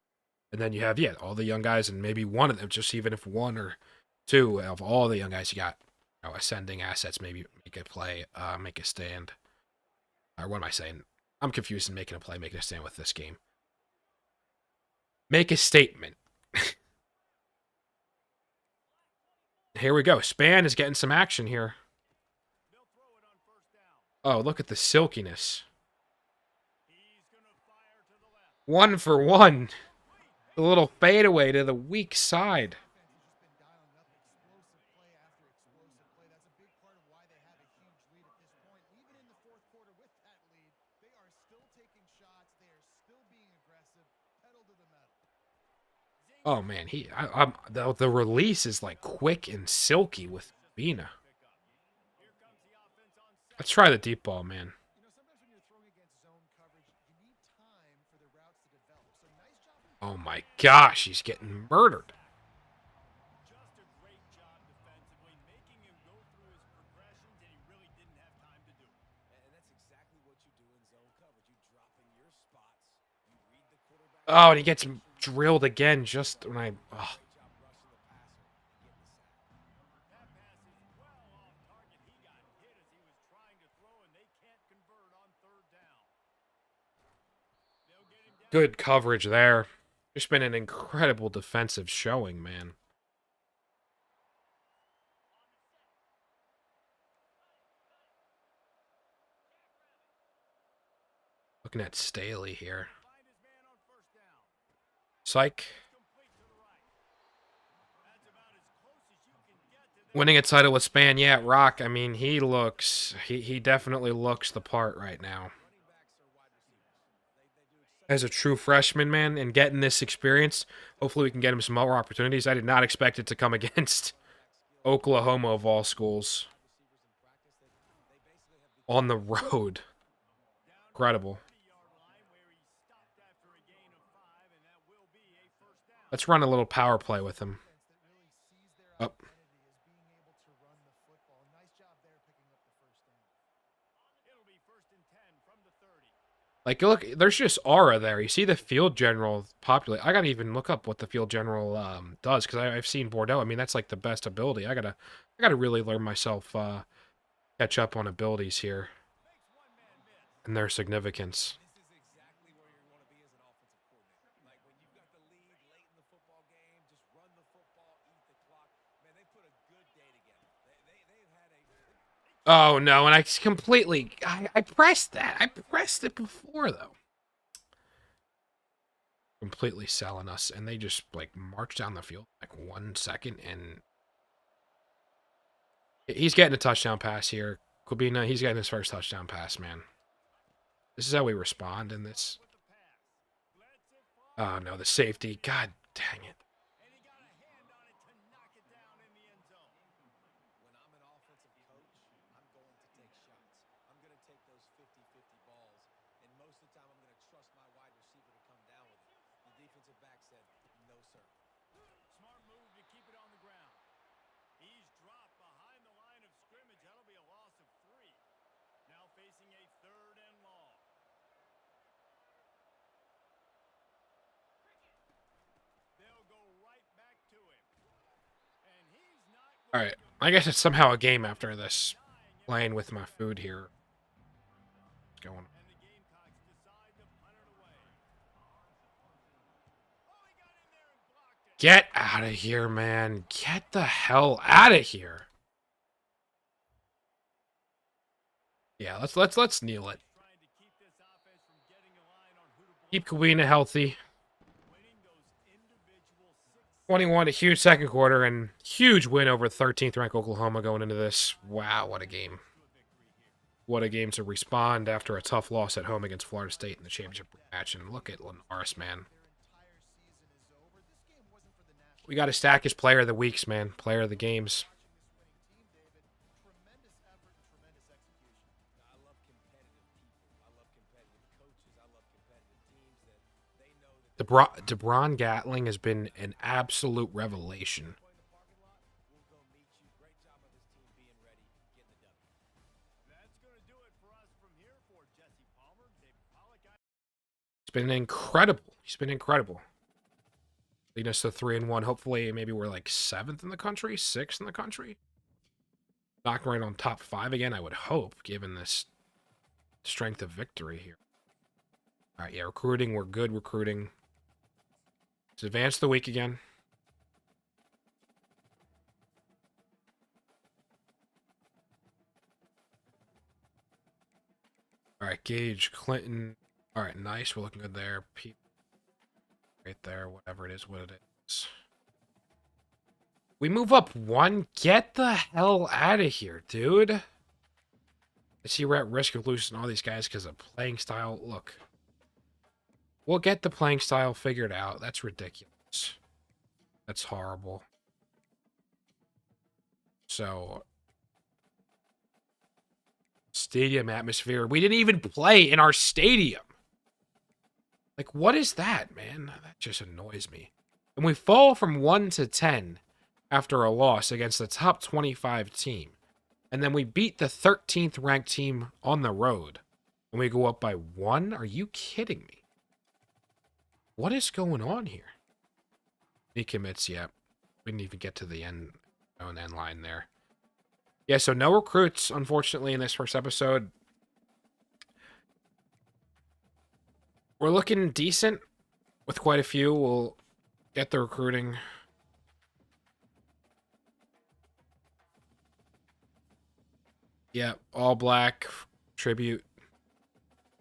A: and then you have all the young guys, and maybe one of them, just even if one or two of all the young guys you got, ascending assets, maybe make a play, make a stand. Or what am I saying? I'm confused in making a play, making a stand with this game. Make a statement. Here we go. Span is getting some action here. Oh, look at the silkiness. 1-for-1. A little fadeaway to the weak side. Oh man, the release is like quick and silky with Vina. Let's try the deep ball, man. Oh my gosh, he's getting murdered. Oh, and he gets drilled again just when I. Oh. Good coverage there. Just been an incredible defensive showing, man. Looking at Staley here. Psych. Winning a title with Span, yeah, Rock. I mean, he definitely looks the part right now. As a true freshman, man, and getting this experience, hopefully we can get him some more opportunities. I did not expect it to come against Oklahoma of all schools. On the road. Incredible. Let's run a little power play with him. Up. Like, look, there's just aura there. You see the field general populate. I gotta even look up what the field general does, because I've seen Bordeaux. I mean, that's like the best ability. I gotta really learn myself, catch up on abilities here and their significance. Oh no, and I pressed that. I pressed it before though. Completely selling us, and they just like march down the field like 1 second, and he's getting a touchdown pass here. Kubina, he's getting his first touchdown pass, man. This is how we respond in this. Oh no, the safety. God dang it.
B: trust my wide receiver to come down with it. The defensive back said, no, sir.
C: Smart move to keep it on the ground. He's dropped behind the line of scrimmage. That'll be a loss of 3. Now facing a 3rd and long. They'll go right back to him. And he's not
A: All
C: going
A: right.
C: to
A: I guess it's somehow a game after this. Playing with my food here. What's going on?
C: And the Gamecocks decide to punt it away. Oh, he got in there and blocked it.
A: Get out of here, man. Get the hell out of here. Yeah, let's kneel it.
C: Trying to keep this offense from getting a line on who to block.
A: Keep Kawina healthy.
C: Winning those individual 6.
A: 21, a huge second quarter, and huge win over 13th ranked Oklahoma going into this. Wow, what a game. What a game to respond after a tough loss at home against Florida State in the championship match. And look at LaNorris, man. We got to stack his player of the weeks, man. Player of the games.
B: I love competitive people. I love competitive coaches. I love competitive teams that they know that
A: DeBron Gatling has been an absolute revelation.
B: in the parking lot, we'll go meet you. Great job of this team being ready, getting the W.
C: That's going to do it for us from here for Jesse Palmer, David Pollack.
A: It's been incredible. He's been incredible. Leading us to 3-1. Hopefully, maybe we're like 7th in the country, 6th in the country. Knocking right on top 5 again, I would hope, given this strength of victory here. All right, yeah, recruiting. We're good recruiting. Let's advance the week again. All right, Gage, Clinton. All right, nice. We're looking good there. Pete, right there, whatever it is, what it is. We move up 1. Get the hell out of here, dude. I see we're at risk of losing all these guys because of playing style. Look. We'll get the playing style figured out. That's ridiculous. That's horrible. So, stadium atmosphere. We didn't even play in our stadium. Like, what is that, man? That just annoys me. And we fall from 1 to 10 after a loss against the top 25 team. And then we beat the 13th ranked team on the road. And we go up by 1? Are you kidding me? What is going on here? Decommits, yeah. We didn't even get to the end line there. Yeah, so no recruits, unfortunately, in this first episode. We're looking decent with quite a few. We'll get the recruiting. Yeah, all black tribute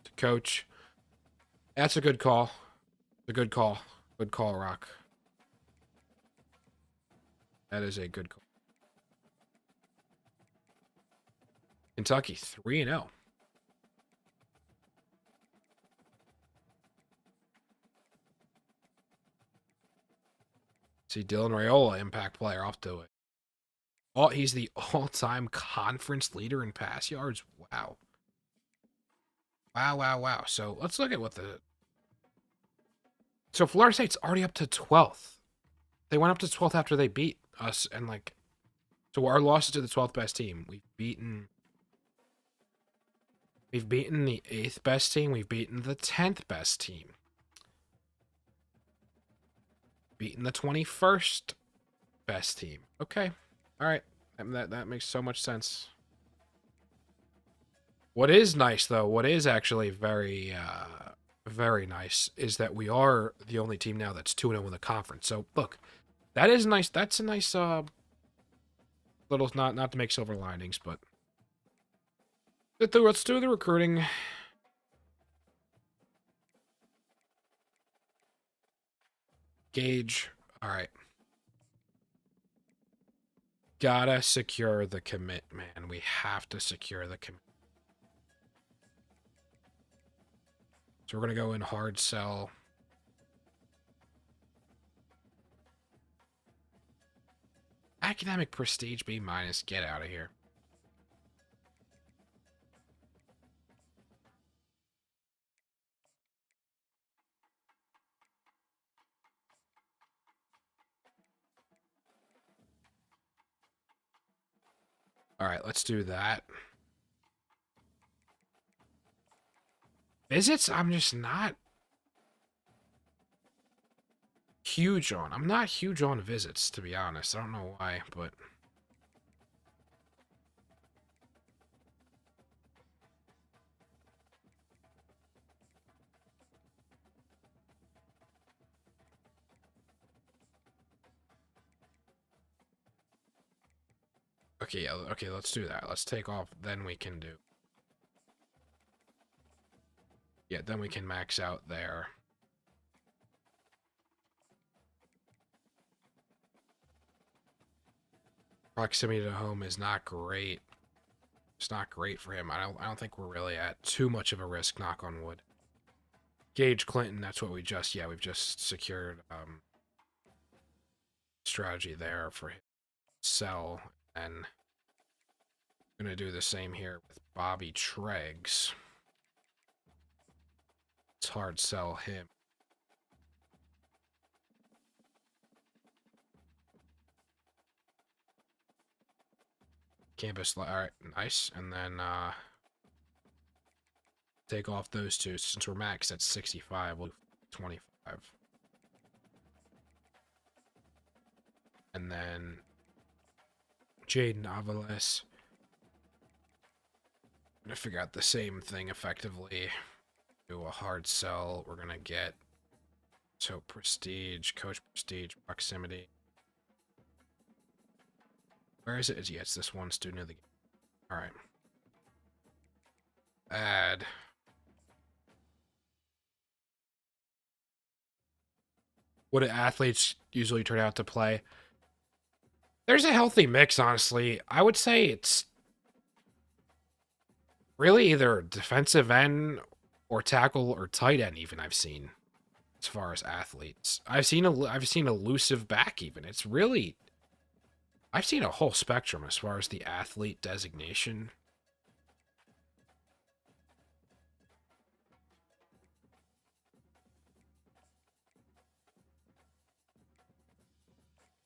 A: to coach. That's a good call. A good call. Good call, Rock. That is a good call. Kentucky 3-0. See Dylan Raiola, impact player, off to it. Oh, he's the all-time conference leader in pass yards. Wow. Wow. So let's look at what the... So Florida State's already up to 12th. They went up to 12th after they beat us, and like... So our losses to the 12th best team. We've beaten the 8th best team. We've beaten the 10th best team. Beaten the 21st best team. Okay. All right. That makes so much sense. What is nice, though, what is actually very, very nice, is that we are the only team now that's 2-0 in the conference. So, look, that is nice. That's a nice little, not to make silver linings, but let's do the recruiting. Gage. All right. Gotta secure the commit, man. We have to secure the commit. So we're going to go in hard sell. Academic prestige B-. Get out of here. All right, let's do that. Visits, I'm just not huge on. I'm not huge on visits, to be honest. I don't know why, but... Okay, yeah, okay, let's do that. Let's take off, then we can do... Yeah, then we can max out there. Proximity to home is not great. It's not great for him. I don't think we're really at too much of a risk, knock on wood. Gage Clinton, that's what we've just secured strategy there for him. Sell, and I'm gonna do the same here with Bobby Treggs. It's hard sell him. Campus, all right, nice. And then take off those two. Since we're maxed at 65, we'll do 25. And then Jaden Avalos. I'm gonna figure out the same thing effectively. Do a hard sell. We're gonna get prestige, coach prestige, proximity. Where is it? Yeah, it's this one student of the game. All right. Add. What do athletes usually turn out to play? There's a healthy mix, honestly. I would say it's really either defensive end or tackle or tight end. Even I've seen, as far as athletes, I've seen elusive back. Even it's really, I've seen a whole spectrum as far as the athlete designation.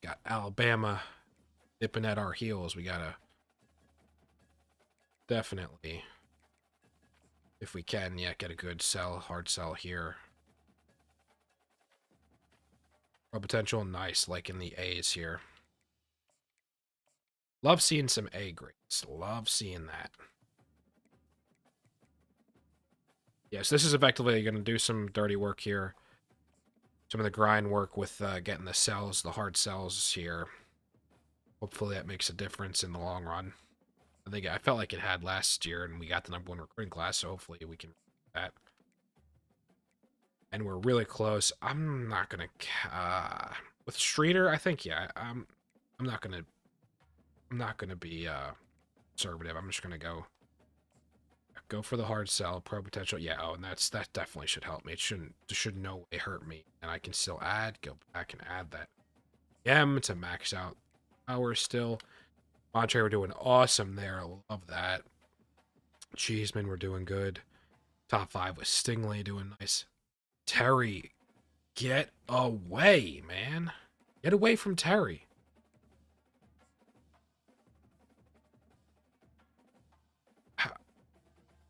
A: Got Alabama nipping at our heels. We gotta definitely, if we can, yeah, get a good sell, hard sell here. Pro potential, nice, like in the A's here. Love seeing some A grades. Love seeing that. Yes, this is effectively going to do some dirty work here. Some of the grind work with getting the sells, the hard sells here. Hopefully that makes a difference in the long run. I felt like it had last year, and we got the #1 recruiting class, so hopefully we can do that. And we're really close. I'm not gonna with Streeter. I think yeah. I'm not gonna be conservative. I'm just gonna go for the hard sell, pro potential. Yeah. Oh, and that definitely should help me. It should no way hurt me, and I can still add. Go back and add that M to max out hours still. Montre, we're doing awesome there. I love that. Cheeseman, we're doing good. Top 5 with Stingley doing nice. Terry, get away, man. Get away from Terry.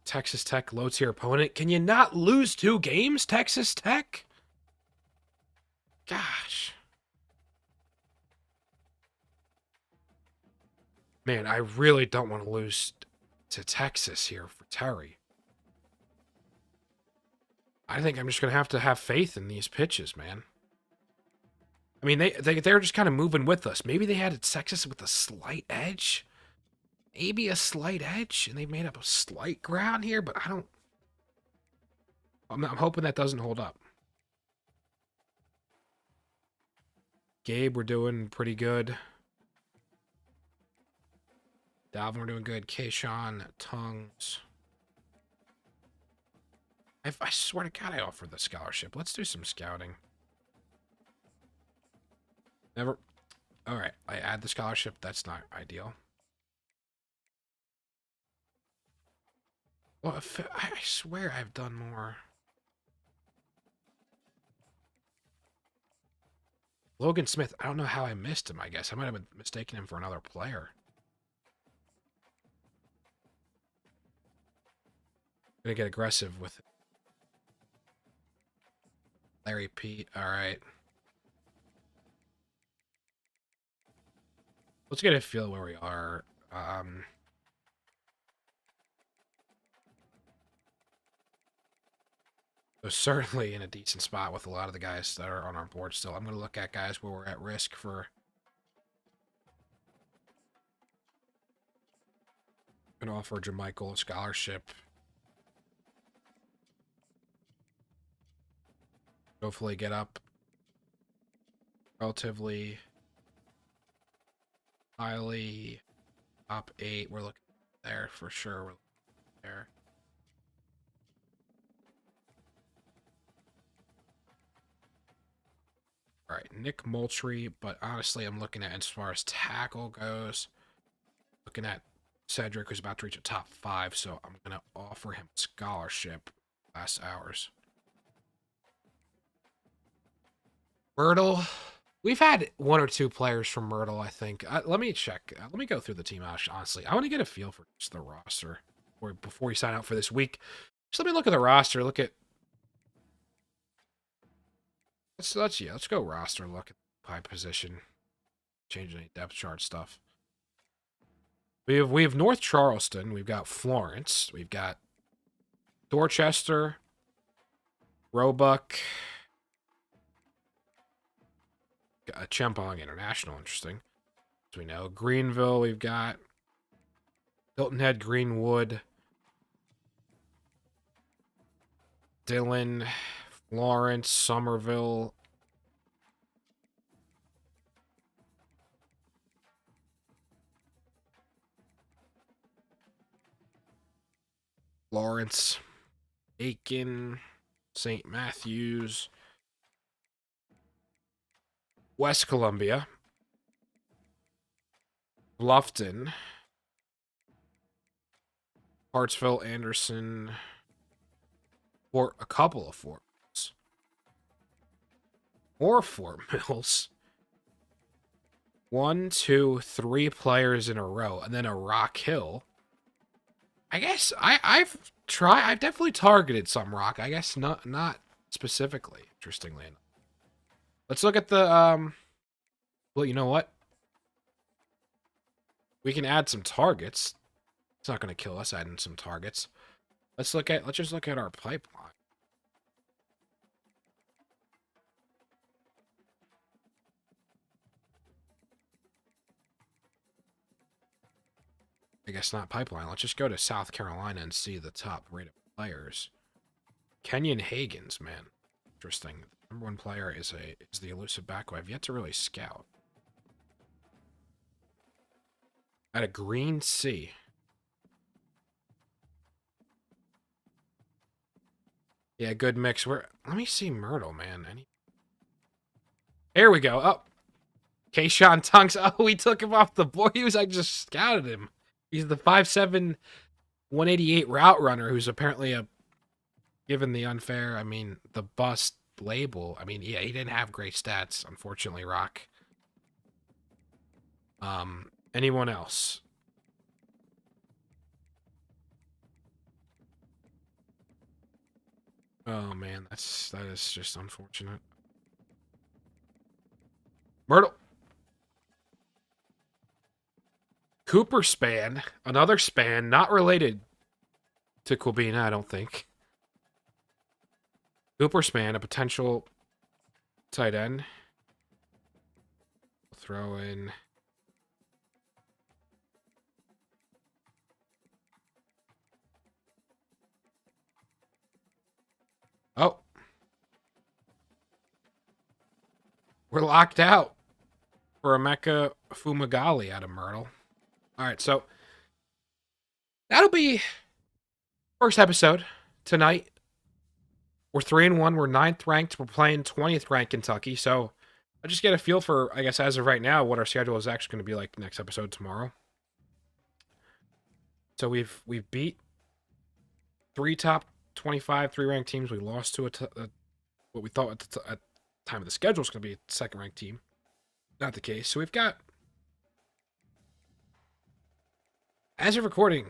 A: Texas Tech low-tier opponent. Can you not lose 2 games, Texas Tech? Gosh. Man, I really don't want to lose to Texas here for Terry. I think I'm just going to have faith in these pitches, man. I mean, they're just kind of moving with us. Maybe they had Texas with a slight edge. Maybe a slight edge, and they made up a slight ground here, but I'm hoping that doesn't hold up. Gabe, we're doing pretty good. Dalvin, we're doing good. Kayshawn, Tongues. I swear to God, I offered the scholarship. Let's do some scouting. Never. All right, I add the scholarship. That's not ideal. Well, I swear I've done more. Logan Smith, I don't know how I missed him, I guess. I might have been mistaken him for another player. Gonna get aggressive with it. Larry Pete. All right. Let's get a feel where we are. So certainly in a decent spot with a lot of the guys that are on our board still. I'm going to look at guys where we're at risk for. Going to offer Jamichael a scholarship. Hopefully get up relatively highly. Top 8. We're looking there for sure. We're looking there. All right, Nick Moultrie, but honestly, I'm looking at as far as tackle goes, looking at Cedric, who's about to reach a top 5, so I'm going to offer him a scholarship last hours. Myrtle, we've had 1 or 2 players from Myrtle, I think. Let me check. Let me go through the team, honestly. I want to get a feel for just the roster before we sign out for this week. Just let me look at the roster, look at let's go roster. Look at high position, change any depth chart stuff. We have North Charleston. We've got Florence. We've got Dorchester, Roebuck, Chempong International. Interesting. As we know, Greenville. We've got Hilton Head, Greenwood, Dillon, Florence, Somerville. Lawrence, Aiken, St. Matthews, West Columbia, Bluffton, Hartsville, Anderson, for a couple of Fort Mills. More Fort Mills. 1, 2, 3 players in a row, and then a Rock Hill. I guess I've definitely targeted some Rock. I guess not specifically, interestingly enough. Let's look at the well, you know what? We can add some targets. It's not going to kill us adding some targets. Let's just look at our pipeline. I guess not pipeline. Let's just go to South Carolina and see the top rated players. Kenyon Hagens, man. Interesting. The number 1 player is the elusive back who I've yet to really scout. At a Green C. Yeah, good mix. Let me see Myrtle, man. Here we go. Oh. Kayshawn Tunks. Oh, we took him off the board. I just scouted him. He's the 5'7", 188 route runner who's apparently given the unfair, the bust label. Yeah, he didn't have great stats, unfortunately, Rock. Anyone else? Oh man, that is just unfortunate. Myrtle. Cooper Span, another Span, not related to Quibina, I don't think. Cooper Span, a potential tight end. We'll throw in. Oh. We're locked out for Emeka Fumagalli out of Myrtle. All right, so that'll be first episode tonight. We're 3-1. We're 9th ranked. We're playing 20th ranked Kentucky. So I just get a feel for, I guess, as of right now, what our schedule is actually going to be like next episode tomorrow. So we've beat 3 top 25 3-ranked teams. We lost to what we thought at the time of the schedule was going to be a 2nd ranked team. Not the case. So we've got, as of recording,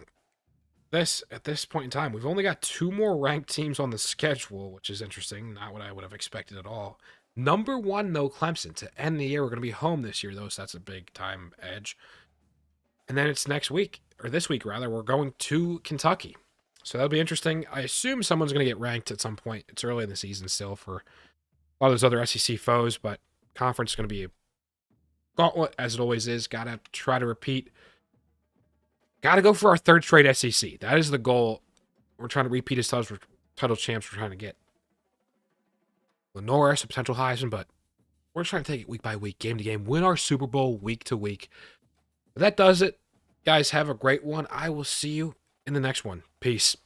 A: at this point in time, we've only got 2 more ranked teams on the schedule, which is interesting. Not what I would have expected at all. Number 1, though, Clemson. To end the year, we're going to be home this year, though, so that's a big time edge. And then it's next week, or this week, rather, we're going to Kentucky. So that'll be interesting. I assume someone's going to get ranked at some point. It's early in the season still for a lot of those other SEC foes, but conference is going to be a gauntlet, as it always is. Got to try to repeat. Got to go for our 3rd straight SEC. That is the goal. We're trying to repeat as title champs. We're trying to get LaNorris, a potential Heisman, but we're trying to take it week by week, game to game, win our Super Bowl week to week. But that does it. Guys, have a great one. I will see you in the next one. Peace.